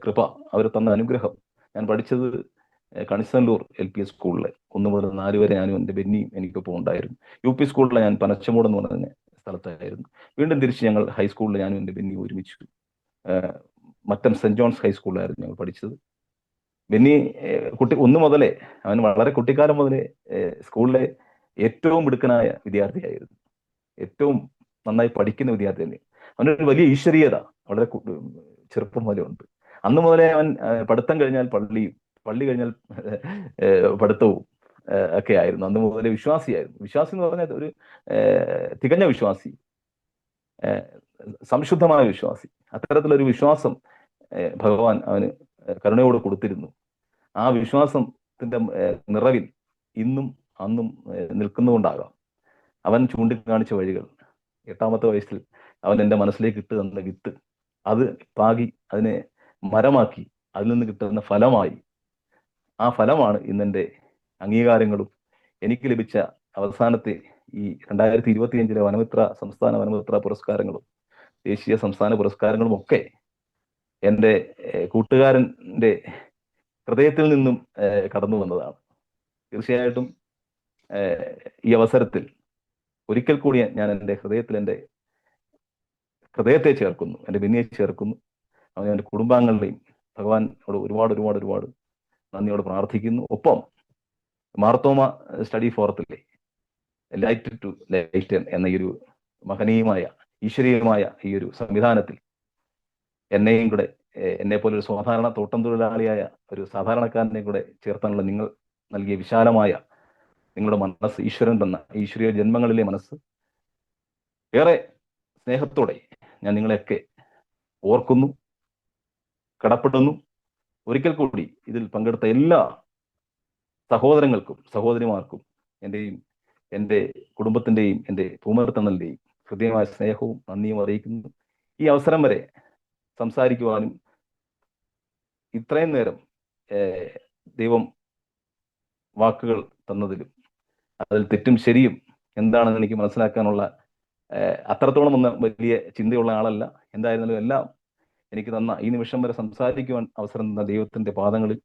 കൃപ, അവർ തന്ന അനുഗ്രഹം. ഞാൻ പഠിച്ചത് കണിസല്ലൂർ LP സ്കൂളിൽ 1 മുതൽ 4 വരെ ഞാനും എൻ്റെ ബെന്നിയും എനിക്കൊപ്പം ഉണ്ടായിരുന്നു. UP സ്കൂളിൽ ഞാൻ പനച്ചമൂട് എന്ന് പറഞ്ഞ സ്ഥലത്തായിരുന്നു. വീണ്ടും തിരിച്ച് ഞങ്ങൾ ഹൈസ്കൂളിൽ ഞാനും എൻ്റെ ബെന്നിയും ഒരുമിച്ചു മറ്റം സെന്റ് ജോൺസ് ഹൈസ്കൂളിലായിരുന്നു ഞങ്ങൾ പഠിച്ചത്. ബെന്നി 1 മുതലേ, അവൻ വളരെ കുട്ടിക്കാലം മുതലേ സ്കൂളിലെ ഏറ്റവും മിടുക്കനായ വിദ്യാർത്ഥിയായിരുന്നു. ഏറ്റവും നന്നായി പഠിക്കുന്ന വിദ്യാർത്ഥി തന്നെ. അവനൊരു വലിയ ഈശ്വരീയത വളരെ ചെറുപ്പം മുതലേ ഉണ്ട്. അന്ന് മുതലേ അവൻ പഠിത്തം കഴിഞ്ഞാൽ പള്ളി കഴിഞ്ഞാൽ പഠിത്തവും ഒക്കെ ആയിരുന്നു. അന്ന് മുതലേ വിശ്വാസിയായിരുന്നു. വിശ്വാസി എന്ന് പറഞ്ഞാൽ ഒരു തികഞ്ഞ വിശ്വാസി, സംശുദ്ധമായ വിശ്വാസി. അത്തരത്തിലൊരു വിശ്വാസം ഭഗവാൻ അവന് കരുണയോട് കൊടുത്തിരുന്നു. ആ വിശ്വാസത്തിന്റെ നിറവിൽ ഇന്നും അന്നും നിൽക്കുന്നുകൊണ്ടാകാം അവൻ ചൂണ്ടിക്കാണിച്ച വഴികൾ. 8ാമത്തെ വയസ്സിൽ അവൻ എൻ്റെ മനസ്സിലേക്ക് ഇട്ട് തന്ന വിത്ത്, അത് പാകി അതിനെ മരമാക്കി അതിൽ നിന്ന് കിട്ടുന്ന ഫലമായി. ആ ഫലമാണ് ഇന്നെൻ്റെ അംഗീകാരങ്ങളും എനിക്ക് ലഭിച്ച അവസാനത്തെ ഈ 2025 സംസ്ഥാന വനമിത്ര പുരസ്കാരങ്ങളും ദേശീയ സംസ്ഥാന പുരസ്കാരങ്ങളും ഒക്കെ എൻ്റെ കൂട്ടുകാരൻ്റെ ഹൃദയത്തിൽ നിന്നും കടന്നു വന്നതാണ്. തീർച്ചയായിട്ടും ഈ അവസരത്തിൽ ഒരിക്കൽ കൂടി ഞാൻ എൻ്റെ ഹൃദയത്തെ ചേർക്കുന്നു, എൻ്റെ ബെന്നിയെ ചേർക്കുന്നു. അവൻ എൻ്റെ കുടുംബാംഗങ്ങളുടെയും ഭഗവാനോട് ഒരുപാട് നന്ദിയോട് പ്രാർത്ഥിക്കുന്നു. ഒപ്പം മാർത്തോമ സ്റ്റഡി ഫോറത്തിലെ ലൈറ്റ് ടു ലൈറ്റൻ എന്ന ഈ ഒരു മഹനീയമായ ഈശ്വരീയമായ ഈ ഒരു സംവിധാനത്തിൽ എന്നെയും കൂടെ, എന്നെ പോലെ ഒരു സാധാരണ തോട്ടം തൊഴിലാളിയായ ഒരു സാധാരണക്കാരനെ കൂടെ ചേർത്താനുള്ള നിങ്ങൾ നൽകിയ വിശാലമായ നിങ്ങളുടെ മനസ്സ്, ഈശ്വരൻ തന്ന ഈശ്വരീയ ജന്മങ്ങളിലെ മനസ്സ്, ഏറെ സ്നേഹത്തോടെ ഞാൻ നിങ്ങളെയൊക്കെ ഓർക്കുന്നു, കടപ്പെടുന്നു. ഒരിക്കൽ കൂടി ഇതിൽ പങ്കെടുത്ത എല്ലാ സഹോദരങ്ങൾക്കും സഹോദരിമാർക്കും എൻ്റെ കുടുംബത്തിൻ്റെയും എൻ്റെ പൂമരത്തണലിൻ്റെയും ഹൃദയമായ സ്നേഹവും നന്ദിയും അറിയിക്കുന്നു. ഈ അവസരം വരെ സംസാരിക്കുവാനും ഇത്രയും നേരം ദൈവം വാക്കുകൾ തന്നതിലും അതിൽ തെറ്റും ശരിയും എന്താണെന്ന് എനിക്ക് മനസ്സിലാക്കാനുള്ള അത്രത്തോളം ഒന്നും വലിയ ചിന്തയുള്ള ആളല്ല. എന്തായിരുന്നാലും എല്ലാം എനിക്ക് തന്ന ഈ നിമിഷം വരെ സംസാരിക്കുവാൻ അവസരം തന്ന ദൈവത്തിന്റെ പാദങ്ങളിൽ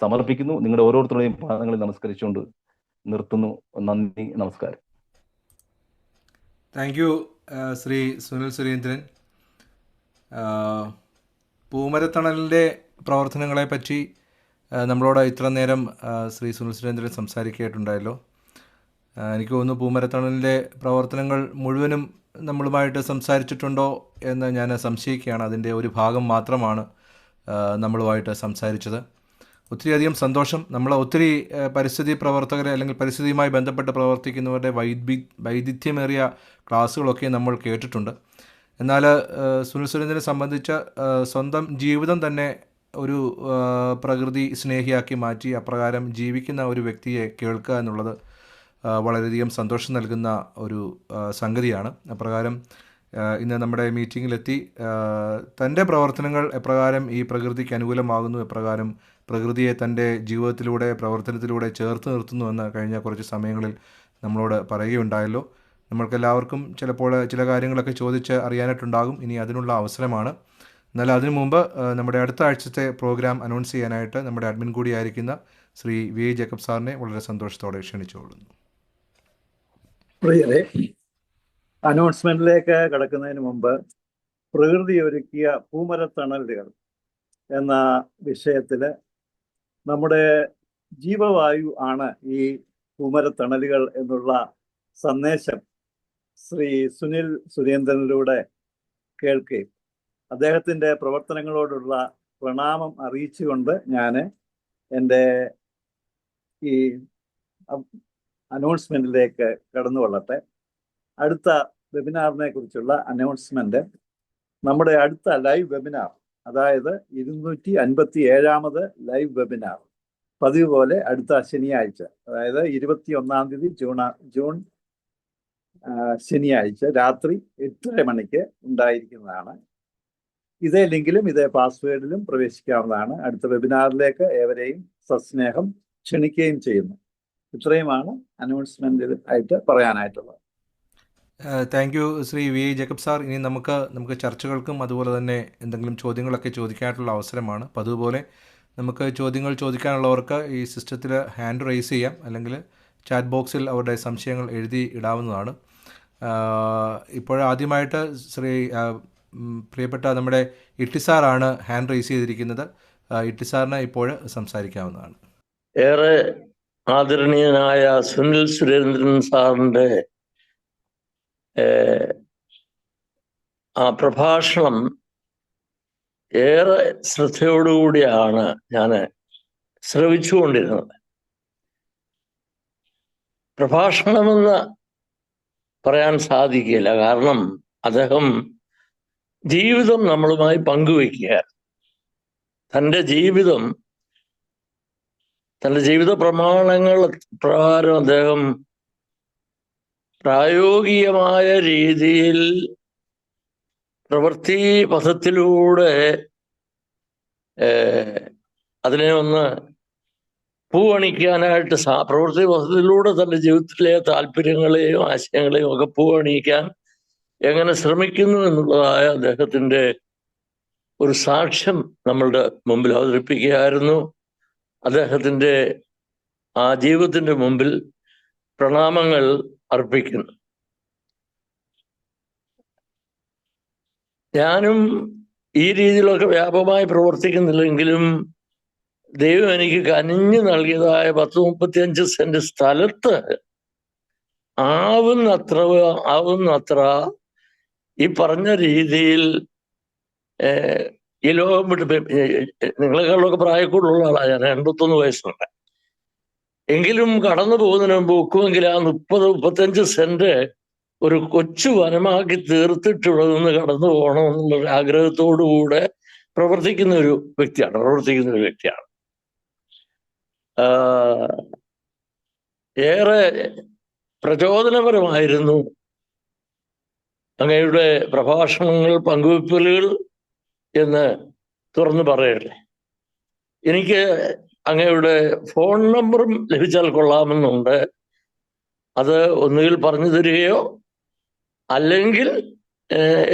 സമർപ്പിക്കുന്നു. നിങ്ങളുടെ ഓരോരുത്തരുടെയും പാദങ്ങളിൽ നമസ്കരിച്ചുകൊണ്ട് നിർത്തുന്നു. നന്ദി, നമസ്കാരം. Thank you Shri Sunil Surendran. പൂമരത്തണലിൻ്റെ പ്രവർത്തനങ്ങളെപ്പറ്റി നമ്മളോട് ഇത്ര നേരം ശ്രീ സുനിൽ സുരേന്ദ്രൻ സംസാരിക്കുകയായിട്ടുണ്ടായല്ലോ. എനിക്ക് തോന്നുന്നു പൂമരത്തണലിൻ്റെ പ്രവർത്തനങ്ങൾ മുഴുവനും നമ്മളുമായിട്ട് സംസാരിച്ചിട്ടുണ്ടോ എന്ന് ഞാൻ സംശയിക്കുകയാണ്. അതിൻ്റെ ഒരു ഭാഗം മാത്രമാണ് നമ്മളുമായിട്ട് സംസാരിച്ചത്. ഒത്തിരിയധികം സന്തോഷം. നമ്മൾ ഒത്തിരി പരിസ്ഥിതി പ്രവർത്തകരെ അല്ലെങ്കിൽ പരിസ്ഥിതിയുമായി ബന്ധപ്പെട്ട് പ്രവർത്തിക്കുന്നവരുടെ വൈവിധ്യമേറിയ ക്ലാസ്സുകളൊക്കെ നമ്മൾ കേട്ടിട്ടുണ്ട്. എന്നാൽ സുനിൽ സുരേന്ദ്രനെ സംബന്ധിച്ച് സ്വന്തം ജീവിതം തന്നെ ഒരു പ്രകൃതി സ്നേഹിയാക്കി മാറ്റി അപ്രകാരം ജീവിക്കുന്ന ഒരു വ്യക്തിയെ കേൾക്കുക എന്നുള്ളത് വളരെയധികം സന്തോഷം നൽകുന്ന ഒരു സംഗതിയാണ്. അപ്രകാരം ഇന്ന് നമ്മുടെ മീറ്റിങ്ങിലെത്തി തൻ്റെ പ്രവർത്തനങ്ങൾ എപ്രകാരം ഈ പ്രകൃതിക്ക് അനുകൂലമാകുന്നു, എപ്രകാരം പ്രകൃതിയെ തൻ്റെ ജീവിതത്തിലൂടെ പ്രവർത്തനത്തിലൂടെ ചേർത്ത് നിർത്തുന്നുവെന്ന് കഴിഞ്ഞ കുറച്ച് സമയങ്ങളിൽ നമ്മളോട് പറയുകയുണ്ടായല്ലോ. നമ്മൾക്കെല്ലാവർക്കും ചിലപ്പോൾ ചില കാര്യങ്ങളൊക്കെ ചോദിച്ച് അറിയാനായിട്ടുണ്ടാകും. ഇനി അതിനുള്ള അവസരമാണ്. എന്നാൽ അതിനു മുമ്പ് നമ്മുടെ അടുത്ത ആഴ്ചത്തെ പ്രോഗ്രാം അനൗൺസ് ചെയ്യാനായിട്ട് നമ്മുടെ അഡ്മിൻ കൂടിയായിരിക്കുന്ന ശ്രീ വി ജേക്കബ് സാറിനെ വളരെ സന്തോഷത്തോടെ ക്ഷണിച്ചുകൊള്ളുന്നു. പ്രിയരെ, അനൗൺസ്മെന്റിലേക്ക് കടക്കുന്നതിന് മുമ്പ് പ്രകൃതി ഒരുക്കിയ പൂമരത്തണലുകൾ എന്ന വിഷയത്തിൽ നമ്മുടെ ജീവവായു ആണ് ഈ പൂമരത്തണലുകൾ എന്നുള്ള സന്ദേശം ശ്രീ സുനിൽ സുരേന്ദ്രനിലൂടെ കേൾക്കുകയും അദ്ദേഹത്തിൻ്റെ പ്രവർത്തനങ്ങളോടുള്ള പ്രണാമം അറിയിച്ചുകൊണ്ട് ഞാൻ എൻ്റെ ഈ അനൗൺസ്മെന്റിലേക്ക് കടന്നുകൊള്ളട്ടെ. അടുത്ത വെബിനാറിനെ കുറിച്ചുള്ള അനൗൺസ്മെന്റ് നമ്മുടെ അടുത്ത ലൈവ് വെബിനാർ, അതായത് 257ാമത് ലൈവ് വെബിനാർ പതിവ് പോലെ അടുത്ത ശനിയാഴ്ച, അതായത് 21-ാം തീയതി ജൂൺ ശനിയാഴ്ച രാത്രി 8:30 മണിക്ക് ഉണ്ടായിരിക്കുന്നതാണ്. ഇതേ ലിങ്കിലും ഇതേ പാസ്വേഡിലും പ്രവേശിക്കാവുന്നതാണ്. അടുത്ത വെബിനാറിലേക്ക് ഏവരെയും സസ്നേഹം ക്ഷണിക്കുകയും ചെയ്യുന്നു. ഇത്രയുമാണ് അനൗൺസ്മെന്റിൽ ആയിട്ട് പറയാനായിട്ടുള്ളത്. Thank you Shri V Jacob sir. ഇനി നമുക്ക് ചർച്ചകൾക്കും അതുപോലെ തന്നെ എന്തെങ്കിലും ചോദ്യങ്ങളൊക്കെ ചോദിക്കാനായിട്ടുള്ള അവസരമാണ്. അപ്പോൾ അതുപോലെ നമുക്ക് ചോദ്യങ്ങൾ ചോദിക്കാനുള്ളവർക്ക് ഈ സിസ്റ്റത്തിൽ ഹാൻഡ് റൈസ് ചെയ്യാം, അല്ലെങ്കിൽ ചാറ്റ് ബോക്സിൽ അവരുടെ സംശയങ്ങൾ എഴുതി ഇടാവുന്നതാണ്. ഇപ്പോഴാദ്യമായിട്ട് പ്രിയപ്പെട്ട നമ്മുടെ ഇട്ടിസാറാണ് ഹാൻഡ് റൈസ് ചെയ്തിരിക്കുന്നത്. ഇട്ടിസാറിന് ഇപ്പോൾ സംസാരിക്കാവുന്നതാണ്. ഏറെ ആദരണീയനായ സുനിൽ സുരേന്ദ്രൻ സാറിൻ്റെ ആ പ്രഭാഷണം ഏറെ ശ്രദ്ധയോടുകൂടിയാണ് ഞാൻ ശ്രവിച്ചുകൊണ്ടിരുന്നത്. പ്രഭാഷണമെന്ന് പറയാൻ സാധിക്കില്ല, കാരണം അദ്ദേഹം ജീവിതം നമ്മളുമായി പങ്കുവയ്ക്കുക, തൻ്റെ ജീവിത പ്രമാണങ്ങൾ പ്രകാരം അദ്ദേഹം പ്രായോഗികമായ രീതിയിൽ പ്രവൃത്തി പഥത്തിലൂടെ അതിനെ ഒന്ന് പൂവണിക്കാനായിട്ട് പ്രവൃത്തി പഥത്തിലൂടെ തൻ്റെ ജീവിതത്തിലെ താല്പര്യങ്ങളെയും ആശയങ്ങളെയും ഒക്കെ പൂവണിക്കാൻ എങ്ങനെ ശ്രമിക്കുന്നു എന്നുള്ളതായ അദ്ദേഹത്തിൻ്റെ ഒരു സാക്ഷ്യം നമ്മളുടെ മുമ്പിൽ അവതരിപ്പിക്കുകയായിരുന്നു. അദ്ദേഹത്തിൻ്റെ ആ ജീവിതത്തിൻ്റെ മുമ്പിൽ പ്രണാമങ്ങൾ അർപ്പിക്കുന്നു. ഞാനും ഈ രീതിയിലൊക്കെ വ്യാപകമായി പ്രവർത്തിക്കുന്നില്ലെങ്കിലും ദൈവം എനിക്ക് കനിഞ്ഞു നൽകിയതായ 10-35 സെന്റ് സ്ഥലത്ത് ആവുന്നത്ര ഈ പറഞ്ഞ രീതിയിൽ ഈ ലോകം വിട്ട് നിങ്ങളെക്കാളൊക്കെ പ്രായക്കൂടുള്ള ആളാണ് ഞാൻ, 81 വയസ്സുണ്ട്. എങ്കിലും കടന്നു പോകുന്നതിന് മുമ്പ് ഒക്കുമെങ്കിൽ ആ 30-35 സെന്റ് ഒരു കൊച്ചു വനമാക്കി തീർത്തിട്ടുള്ളതെന്ന് കടന്നു പോകണമെന്നുള്ള ആഗ്രഹത്തോടുകൂടെ പ്രവർത്തിക്കുന്ന ഒരു വ്യക്തിയാണ്. ഏറെ പ്രചോദനപരമായിരുന്നു അങ്ങയുടെ പ്രഭാഷണങ്ങൾ, പങ്കുവെപ്പലുകൾ എന്ന് തുറന്നു പറയട്ടെ. എനിക്ക് അങ്ങയുടെ ഫോൺ നമ്പറും ലഭിച്ചാൽ കൊള്ളാമെന്നുണ്ട്. അത് ഒന്നുകിൽ പറഞ്ഞു തരികയോ അല്ലെങ്കിൽ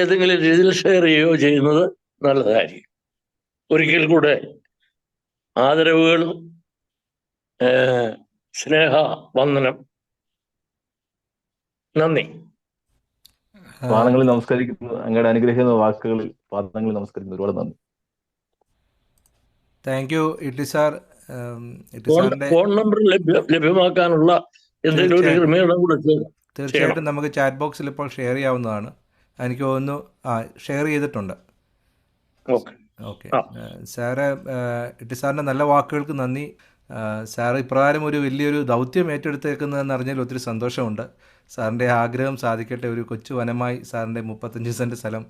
ഏതെങ്കിലും രീതിയിൽ ഷെയർ ചെയ്യുകയോ ചെയ്യുന്നത് നല്ലതായിരിക്കും. ഒരിക്കൽ കൂടെ ആദരവുകളും സ്നേഹ വന്ദനം. നന്ദി. പാദങ്ങളിൽ നമസ്കരിക്കുന്നു. അങ്ങയുടെ അനുഗ്രഹിക്കുന്ന വാക്കുകളിൽ പാദങ്ങളിൽ നമസ്കരിക്കുന്നു. ഒരുപാട് നന്ദി. Thank you Itty sir. Itty സാറിന്റെ ഫോൺ നമ്പർ ലഭ്യമാക്കാനുള്ള എന്തെങ്കിലും ഒരു ക്രമീകരണം കൂടെ തീർച്ചയായിട്ടും നമുക്ക് ചാറ്റ് ബോക്സിൽ ഇപ്പോൾ ഷെയർ ചെയ്യാവുന്നതാണ്. എനിക്ക് തോന്നുന്നു ഷെയർ ചെയ്തിട്ടുണ്ട്. ഓക്കെ സാറ്, ഇട്ലി സാറിൻ്റെ നല്ല വാക്കുകൾക്ക് നന്ദി. സാർ ഇപ്രകാരം ഒരു വലിയൊരു ദൗത്യം ഏറ്റെടുത്തേക്കുന്നതെന്ന് അറിഞ്ഞാൽ ഒത്തിരി സന്തോഷമുണ്ട്. സാറിൻ്റെ ആഗ്രഹം സാധിക്കട്ടെ. ഒരു കൊച്ചു വനമായി സാറിൻ്റെ 35 സെൻറ്റ് സ്ഥലം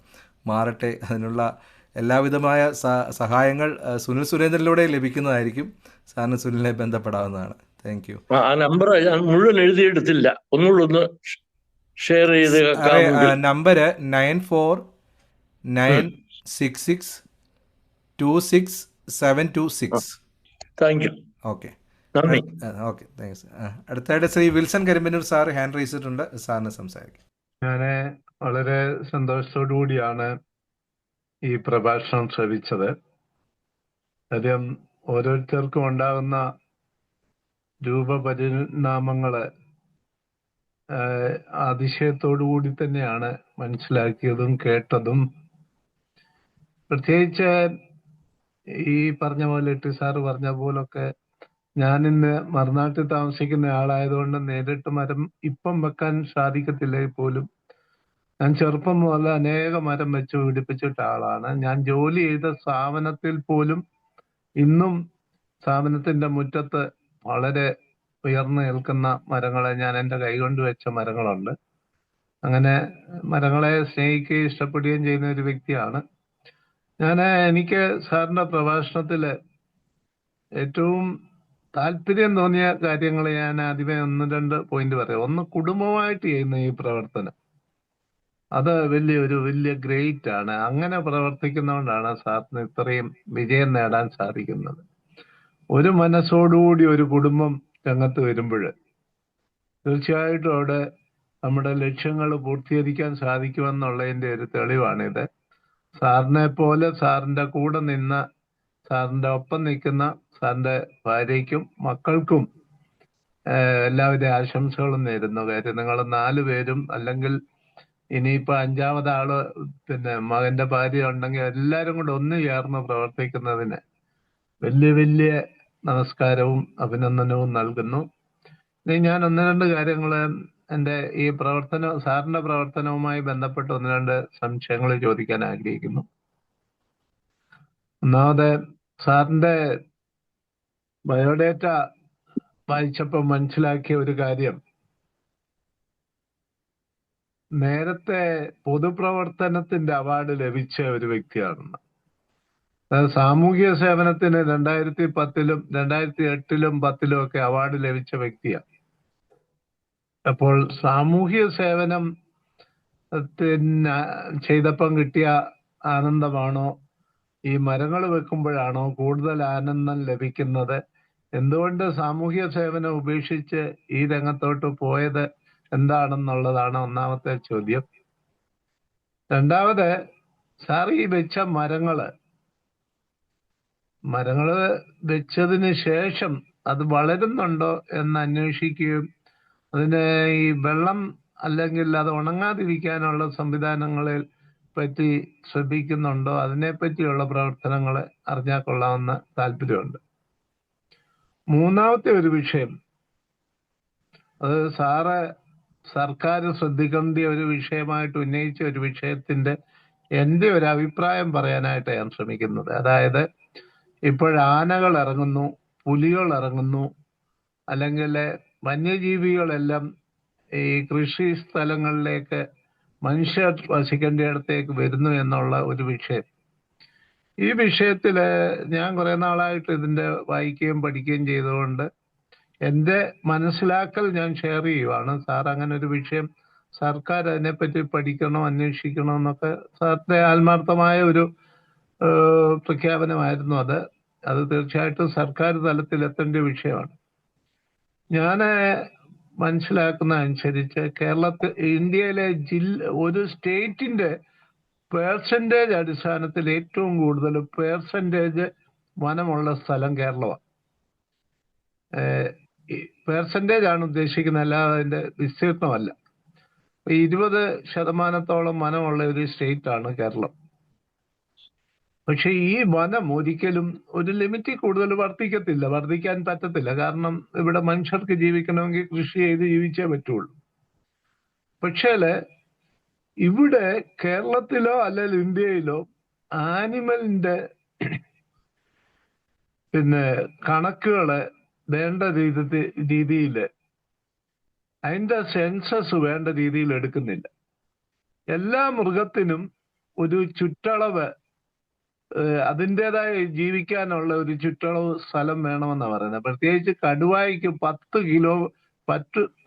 മാറട്ടെ. അതിനുള്ള എല്ലാവിധമായ സഹായങ്ങൾ സുനിൽ സുരേന്ദ്രനിലൂടെ ലഭിക്കുന്നതായിരിക്കും. സാറിന് സുനിലിനെ ബന്ധപ്പെടാവുന്നതാണ്. Thank you. ആ നമ്പർ ഞാൻ മുഴുവൻ എഴുതിയെടുത്തില്ല, ഒന്നുകൂടെ ഷെയർ ചെയ്ത്. നമ്പർ 9496626726. Thank you. ഓക്കെ നന്ദി. Okay, thanks. അടുത്തായിട്ട് Shri Wilson Karimbannoor sir hand raise ചെയ്തിട്ടുണ്ട്. സാറിന് സംസാരിക്കും. ഞാൻ വളരെ സന്തോഷത്തോടു കൂടിയാണ് ഈ പ്രഭാഷണം ശ്രവിച്ചത്. കാര്യം ഓരോരുത്തർക്കും ഉണ്ടാകുന്ന രൂപപരിണാമങ്ങള് അതിശയത്തോടു കൂടി തന്നെയാണ് മനസ്സിലാക്കിയതും കേട്ടതും. പ്രത്യേകിച്ച് ഈ പറഞ്ഞ പോലെ ഇട്ടി സാറ് പറഞ്ഞ പോലൊക്കെ ഞാൻ ഇന്ന് മറുനാട്ടിൽ താമസിക്കുന്ന ആളായതുകൊണ്ട് നേരിട്ട് മരം ഇപ്പം വെക്കാൻ സാധിക്കത്തില്ലെങ്കിൽ പോലും ഞാൻ ചെറുപ്പം മുതൽ അനേക മരം വെച്ച് പിടിപ്പിച്ചിട്ട ആളാണ്. ഞാൻ ജോലി ചെയ്ത സ്ഥാപനത്തിൽ പോലും ഇന്നും സ്ഥാപനത്തിന്റെ മുറ്റത്ത് വളരെ ഉയർന്നു നിൽക്കുന്ന മരങ്ങളെ ഞാൻ എൻ്റെ കൈകൊണ്ട് വെച്ച മരങ്ങളുണ്ട്. അങ്ങനെ മരങ്ങളെ സ്നേഹിക്കുകയും ഇഷ്ടപ്പെടുകയും ചെയ്യുന്ന ഒരു വ്യക്തിയാണ് ഞാൻ. എനിക്ക് സാറിന്റെ പ്രഭാഷണത്തില് ഏറ്റവും താല്പര്യം തോന്നിയ കാര്യങ്ങൾ ഞാൻ ആദ്യമേ 1-2 പോയിന്റ് പറയാം. ഒന്ന്, കുടുംബമായിട്ട് ചെയ്യുന്ന ഈ പ്രവർത്തനം, അത് വലിയ ഗ്രേറ്റ് ആണ്. അങ്ങനെ പ്രവർത്തിക്കുന്നതുകൊണ്ടാണ് സാറിന് ഇത്രയും വിജയം നേടാൻ സാധിക്കുന്നത്. ഒരു മനസ്സോടുകൂടി ഒരു കുടുംബം രംഗത്ത് വരുമ്പോൾ തീർച്ചയായിട്ടും അവിടെ നമ്മുടെ ലക്ഷ്യങ്ങൾ പൂർത്തീകരിക്കാൻ സാധിക്കുമെന്നുള്ളതിന്റെ ഒരു തെളിവാണിത്. സാറിനെ പോലെ സാറിന്റെ കൂടെ നിന്ന, സാറിന്റെ ഒപ്പം നിൽക്കുന്ന സാറിന്റെ ഭാര്യയ്ക്കും മക്കൾക്കും എല്ലാവിധ ആശംസകളും നേരുന്നു. കാര്യം നിങ്ങൾ 4 പേരും, അല്ലെങ്കിൽ ഇനിയിപ്പോ 5ാമത് ആള് പിന്നെ മകന്റെ ഭാര്യ ഉണ്ടെങ്കിൽ എല്ലാരും കൂടെ ഒന്ന് ചേർന്ന് പ്രവർത്തിക്കുന്നതിന് വലിയ നമസ്കാരവും അഭിനന്ദനവും നൽകുന്നു. ഇനി ഞാൻ 1-2 കാര്യങ്ങൾ എൻ്റെ ഈ സാറിന്റെ പ്രവർത്തനവുമായി ബന്ധപ്പെട്ട് 1-2 സംശയങ്ങൾ ചോദിക്കാൻ ആഗ്രഹിക്കുന്നു. ഒന്നാമത്, സാറിന്റെ ബയോഡേറ്റ വായിച്ചപ്പോൾ മനസ്സിലാക്കിയ ഒരു കാര്യം, നേരത്തെ പൊതുപ്രവർത്തനത്തിന്റെ അവാർഡ് ലഭിച്ച ഒരു വ്യക്തിയാണെന്ന്. സാമൂഹിക സേവനത്തിന് 2010-ലും 2008-ലും 2010-ലും ഒക്കെ അവാർഡ് ലഭിച്ച വ്യക്തിയാണ്. അപ്പോൾ സാമൂഹിക സേവനം ചെയ്തപ്പം കിട്ടിയ ആനന്ദമാണോ ഈ മരങ്ങൾ വെക്കുമ്പോഴാണോ കൂടുതൽ ആനന്ദം ലഭിക്കുന്നത്? എന്തുകൊണ്ട് സാമൂഹിക സേവനം ഉപേക്ഷിച്ച് ഈ രംഗത്തോട്ട് പോയത് എന്താണെന്നുള്ളതാണ് ഒന്നാമത്തെ ചോദ്യം. രണ്ടാമത്, സാർ ഈ വെച്ച മരങ്ങള് വെച്ചതിന് ശേഷം അത് വളരുന്നുണ്ടോ എന്ന് അന്വേഷിക്കുകയും അതിന് ഈ വെള്ളം അല്ലെങ്കിൽ അത് ഉണങ്ങാതിരിക്കാനുള്ള സംവിധാനങ്ങളെ പറ്റി ശ്രദ്ധിക്കുന്നുണ്ടോ, അതിനെപ്പറ്റിയുള്ള പ്രവർത്തനങ്ങൾ അറിഞ്ഞാൽ കൊള്ളാമെന്ന് താല്പര്യമുണ്ട്. മൂന്നാമത്തെ ഒരു വിഷയം, അത് സാറ് സർക്കാർ ശ്രദ്ധിക്കേണ്ട ഒരു വിഷയമായിട്ട് ഉന്നയിച്ച ഒരു വിഷയത്തിന്റെ എൻ്റെ ഒരു അഭിപ്രായം പറയാനായിട്ട് ഞാൻ ശ്രമിക്കുന്നത്. അതായത്, ആനകൾ ഇറങ്ങുന്നു, പുലികൾ ഇറങ്ങുന്നു, അല്ലെങ്കിൽ വന്യജീവികളെല്ലാം ഈ കൃഷി സ്ഥലങ്ങളിലേക്ക് മനുഷ്യർ വസിക്കേണ്ടിടത്തേക്ക് വരുന്നു എന്നുള്ള ഒരു വിഷയം. ഈ വിഷയത്തില് ഞാൻ കുറെ നാളായിട്ട് ഇതിന്റെ വായിക്കുകയും പഠിക്കുകയും ചെയ്തുകൊണ്ട് എൻ്റെ മനസ്സിലാക്കൽ ഞാൻ ഷെയർ ചെയ്യുവാണ്. സാർ അങ്ങനെ ഒരു വിഷയം സർക്കാർ അതിനെപ്പറ്റി പഠിക്കണോ അന്വേഷിക്കണോ എന്നൊക്കെ സാറിന്റെ ആത്മാർത്ഥമായ ഒരു പ്രഖ്യാപനമായിരുന്നു. അത് തീർച്ചയായിട്ടും സർക്കാർ തലത്തിൽ എത്തേണ്ട വിഷയമാണ്. ഞാൻ മനസ്സിലാക്കുന്ന അനുസരിച്ച് ഇന്ത്യയിലെ ഒരു സ്റ്റേറ്റിന്റെ പേഴ്സൻറ്റേജ് അടിസ്ഥാനത്തിൽ ഏറ്റവും കൂടുതൽ പേഴ്സൻറ്റേജ് വനമുള്ള സ്ഥലം കേരളമാണ്. പേഴ്സൻറ്റേജ് ആണ് ഉദ്ദേശിക്കുന്നത്, അല്ലാതെ അതിന്റെ വിസ്തീർണമല്ല. 20% വനമുള്ള ഒരു സ്റ്റേറ്റ് ആണ് കേരളം. പക്ഷെ ഈ വനം ഒരിക്കലും ഒരു ലിമിറ്റിൽ കൂടുതൽ വർദ്ധിക്കാൻ പറ്റത്തില്ല. കാരണം ഇവിടെ മനുഷ്യർക്ക് ജീവിക്കണമെങ്കിൽ കൃഷി ചെയ്ത് ജീവിച്ചേ പറ്റുള്ളൂ. പക്ഷേ ഇവിടെ കേരളത്തിലോ അല്ലെങ്കിൽ ഇന്ത്യയിലോ ആനിമലിന്റെ കണക്കുകള് വേണ്ട രീതിയിൽ അതിന്റെ സെൻസസ് വേണ്ട രീതിയിൽ എടുക്കുന്നില്ല. എല്ലാ മൃഗത്തിനും ഒരു ചുറ്റളവ്, അതിൻ്റെതായ ജീവിക്കാനുള്ള ഒരു ചുറ്റളവ് സ്ഥലം വേണമെന്നാണ് പറയുന്നത്. പ്രത്യേകിച്ച് കടുവായ്ക്ക്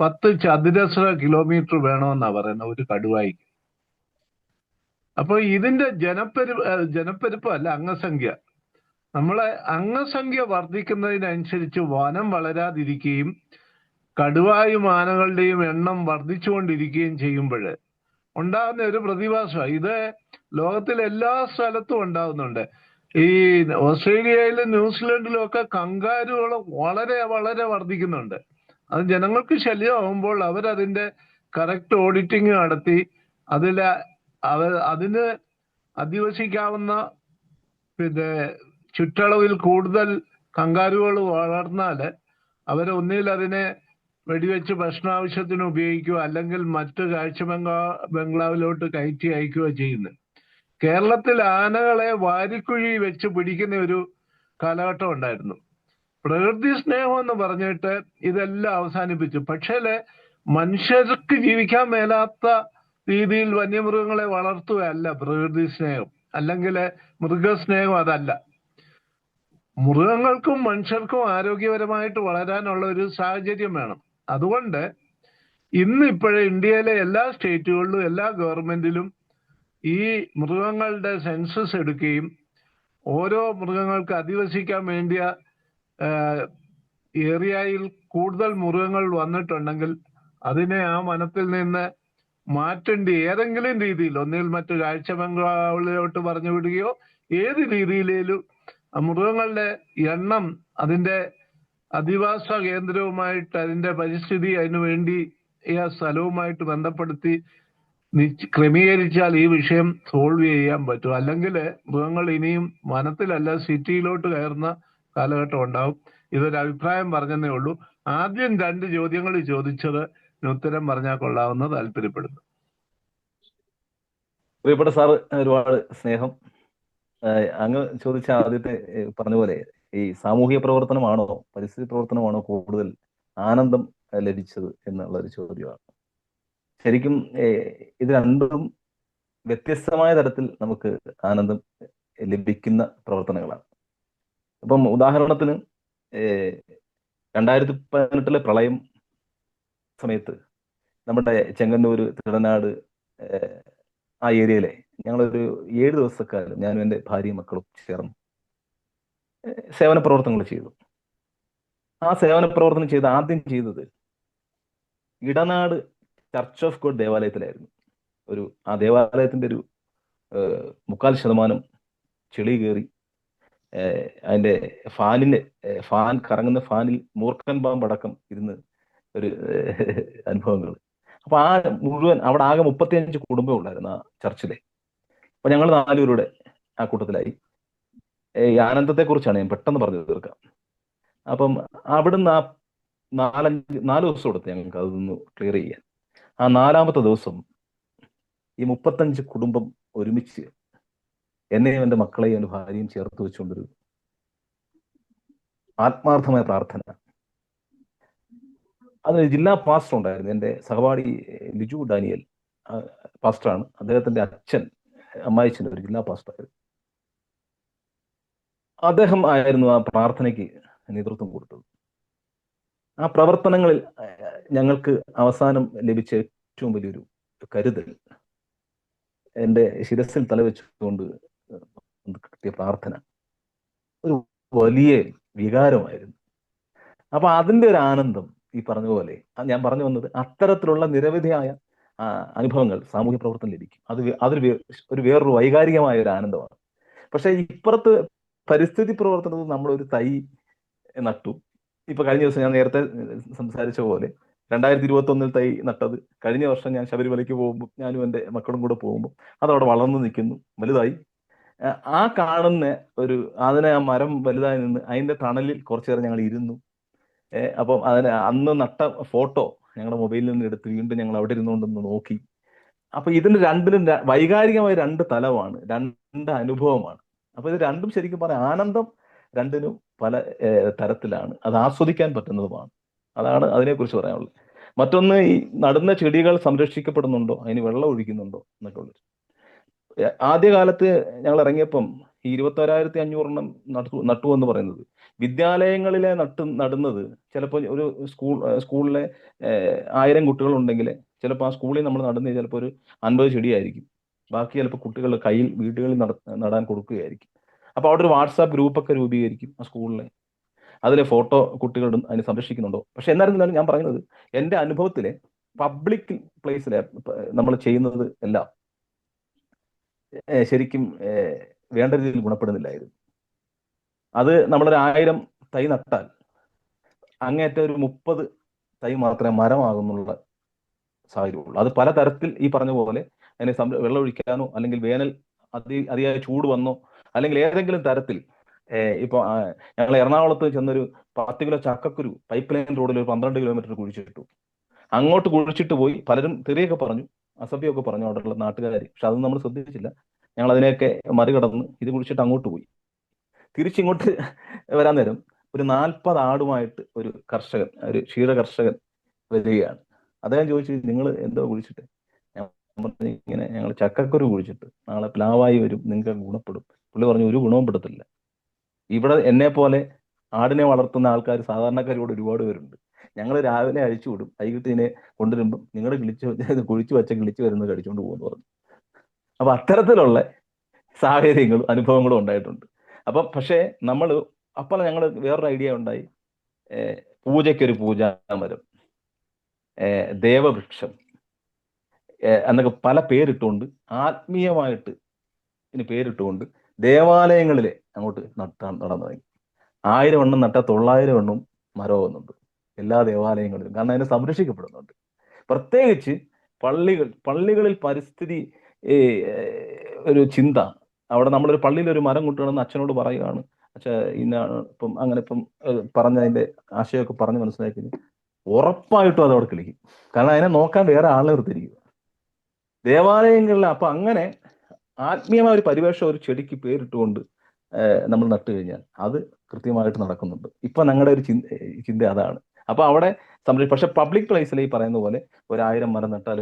10 ചതുരശ്ര കിലോമീറ്റർ വേണമെന്നാണ് പറയുന്നത് ഒരു കടുവായ്ക്ക്. അപ്പൊ ഇതിന്റെ ജനപ്പെരുപ്പം അല്ല, അംഗസംഖ്യ. നമ്മളെ അംഗസംഖ്യ വർദ്ധിക്കുന്നതിനനുസരിച്ച് വനം വളരാതിരിക്കുകയും കടുവായും ആനകളുടെയും എണ്ണം വർദ്ധിച്ചുകൊണ്ടിരിക്കുകയും ചെയ്യുമ്പോൾ ഉണ്ടാകുന്ന ഒരു പ്രതിഭാസമാണ് ഇത്. ലോകത്തിലെ എല്ലാ സ്ഥലത്തും ഉണ്ടാകുന്നുണ്ട്. ഈ ഓസ്ട്രേലിയയിലും ന്യൂസിലൻഡിലും ഒക്കെ കങ്കാരുകൾ വളരെ വളരെ വർദ്ധിക്കുന്നുണ്ട്. അത് ജനങ്ങൾക്ക് ശല്യമാകുമ്പോൾ അവരതിന്റെ കറക്റ്റ് ഓഡിറ്റിംഗ് നടത്തി അതിന് അധിവസിക്കാവുന്ന ചുറ്റളവിൽ കൂടുതൽ കങ്കാരുകൾ വളർന്നാൽ ഒന്നുകിൽ അതിനെ വെടിവെച്ച് ഭക്ഷണാവശ്യത്തിന് ഉപയോഗിക്കുക, അല്ലെങ്കിൽ മറ്റ് കാഴ്ച ബംഗ്ലാവിലോട്ട് കയറ്റി അയക്കുകയോ ചെയ്യുന്നത്. കേരളത്തിൽ ആനകളെ വാരിക്കുഴി വെച്ച് പിടിക്കുന്ന ഒരു കാലഘട്ടം ഉണ്ടായിരുന്നു. പ്രകൃതി സ്നേഹം എന്ന് പറഞ്ഞിട്ട് ഇതെല്ലാം അവസാനിപ്പിച്ചു. പക്ഷേ മനുഷ്യർക്ക് ജീവിക്കാൻ മേലാത്ത രീതിയിൽ വന്യമൃഗങ്ങളെ വളർത്തുകയല്ല പ്രകൃതി സ്നേഹം, അല്ലെങ്കിൽ മൃഗസ്നേഹം അതല്ല. മൃഗങ്ങൾക്കും മനുഷ്യർക്കും ആരോഗ്യപരമായിട്ട് വളരാനുള്ള ഒരു സാഹചര്യം വേണം. അതുകൊണ്ട് ഇപ്പോഴേ ഇന്ത്യയിലെ എല്ലാ സ്റ്റേറ്റുകളിലും എല്ലാ ഗവൺമെന്റിലും ഈ മൃഗങ്ങളുടെ സെൻസസ് എടുക്കുകയും ഓരോ മൃഗങ്ങൾക്ക് അധിവസിക്കാൻ വേണ്ടിയ ഏരിയയിൽ കൂടുതൽ മൃഗങ്ങൾ വന്നിട്ടുണ്ടെങ്കിൽ അതിനെ ആ വനത്തിൽ നിന്ന് മാറ്റേണ്ടി ഏതെങ്കിലും രീതിയിൽ ഒന്നുകിൽ മറ്റു കാഴ്ച ബംഗ്ലാവിലോട്ട് പറഞ്ഞു വിടുകയോ ഏത് രീതിയിലേലും മൃഗങ്ങളുടെ എണ്ണം അതിന്റെ അധിവാസ കേന്ദ്രവുമായിട്ട് അതിന്റെ പരിസ്ഥിതി അതിനു വേണ്ടി സ്ഥലവുമായിട്ട് ബന്ധപ്പെടുത്തി ക്രമീകരിച്ചാൽ ഈ വിഷയം സോൾവ് ചെയ്യാൻ പറ്റും. അല്ലെങ്കിൽ മൃഗങ്ങൾ ഇനിയും വനത്തിലല്ല സിറ്റിയിലോട്ട് കയറുന്ന കാലഘട്ടം ഉണ്ടാവും. ഇതൊരു അഭിപ്രായം പറഞ്ഞതേ ഉള്ളൂ. ആദ്യം 2 ചോദ്യങ്ങൾ ചോദിച്ചത് ഉത്തരം പറഞ്ഞാൽ കൊള്ളാമെന്ന് താല്പര്യപ്പെടുന്നു. പ്രിയപ്പെട്ട സാറ്, ഒരുപാട് സ്നേഹം. അങ്ങ് ചോദിച്ച ആദ്യത്തെ പറഞ്ഞ പോലെ ഈ സാമൂഹിക പ്രവർത്തനമാണോ പരിസ്ഥിതി പ്രവർത്തനമാണോ കൂടുതൽ ആനന്ദം ലഭിച്ചത് എന്നുള്ള ഒരു ചോദ്യമാണ്. ശരിക്കും ഇത് രണ്ടും വ്യത്യസ്തമായ തരത്തിൽ നമുക്ക് ആനന്ദം ലഭിക്കുന്ന പ്രവർത്തനങ്ങളാണ്. അപ്പം ഉദാഹരണത്തിന് 2018 പ്രളയം സമയത്ത് നമ്മുടെ ചെങ്ങന്നൂർ, തിടനാട് ആ ഏരിയയിലെ ഞങ്ങളൊരു 7 ദിവസക്കാലം ഞാനും എൻ്റെ ഭാര്യയും മക്കളും ചേർന്ന് സേവന പ്രവർത്തനങ്ങൾ ചെയ്തു. ആ സേവന പ്രവർത്തനം ആദ്യം ചെയ്തത് ഇടനാട് ചർച്ച് ഓഫ് ഗോഡ് ദേവാലയത്തിലായിരുന്നു. ആ ദേവാലയത്തിന്റെ ഒരു 3/4% ചെളി കയറി അതിന്റെ ഫാൻ കറങ്ങുന്ന ഫാനിൽ മൂർഖൻ പാമ്പടക്കം ഇരുന്ന് ഒരു അനുഭവങ്ങൾ. അപ്പൊ ആ മുഴുവൻ അവിടെ ആകെ 35 കുടുംബം ഉണ്ടായിരുന്നു ആ ചർച്ചിലെ. അപ്പൊ ഞങ്ങൾ 4 പേരുടെ ആ കൂട്ടത്തിലായി. ഈ ആനന്ദത്തെക്കുറിച്ചാണ് ഞാൻ പെട്ടെന്ന് പറഞ്ഞു തീർക്കാം. അപ്പം അവിടുന്ന് ആ 4 ദിവസം എടുത്ത് ഞങ്ങൾക്ക് അതൊന്ന് ക്ലിയർ ചെയ്യാൻ. ആ 4ാമത്തെ ദിവസം ഈ 35 കുടുംബം ഒരുമിച്ച് എന്നെയും എൻ്റെ മക്കളെയും എൻ്റെ ഭാര്യയും ചേർത്ത് വെച്ചുകൊണ്ടൊരു ആത്മാർത്ഥമായ പ്രാർത്ഥന. അത് ജില്ലാ പാസ്റ്റർ ഉണ്ടായിരുന്നു, എൻ്റെ സഹപാഠി ലിജു ഡാനിയൽ പാസ്റ്ററാണ്. അദ്ദേഹത്തിന്റെ അച്ഛൻ അമ്മായിച്ചൻ്റെ ഒരു ജില്ലാ പാസ്റ്ററായിരുന്നു. അദ്ദേഹം ആയിരുന്നു ആ പ്രാർത്ഥനയ്ക്ക് നേതൃത്വം കൊടുത്തത്. ആ പ്രവർത്തനങ്ങളിൽ ഞങ്ങൾക്ക് അവസാനം ലഭിച്ച ഏറ്റവും വലിയൊരു കരുതൽ എൻ്റെ ശിരസിൽ തലവെച്ചുകൊണ്ട് കിട്ടിയ പ്രാർത്ഥന ഒരു വലിയ വികാരമായിരുന്നു. അപ്പൊ അതിൻ്റെ ഒരു ആനന്ദം ഈ പറഞ്ഞ പോലെ ഞാൻ പറഞ്ഞു വന്നത് അത്തരത്തിലുള്ള നിരവധിയായ അനുഭവങ്ങൾ സാമൂഹ്യ പ്രവർത്തനം ലഭിക്കും. അതൊരു ഒരു വേറൊരു വൈകാരികമായ ഒരു ആനന്ദമാണ്. പക്ഷെ ഇപ്പുറത്ത് പരിസ്ഥിതി പ്രവർത്തനത്തിൽ നമ്മളൊരു തൈ നട്ടു. ഇപ്പൊ കഴിഞ്ഞ ദിവസം ഞാൻ നേരത്തെ സംസാരിച്ച പോലെ 2021 തൈ നട്ടത് കഴിഞ്ഞ വർഷം ഞാൻ ശബരിമലയ്ക്ക് പോകുമ്പോൾ ഞാനും എൻ്റെ മക്കളും കൂടെ പോകുമ്പോൾ അതവിടെ വളർന്നു നിൽക്കുന്നു, വലുതായി. ആ കാണുന്ന അതിനെ ആ മരം വലുതായി നിന്ന് അതിന്റെ തണലിൽ കുറച്ചു നേരം ഞങ്ങൾ ഇരുന്നു. അപ്പം അന്ന് നട്ട ഫോട്ടോ ഞങ്ങളുടെ മൊബൈലിൽ നിന്ന് എടുത്ത് വീണ്ടും ഞങ്ങൾ അവിടെ ഇരുന്നുകൊണ്ടൊന്ന് നോക്കി. അപ്പൊ ഇതിന് രണ്ടിനും വൈകാരികമായ രണ്ട് തലമാണ്, രണ്ട് അനുഭവമാണ്. അപ്പൊ ഇത് രണ്ടും ശരിക്കും പറഞ്ഞാൽ ആനന്ദം രണ്ടിനും പല തരത്തിലാണ്, അത് ആസ്വദിക്കാൻ പറ്റുന്നതുമാണ്. അതാണ് അതിനെക്കുറിച്ച് പറയാനുള്ളത്. മറ്റൊന്ന്, ഈ നടുന്ന ചെടികൾ സംരക്ഷിക്കപ്പെടുന്നുണ്ടോ, അതിന് വെള്ളം ഒഴിക്കുന്നുണ്ടോ എന്നൊക്കെ ഉള്ളത്. ആദ്യകാലത്ത് ഞങ്ങൾ ഇറങ്ങിയപ്പം ഈ 21,500 നട്ടു എന്ന് പറയുന്നത് വിദ്യാലയങ്ങളിലെ നടുന്നത് ചിലപ്പോൾ ഒരു സ്കൂളിലെ 1000 കുട്ടികൾ ഉണ്ടെങ്കിൽ ചിലപ്പോൾ ആ സ്കൂളിൽ നമ്മൾ നടുന്നത് ചിലപ്പോൾ ഒരു 50 ചെടിയായിരിക്കും. ബാക്കി ചിലപ്പോൾ കുട്ടികളുടെ കയ്യിൽ വീടുകളിൽ നടാൻ കൊടുക്കുകയായിരിക്കും. അപ്പോൾ അവിടെ ഒരു വാട്സാപ്പ് ഗ്രൂപ്പൊക്കെ രൂപീകരിക്കും ആ സ്കൂളിലെ. അതിലെ ഫോട്ടോ കുട്ടികളും അതിനെ സംരക്ഷിക്കുന്നുണ്ടോ. പക്ഷെ എന്നായിരുന്നാലും ഞാൻ പറയുന്നത് എൻ്റെ അനുഭവത്തിലെ പബ്ലിക് പ്ലേസിലെ നമ്മൾ ചെയ്യുന്നത് എല്ലാം ശരിക്കും വേണ്ട രീതിയിൽ ഗുണപ്പെടുന്നില്ലായിരുന്നു. അത് നമ്മളൊരു 1000 തൈ നട്ടാൽ അങ്ങേറ്റ ഒരു 30 തൈ മാത്രമേ മരമാകുന്നുള്ള സാഹചര്യമുള്ളൂ. അത് പലതരത്തിൽ ഈ പറഞ്ഞ പോലെ അതിനെ വെള്ളം ഒഴിക്കാനോ അല്ലെങ്കിൽ വേനൽ അതിയായ ചൂട് വന്നോ അല്ലെങ്കിൽ ഏതെങ്കിലും തരത്തിൽ ഇപ്പൊ ഞങ്ങൾ എറണാകുളത്ത് ചെന്നൊരു 10 കിലോ ചക്കക്കുരു പൈപ്പ് ലൈൻ റോഡിൽ ഒരു 12 കിലോമീറ്റർ കുഴിച്ചിട്ടു. അങ്ങോട്ട് കുഴിച്ചിട്ട് പോയി പലരും തെറിയൊക്കെ പറഞ്ഞു, അസഭ്യമൊക്കെ പറഞ്ഞു അവിടെയുള്ള നാട്ടുകാർ. പക്ഷെ അതൊന്നും നമ്മൾ ശ്രദ്ധിച്ചില്ല. ഞങ്ങൾ അതിനെയൊക്കെ മറികടന്ന് ഇത് കുഴിച്ചിട്ട് അങ്ങോട്ട് പോയി. തിരിച്ചിങ്ങോട്ട് വരാൻ നേരം ഒരു 40 ആടുമായിട്ട് ഒരു കർഷകൻ, ഒരു ക്ഷീര കർഷകൻ വരികയാണ്. അദ്ദേഹം ചോദിച്ചു, നിങ്ങൾ എന്തോ കുഴിച്ചിട്ട്? ഞാൻ പറഞ്ഞു, ഇങ്ങനെ ഞങ്ങൾ ചക്കക്കുരു കുഴിച്ചിട്ട് നാളെ പ്ലാവായി വരും, നിങ്ങൾക്ക് ഗുണപ്പെടും. പുള്ളി പറഞ്ഞു, ഒരു ഗുണവും പെടത്തില്ല. ഇവിടെ എന്നെ പോലെ ആടിനെ വളർത്തുന്ന ആൾക്കാർ സാധാരണക്കാരോട് ഒരുപാട് പേരുണ്ട്. ഞങ്ങൾ രാവിലെ അഴിച്ചു വിടും, വൈകിട്ട് ഇതിനെ കൊണ്ടുവരുമ്പം നിങ്ങൾ കുഴിച്ചു വെച്ച കിളിച്ചു വരുന്നത് കടിച്ചുകൊണ്ട് പോകുമെന്ന് പറഞ്ഞു. അപ്പൊ അത്തരത്തിലുള്ള സാഹചര്യങ്ങളും അനുഭവങ്ങളും ഉണ്ടായിട്ടുണ്ട്. അപ്പൊ പക്ഷേ അപ്പോൾ ഞങ്ങൾ വേറൊരു ഐഡിയ ഉണ്ടായി. പൂജയ്ക്കൊരു പൂജാമരം, ദേവവൃക്ഷം എന്നൊക്കെ പല പേരിട്ടുകൊണ്ട് ആത്മീയമായിട്ട് ഇതിന് പേരിട്ടുകൊണ്ട് ദേവാലയങ്ങളിലെ അങ്ങോട്ട് നടാൻ തുടങ്ങി. 1000 എണ്ണം നട്ടാൽ 900 എണ്ണം മരമാകുന്നുണ്ട് എല്ലാ ദേവാലയങ്ങളിലും. കാരണം അതിനെ സംരക്ഷിക്കപ്പെടുന്നുണ്ട്. പ്രത്യേകിച്ച് പള്ളികളിൽ പരിസ്ഥിതി ഒരു ചിന്ത. അവിടെ നമ്മളൊരു പള്ളിയിൽ ഒരു മരം കൊണ്ടുവന്ന് അച്ഛനോട് പറയുകയാണ്, അച്ഛാ ഇന്നാണ് ഇപ്പം അങ്ങനെ ഇപ്പം പറഞ്ഞതിന്റെ ആശയമൊക്കെ പറഞ്ഞ് മനസ്സിലാക്കി ഉറപ്പായിട്ടും അത് അവിടെ കിളിക്കും. കാരണം അതിനെ നോക്കാൻ വേറെ ആളെ നിർത്തിയിരിക്കുക ദേവാലയങ്ങളിൽ. അപ്പൊ അങ്ങനെ ആത്മീയമായ ഒരു പരിവേഷം ഒരു ചെടിക്ക് പേരിട്ടുകൊണ്ട് നമ്മൾ നട്ടു കഴിഞ്ഞാൽ അത് കൃത്യമായിട്ട് നടക്കുന്നുണ്ട്. ഇപ്പൊ ഞങ്ങളുടെ ഒരു ചിന്ത അതാണ്. അപ്പൊ അവിടെ പക്ഷെ പബ്ലിക് പ്ലേസിൽ ഈ പറയുന്ന പോലെ 1000 മരം നട്ടാൽ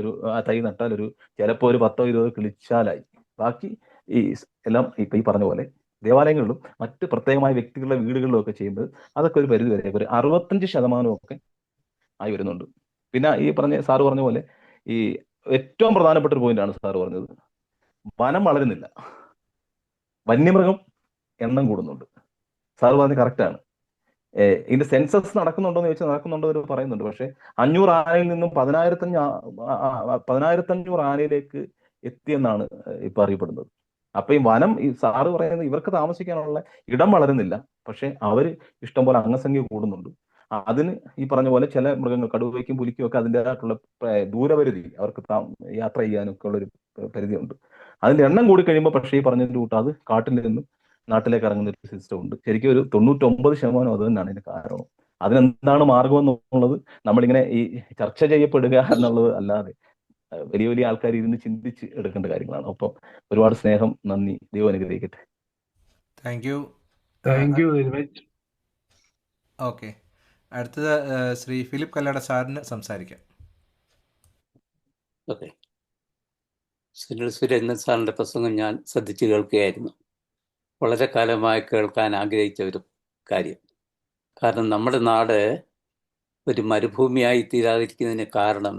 തൈ നട്ടാൽ ചിലപ്പോൾ ഒരു 10-20 കിളിച്ചാലായി. ബാക്കി ഈ എല്ലാം ഇപ്പൊ ഈ പറഞ്ഞ പോലെ ദേവാലയങ്ങളിലും മറ്റ് പ്രത്യേകമായ വ്യക്തികളുടെ വീടുകളിലും ഒക്കെ ചെയ്യുമ്പോൾ അതൊക്കെ ഒരു പരിധി വരെ ഒരു 65% ആയി വരുന്നുണ്ട്. പിന്നെ ഈ സാറ് പറഞ്ഞ പോലെ ഈ ഏറ്റവും പ്രധാനപ്പെട്ട ഒരു പോയിന്റാണ് സാറ് പറഞ്ഞത്, വനം വളരുന്നില്ല, വന്യമൃഗം എണ്ണം കൂടുന്നുണ്ട്. സാറ് പറഞ്ഞത് കറക്റ്റാണ്. ഇതിന്റെ സെൻസസ് നടക്കുന്നുണ്ടോ എന്ന് ചോദിച്ചാൽ നടക്കുന്നുണ്ടോ എന്ന് പറയുന്നുണ്ട്. പക്ഷെ 500 ആനയിൽ നിന്നും 10,500 ആനയിലേക്ക് എത്തിയെന്നാണ് ഇപ്പൊ അറിയപ്പെടുന്നത്. അപ്പൊ ഈ വനം, ഈ സാറ് പറയുന്നത് ഇവർക്ക് താമസിക്കാനുള്ള ഇടം വളരുന്നില്ല, പക്ഷെ അവര് ഇഷ്ടംപോലെ അംഗസംഖ്യ കൂടുന്നുണ്ട്. അതിന് ഈ പറഞ്ഞ പോലെ ചില മൃഗങ്ങൾ, കടുവയ്ക്കും പുലിക്കും ഒക്കെ അതിൻ്റെതായിട്ടുള്ള ദൂരപരിധി, അവർക്ക് യാത്ര ചെയ്യാനൊക്കെ ഉള്ളൊരു പരിധിയുണ്ട്. അതിന്റെ എണ്ണം കൂടി കഴിയുമ്പോൾ പക്ഷേ ഈ പറഞ്ഞതിന്റെ കൂട്ട് അത് കാട്ടിൽ നിന്നും നാട്ടിലേക്ക് ഇറങ്ങുന്ന ഒരു സിസ്റ്റം ഉണ്ട്. ശരിക്കും ഒരു 99% അത് തന്നെയാണ് ഇതിന് കാരണം. അതിനെന്താണ് മാർഗം എന്നുള്ളത് നമ്മളിങ്ങനെ ഈ ചർച്ച ചെയ്യപ്പെടുക എന്നുള്ളത് അല്ലാതെ വലിയ വലിയ ആൾക്കാർ ഇരുന്ന് ചിന്തിച്ച് എടുക്കേണ്ട കാര്യങ്ങളാണ്. അപ്പം ഒരുപാട് സ്നേഹം, നന്ദി, ദൈവം അനുഗ്രഹിക്കട്ടെ. Thank you. Thank you very much. Okay, അടുത്തത് ശ്രീ ഫിലിപ്പ് കല്ലട സാറിന് സംസാരിക്കാം. ഓക്കെ, സുനിൽ സുരേന്ദ്രൻ സാറിൻ്റെ പ്രസംഗം ഞാൻ ശ്രദ്ധിച്ചു കേൾക്കുകയായിരുന്നു. വളരെ കാലമായി കേൾക്കാൻ ആഗ്രഹിച്ച ഒരു കാര്യം. കാരണം നമ്മുടെ നാട് ഒരു മരുഭൂമിയായി തീരാതിരിക്കുന്നതിന് കാരണം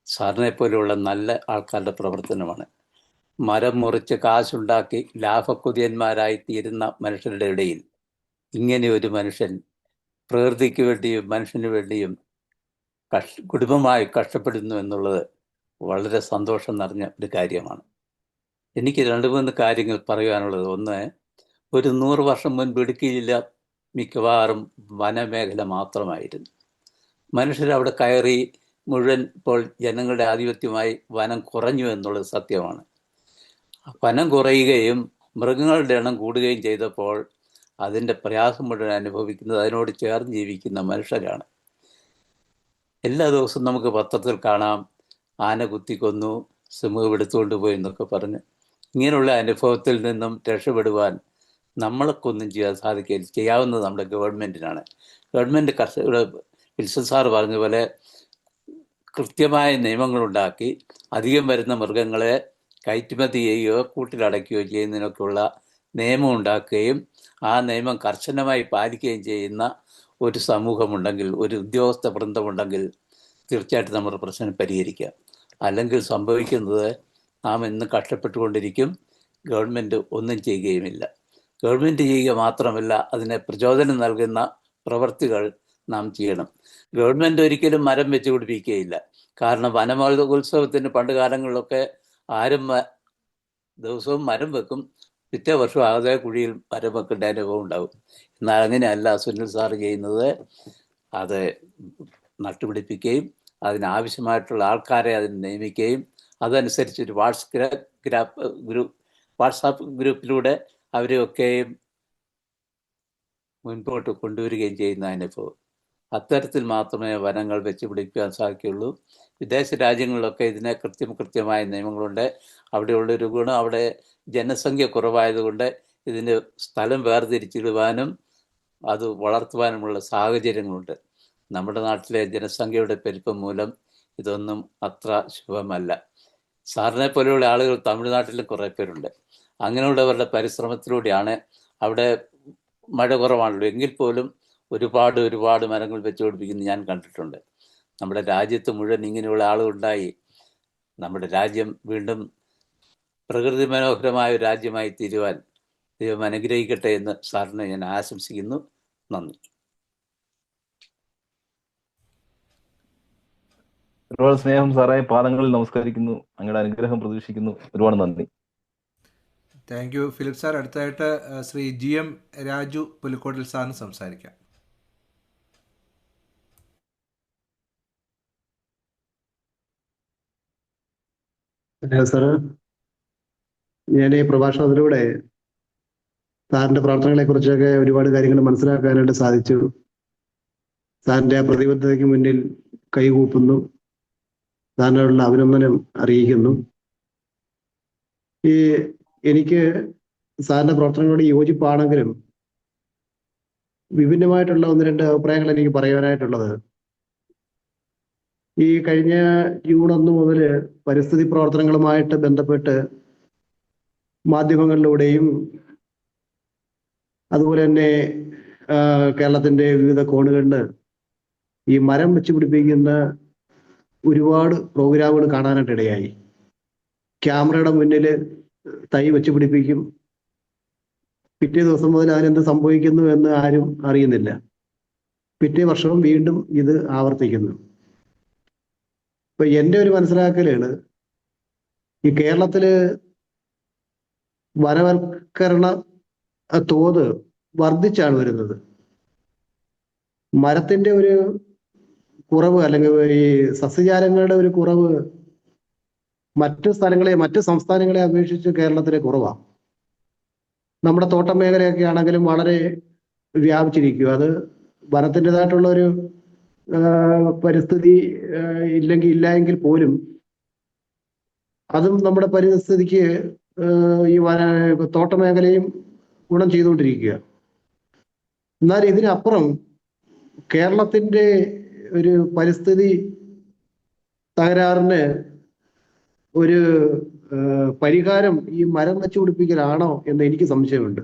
സാറിനെ പോലെയുള്ള നല്ല ആൾക്കാരുടെ പ്രവർത്തനമാണ്. മരം മുറിച്ച് കാശുണ്ടാക്കി ലാഭക്കുതിയന്മാരായി തീരുന്ന മനുഷ്യരുടെ ഇടയിൽ ഇങ്ങനെ ഒരു മനുഷ്യൻ പ്രകൃതിക്ക് വേണ്ടിയും മനുഷ്യന് വേണ്ടിയും കുടുംബമായി കഷ്ടപ്പെടുന്നു എന്നുള്ളത് വളരെ സന്തോഷം നിറഞ്ഞ ഒരു കാര്യമാണ്. എനിക്ക് 2-3 കാര്യങ്ങൾ പറയാനുള്ളത്. ഒന്ന്, ഒരു 100 വർഷം മുൻപ് ഇടുക്കിയില്ല മിക്കവാറും വനമേഖല മാത്രമായിരുന്നു. മനുഷ്യരവിടെ കയറി മുഴുവൻ ഇപ്പോൾ ജനങ്ങളുടെ ആധിപത്യമായി വനം കുറഞ്ഞു എന്നുള്ളത് സത്യമാണ്. വനം കുറയുകയും മൃഗങ്ങളുടെ എണ്ണം കൂടുകയും ചെയ്തപ്പോൾ അതിൻ്റെ പ്രയാസം മുഴുവൻ അനുഭവിക്കുന്നത് അതിനോട് ചേർന്ന് ജീവിക്കുന്ന മനുഷ്യരാണ്. എല്ലാ ദിവസവും നമുക്ക് പത്രത്തിൽ കാണാം, ആന കുത്തിക്കൊന്നു, സിംഹം എടുത്തുകൊണ്ട് പോയി എന്നൊക്കെ പറഞ്ഞ്. ഇങ്ങനെയുള്ള അനുഭവത്തിൽ നിന്നും രക്ഷപ്പെടുവാൻ നമ്മൾക്കൊന്നും ചെയ്യാൻ സാധിക്കില്ല. ചെയ്യാവുന്നത് നമ്മുടെ ഗവൺമെൻറ്റിനാണ്. ഗവൺമെൻറ് വിൽസൺ സാർ പറഞ്ഞ പോലെ കൃത്യമായ നിയമങ്ങളുണ്ടാക്കി അധികം വരുന്ന മൃഗങ്ങളെ കയറ്റുമതി ചെയ്യുകയോ കൂട്ടിലടയ്ക്കുകയോ ചെയ്യുന്നതിനൊക്കെയുള്ള നിയമം ഉണ്ടാക്കുകയും ആ നിയമം കർശനമായി പാലിക്കുകയും ചെയ്യുന്ന ഒരു സമൂഹമുണ്ടെങ്കിൽ, ഒരു ഉദ്യോഗസ്ഥ വൃന്ദമുണ്ടെങ്കിൽ തീർച്ചയായിട്ടും നമ്മുടെ പ്രശ്നം പരിഹരിക്കാം. അല്ലെങ്കിൽ സംഭവിക്കുന്നത് നാം ഇന്ന് കഷ്ടപ്പെട്ടുകൊണ്ടിരിക്കും, ഗവൺമെൻറ് ഒന്നും ചെയ്യുകയുമില്ല. ഗവൺമെൻറ് ചെയ്യുക മാത്രമല്ല, അതിനെ പ്രചോദനം നൽകുന്ന പ്രവർത്തികൾ നാം ചെയ്യണം. ഗവൺമെൻറ് ഒരിക്കലും മരം വെച്ച് പിടിപ്പിക്കുകയില്ല. കാരണം വനമഹോത്സവത്തിന് പണ്ട് കാലങ്ങളിലൊക്കെ ആരും ദിവസവും മരം വെക്കും, പിറ്റേ വർഷം അതേ കുഴിയിൽ മരം വെക്കേണ്ട അനുഭവം ഉണ്ടാവും. എന്നാൽ അങ്ങനെയല്ല സുനിൽ സാറ് ചെയ്യുന്നത്. അത് നട്ടുപിടിപ്പിക്കുകയും അതിനാവശ്യമായിട്ടുള്ള ആൾക്കാരെ അതിന് നിയമിക്കുകയും അതനുസരിച്ച് ഒരു വാട്സാപ്പ് ഗ്രൂപ്പിലൂടെ അവരെയൊക്കെയും മുൻപോട്ട് കൊണ്ടുവരികയും ചെയ്യുന്ന അനുഭവം. അത്തരത്തിൽ മാത്രമേ വനങ്ങൾ വെച്ച് പിടിപ്പിക്കാൻ സാധിക്കുകയുള്ളൂ. വിദേശ രാജ്യങ്ങളിലൊക്കെ ഇതിനെ കൃത്യമായ നിയമങ്ങളുണ്ട്. അവിടെയുള്ളൊരു ഗുണം, അവിടെ ജനസംഖ്യ കുറവായതുകൊണ്ട് ഇതിന് സ്ഥലം വേർതിരിച്ചിടുവാനും അത് വളർത്തുവാനുമുള്ള സാഹചര്യങ്ങളുണ്ട്. നമ്മുടെ നാട്ടിലെ ജനസംഖ്യയുടെ പെരുപ്പം മൂലം ഇതൊന്നും അത്ര ശുഭമല്ല. സാറിനെ പോലെയുള്ള ആളുകൾ തമിഴ്നാട്ടിലും കുറേ പേരുണ്ട്. അങ്ങനെയുള്ളവരുടെ പരിശ്രമത്തിലൂടെയാണ്, അവിടെ മഴ കുറവാണല്ലോ എങ്കിൽ പോലും ഒരുപാട് മരങ്ങൾ വെച്ചുപിടിപ്പിക്കുന്നത് ഞാൻ കണ്ടിട്ടുണ്ട്. നമ്മുടെ രാജ്യത്ത് മുഴുവൻ ഇങ്ങനെയുള്ള ആളുകളുണ്ടായി നമ്മുടെ രാജ്യം വീണ്ടും പ്രകൃതി മനോഹരമായ ഒരു രാജ്യമായി തീരുവാൻ ദൈവം അനുഗ്രഹിക്കട്ടെ എന്ന് സാറിനെ ഞാൻ ആശംസിക്കുന്നു. നന്ദി. ഒരുപാട് സ്നേഹം സാറായ പാദങ്ങളിൽ നമസ്കരിക്കുന്നു. അങ്ങയുടെ അനുഗ്രഹം പ്രതീക്ഷിക്കുന്നു. ഒരുപാട് നന്ദി. Thank U Philip sir. അടുത്തായിട്ട് ശ്രീ GM രാജു പുലിക്കോട്ടിൽ സാറിന് സംസാരിക്കാം. സാറ്, ഞാൻ ഈ പ്രഭാഷണത്തിലൂടെ സാറിന്റെ പ്രവർത്തനങ്ങളെ കുറിച്ചൊക്കെ ഒരുപാട് കാര്യങ്ങൾ മനസ്സിലാക്കാനായിട്ട് സാധിച്ചു. സാറിന്റെ ആ പ്രതിബദ്ധതയ്ക്ക് മുന്നിൽ കൈകൂപ്പുന്നു, സാറിനുള്ള അഭിനന്ദനം അറിയിക്കുന്നു. എനിക്ക് സാറിന്റെ പ്രവർത്തനങ്ങളോട് യോജിപ്പാണെങ്കിലും വിഭിന്നമായിട്ടുള്ള 1-2 അഭിപ്രായങ്ങൾ എനിക്ക് പറയാനായിട്ടുള്ളത്, ഈ കഴിഞ്ഞ ജൂൺ 1 മുതൽ പരിസ്ഥിതി പ്രവർത്തനങ്ങളുമായിട്ട് ബന്ധപ്പെട്ട് മാധ്യമങ്ങളിലൂടെയും അതുപോലെ തന്നെ കേരളത്തിന്റെ വിവിധ കോണുകളിൽ ഈ മരം വെച്ച് പിടിപ്പിക്കുന്ന ഒരുപാട് പ്രോഗ്രാമുകൾ കാണാനായിട്ട് ഇടയായി. ക്യാമറയുടെ മുന്നിൽ തൈ വെച്ച് പിടിപ്പിക്കും, പിറ്റേ ദിവസം മുതൽ അതിനെന്ത് സംഭവിക്കുന്നു എന്ന് ആരും അറിയുന്നില്ല. പിറ്റേ വർഷവും വീണ്ടും ഇത് ആവർത്തിക്കുന്നു. ഇപ്പൊ എൻ്റെ ഒരു മനസ്സിലാക്കലാണ്, ഈ കേരളത്തില് വനവൽക്കരണ തോത് വർദ്ധിച്ചാണ് വരുന്നത്. മരത്തിന്റെ ഒരു കുറവ് അല്ലെങ്കിൽ ഈ സസ്യജാലങ്ങളുടെ ഒരു കുറവ് മറ്റ് സംസ്ഥാനങ്ങളെ അപേക്ഷിച്ച് കേരളത്തിലെ കുറവാണ്. നമ്മുടെ തോട്ടം മേഖലയൊക്കെ ആണെങ്കിലും വളരെ വ്യാപിച്ചിരിക്കും. അത് വനത്തിൻ്റെതായിട്ടുള്ള ഒരു പരിസ്ഥിതി ഇല്ല എങ്കിൽ പോലും അതും നമ്മുടെ പരിസ്ഥിതിക്ക് ഈ തോട്ടമേഖലയും ഗുണം ചെയ്തുകൊണ്ടിരിക്കുക. എന്നാൽ ഇതിനപ്പുറം കേരളത്തിന്റെ ഒരു പരിസ്ഥിതി തകരാറിന് ഒരു പരിഹാരം ഈ മരം വെച്ച് പിടിപ്പിക്കലാണോ എന്ന് എനിക്ക് സംശയമുണ്ട്.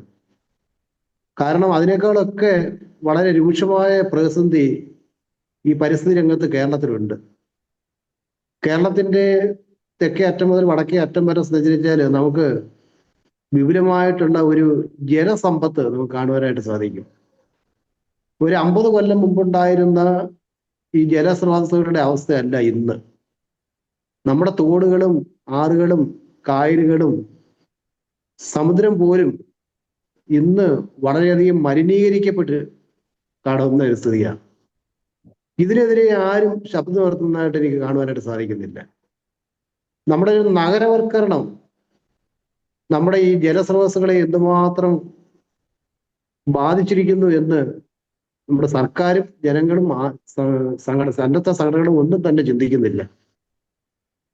കാരണം അതിനേക്കാളൊക്കെ വളരെ രൂക്ഷമായ പ്രതിസന്ധി ഈ പരിസ്ഥിതി രംഗത്ത് കേരളത്തിലുണ്ട്. കേരളത്തിന്റെ തെക്കേ അറ്റം മുതൽ വടക്കേ അറ്റം വരെ സഞ്ചരിച്ചാൽ നമുക്ക് വിപുലമായിട്ടുള്ള ഒരു ജലസമ്പത്ത് നമുക്ക് കാണുവാനായിട്ട് സാധിക്കും. ഒരു 50 കൊല്ലം മുമ്പുണ്ടായിരുന്ന ഈ ജലസ്രോതസ്സുകളുടെ അവസ്ഥയല്ല ഇന്ന്. നമ്മുടെ തോടുകളും ആറുകളും കായലുകളും സമുദ്രം പോലും ഇന്ന് വളരെയധികം മലിനീകരിക്കപ്പെട്ട് കാണുന്ന ഒരു സ്ഥിതിയാണ്. ഇതിനെതിരെ ആരും ശബ്ദം ഉയർത്തുന്നതായിട്ട് എനിക്ക് കാണുവാനായിട്ട് സാധിക്കുന്നില്ല. നമ്മുടെ ഒരു നഗരവൽക്കരണം നമ്മുടെ ഈ ജലസ്രോതസ്സുകളെ എന്തുമാത്രം ബാധിച്ചിരിക്കുന്നു എന്ന് നമ്മുടെ സർക്കാരും ജനങ്ങളും സന്നദ്ധ സംഘടനകളും ഒന്നും തന്നെ ചിന്തിക്കുന്നില്ല.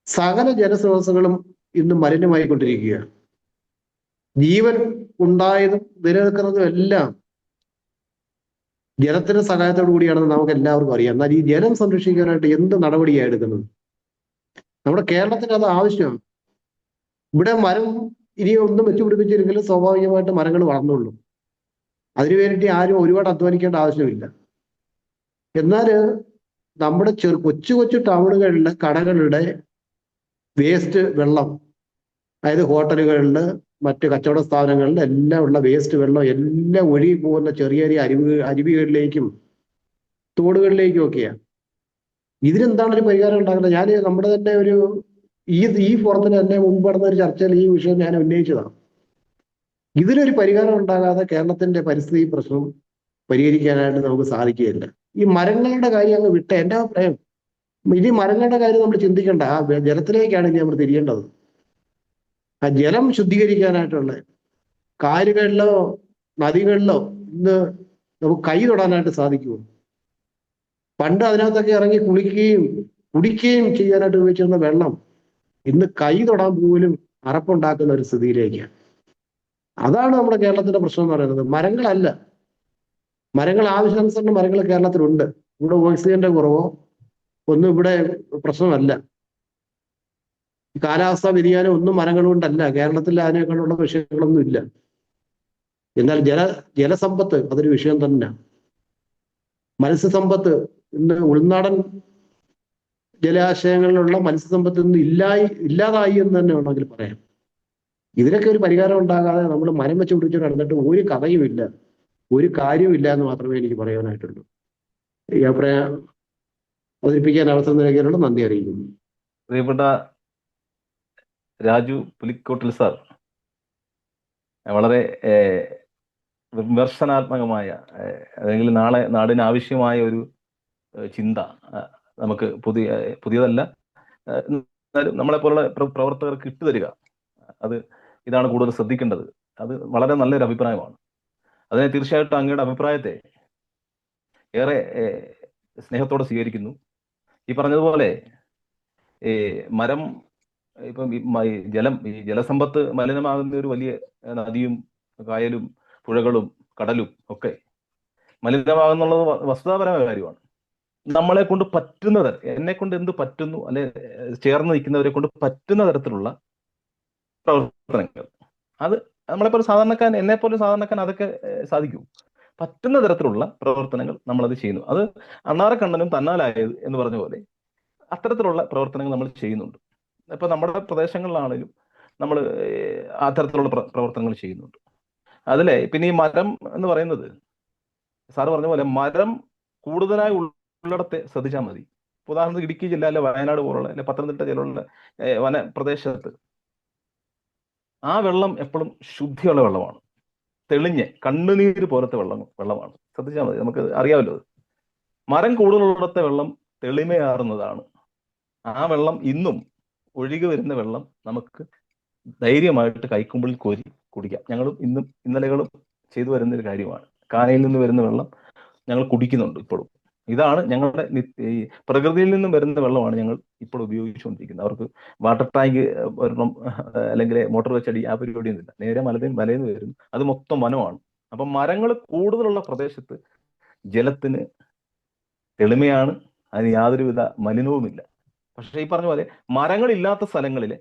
സകല ജലസ്രോതസ്സുകളും ഇന്ന് മലിനമായിക്കൊണ്ടിരിക്കുകയാണ്. ജീവൻ ഉണ്ടായതും നിലനിൽക്കുന്നതും എല്ലാം ജലത്തിന്റെ സഹായത്തോടു കൂടിയാണെന്ന് നമുക്ക് എല്ലാവർക്കും അറിയാം. എന്നാൽ ഈ ജലം സംരക്ഷിക്കാനായിട്ട് എന്ത് നടപടിയാണ് എടുക്കുന്നത്? നമ്മുടെ കേരളത്തിന് അത് ആവശ്യമാണ്. ഇവിടെ മരം ഇനി ഒന്നും വെച്ചുപിടിപ്പിച്ചില്ലെങ്കിലും സ്വാഭാവികമായിട്ട് മരങ്ങൾ വളർന്നുള്ളൂ. അതിനുവേണ്ടി ആരും ഒരുപാട് അധ്വാനിക്കേണ്ട ആവശ്യമില്ല. എന്നാൽ നമ്മുടെ കൊച്ചു കൊച്ചു ടൗണുകളിലെ കടകളുടെ വേസ്റ്റ് വെള്ളം, അതായത് ഹോട്ടലുകളിൽ മറ്റ് കച്ചവട സ്ഥാപനങ്ങളിൽ എല്ലാം ഉള്ള വേസ്റ്റ് വെള്ളം എല്ലാം ഒഴുകി പോകുന്ന ചെറിയ ചെറിയ അരുവികളിലേക്കും തോടുകളിലേക്കും ഒക്കെയാണ്. ഇതിനെന്താണ് ഒരു പരിഹാരം ഉണ്ടാക്കുന്നത്? ഞാൻ നമ്മുടെ തന്നെ ഈ ഫോറത്തിന് തന്നെ മുമ്പ് നടന്ന ഒരു ചർച്ചയിൽ ഈ വിഷയം ഞാൻ ഉന്നയിച്ചതാണ്. ഇതിനൊരു പരിഹാരം ഉണ്ടാകാതെ കേരളത്തിന്റെ പരിസ്ഥിതി പ്രശ്നം പരിഹരിക്കാനായിട്ട് നമുക്ക് സാധിക്കുകയില്ല. ഈ മരങ്ങളുടെ കാര്യം അങ്ങ് വിട്ട എൻ്റെ അഭിപ്രായം, ഇനി മരങ്ങളുടെ കാര്യം നമ്മൾ ചിന്തിക്കേണ്ട, ആ ജലത്തിലേക്കാണ് ഇനി നമ്മൾ തിരിയേണ്ടത്. ആ ജലം ശുദ്ധീകരിക്കാനായിട്ടുള്ള കായലുകളിലോ നദികളിലോ ഇന്ന് നമുക്ക് കൈ തൊടാനായിട്ട് സാധിക്കുമോ? പണ്ട് അതിനകത്തൊക്കെ ഇറങ്ങി കുടിക്കുകയും ചെയ്യാനായിട്ട് ഉപയോഗിച്ചിരുന്ന വെള്ളം ഇന്ന് കൈ തൊടാൻ പോലും അറപ്പുണ്ടാക്കുന്ന ഒരു സ്ഥിതിയിലേക്കാണ്. അതാണ് നമ്മുടെ കേരളത്തിന്റെ പ്രശ്നം എന്ന് പറയുന്നത്. മരങ്ങളല്ല, മരങ്ങൾ ആവശ്യാനുസരണം മരങ്ങൾ കേരളത്തിലുണ്ട്. ഇവിടെ ഓക്സിജന്റെ കുറവോ ഒന്നും ഇവിടെ പ്രശ്നമല്ല. കാലാവസ്ഥാ വ്യതിയാനം ഒന്നും മരങ്ങൾ കൊണ്ടല്ല. കേരളത്തിൽ അതിനേക്കാളുള്ള വിഷയങ്ങളൊന്നും ഇല്ല. എന്നാൽ ജലസമ്പത്ത് അതൊരു വിഷയം തന്നെ. മത്സ്യസമ്പത്ത് ഇന്ന് ഉൾനാടൻ ജലാശയങ്ങളിലുള്ള മത്സ്യസമ്പത്ത് ഇന്ന് ഇല്ലാതായി എന്ന് തന്നെ വേണമെങ്കിൽ പറയാം. ഇതിനൊക്കെ ഒരു പരിഹാരം ഉണ്ടാകാതെ നമ്മൾ മരം വെച്ച് പിടിച്ച് നടന്നിട്ട് ഒരു കഥയുമില്ല, ഒരു കാര്യവുമില്ല എന്ന് മാത്രമേ എനിക്ക് പറയാനായിട്ടുള്ളൂ. ഈ അഭിപ്രായം അവതരിപ്പിക്കാൻ അവസരം നൽകിയതിനുള്ള നന്ദി അറിയിക്കുന്നു. പ്രിയപ്പെട്ട രാജു പുലിക്കോട്ടിൽ സാർ വളരെ വിമർശനാത്മകമായ അല്ലെങ്കിൽ നാളെ നാടിന് ആവശ്യമായ ഒരു ചിന്ത നമുക്ക് പുതിയതല്ല, എന്നാലും നമ്മളെപ്പോലുള്ള പ്രവർത്തകർക്ക് ഇട്ടുതരിക, ഇതാണ് കൂടുതൽ ശ്രദ്ധിക്കേണ്ടത്. അത് വളരെ നല്ലൊരു അഭിപ്രായമാണ്. അതിനെ തീർച്ചയായിട്ടും അങ്ങയുടെ അഭിപ്രായത്തെ ഏറെ സ്നേഹത്തോടെ സ്വീകരിക്കുന്നു. ഈ പറഞ്ഞതുപോലെ മരം ഇപ്പം ഈ ജലസമ്പത്ത് മലിനമാകുന്ന ഒരു വലിയ നദിയും കായലും പുഴകളും കടലും ഒക്കെ മലിനമാകുന്നുള്ളത് വസ്തുതാപരമായ കാര്യമാണ്. നമ്മളെ കൊണ്ട് പറ്റുന്ന എന്നെ കൊണ്ട് എന്ത് പറ്റുന്നു, അല്ലെ ചേർന്ന് നിൽക്കുന്നവരെ കൊണ്ട് പറ്റുന്ന തരത്തിലുള്ള പ്രവർത്തനങ്ങൾ, അത് നമ്മളെപ്പോലെ സാധാരണക്കാരൻ, എന്നെപ്പോലെ സാധാരണക്കാരൻ അതൊക്കെ സാധിക്കൂ. പറ്റുന്ന തരത്തിലുള്ള പ്രവർത്തനങ്ങൾ നമ്മളത് ചെയ്യുന്നു. അത് അണ്ണാറക്കണ്ണനും തന്നാലായത് എന്ന് പറഞ്ഞ പോലെ അത്തരത്തിലുള്ള പ്രവർത്തനങ്ങൾ നമ്മൾ ചെയ്യുന്നുണ്ട്. ഇപ്പൊ നമ്മുടെ പ്രദേശങ്ങളിലാണെങ്കിലും നമ്മൾ അത്തരത്തിലുള്ള പ്രവർത്തനങ്ങൾ ചെയ്യുന്നുണ്ട്. അതിലെ പിന്നെ ഈ മരം എന്ന് പറയുന്നത് സാറ് പറഞ്ഞ പോലെ മരം കൂടുതലായി ഉള്ളിടത്തെ ശ്രദ്ധിച്ചാൽ മതി. ഉദാഹരണത്തിന് ഇടുക്കി ജില്ല, അല്ലെ വയനാട് പോലുള്ള, അല്ലെ പത്തനംതിട്ട ജില്ലയുള്ള വനപ്രദേശത്ത് ആ വെള്ളം എപ്പോഴും ശുദ്ധിയുള്ള വെള്ളമാണ്, തെളിഞ്ഞ് കണ്ണുനീര് പോലത്തെ വെള്ളമാണ്. ശ്രദ്ധിച്ചാൽ മതി, നമുക്ക് അറിയാമല്ലോ. മരം കൂടുതലുള്ളിടത്തെ വെള്ളം തെളിമയാറുന്നതാണ്. ആ വെള്ളം ഇന്നും ഒഴുകി വരുന്ന വെള്ളം നമുക്ക് ധൈര്യമായിട്ട് കൈക്കുമ്പിളിൽ കോരി കുടിക്കാം. ഞങ്ങളും ഇന്നലെകളും ചെയ്തു വരുന്നൊരു കാര്യമാണ്. കാനയിൽ നിന്ന് വരുന്ന വെള്ളം ഞങ്ങൾ കുടിക്കുന്നുണ്ട് ഇപ്പോഴും. ഇതാണ് ഞങ്ങളുടെ ഈ പ്രകൃതിയിൽ നിന്നും വരുന്ന വെള്ളമാണ് ഞങ്ങൾ ഇപ്പോൾ ഉപയോഗിച്ചുകൊണ്ടിരിക്കുന്നത്. അവർക്ക് വാട്ടർ ടാങ്ക് ഒരെണ്ണം അല്ലെങ്കിൽ മോട്ടോർ വെച്ചടി ആ പരിപാടിയൊന്നും ഇല്ല. നേരെ മലയിൽ വരുന്നു, അത് മൊത്തം വനമാണ്. അപ്പം മരങ്ങൾ കൂടുതലുള്ള പ്രദേശത്ത് ജലത്തിന് തെളിമയാണ്, അതിന് യാതൊരുവിധ മലിനവുമില്ല. പക്ഷേ ഈ പറഞ്ഞ പോലെ മരങ്ങളില്ലാത്ത സ്ഥലങ്ങളിലെ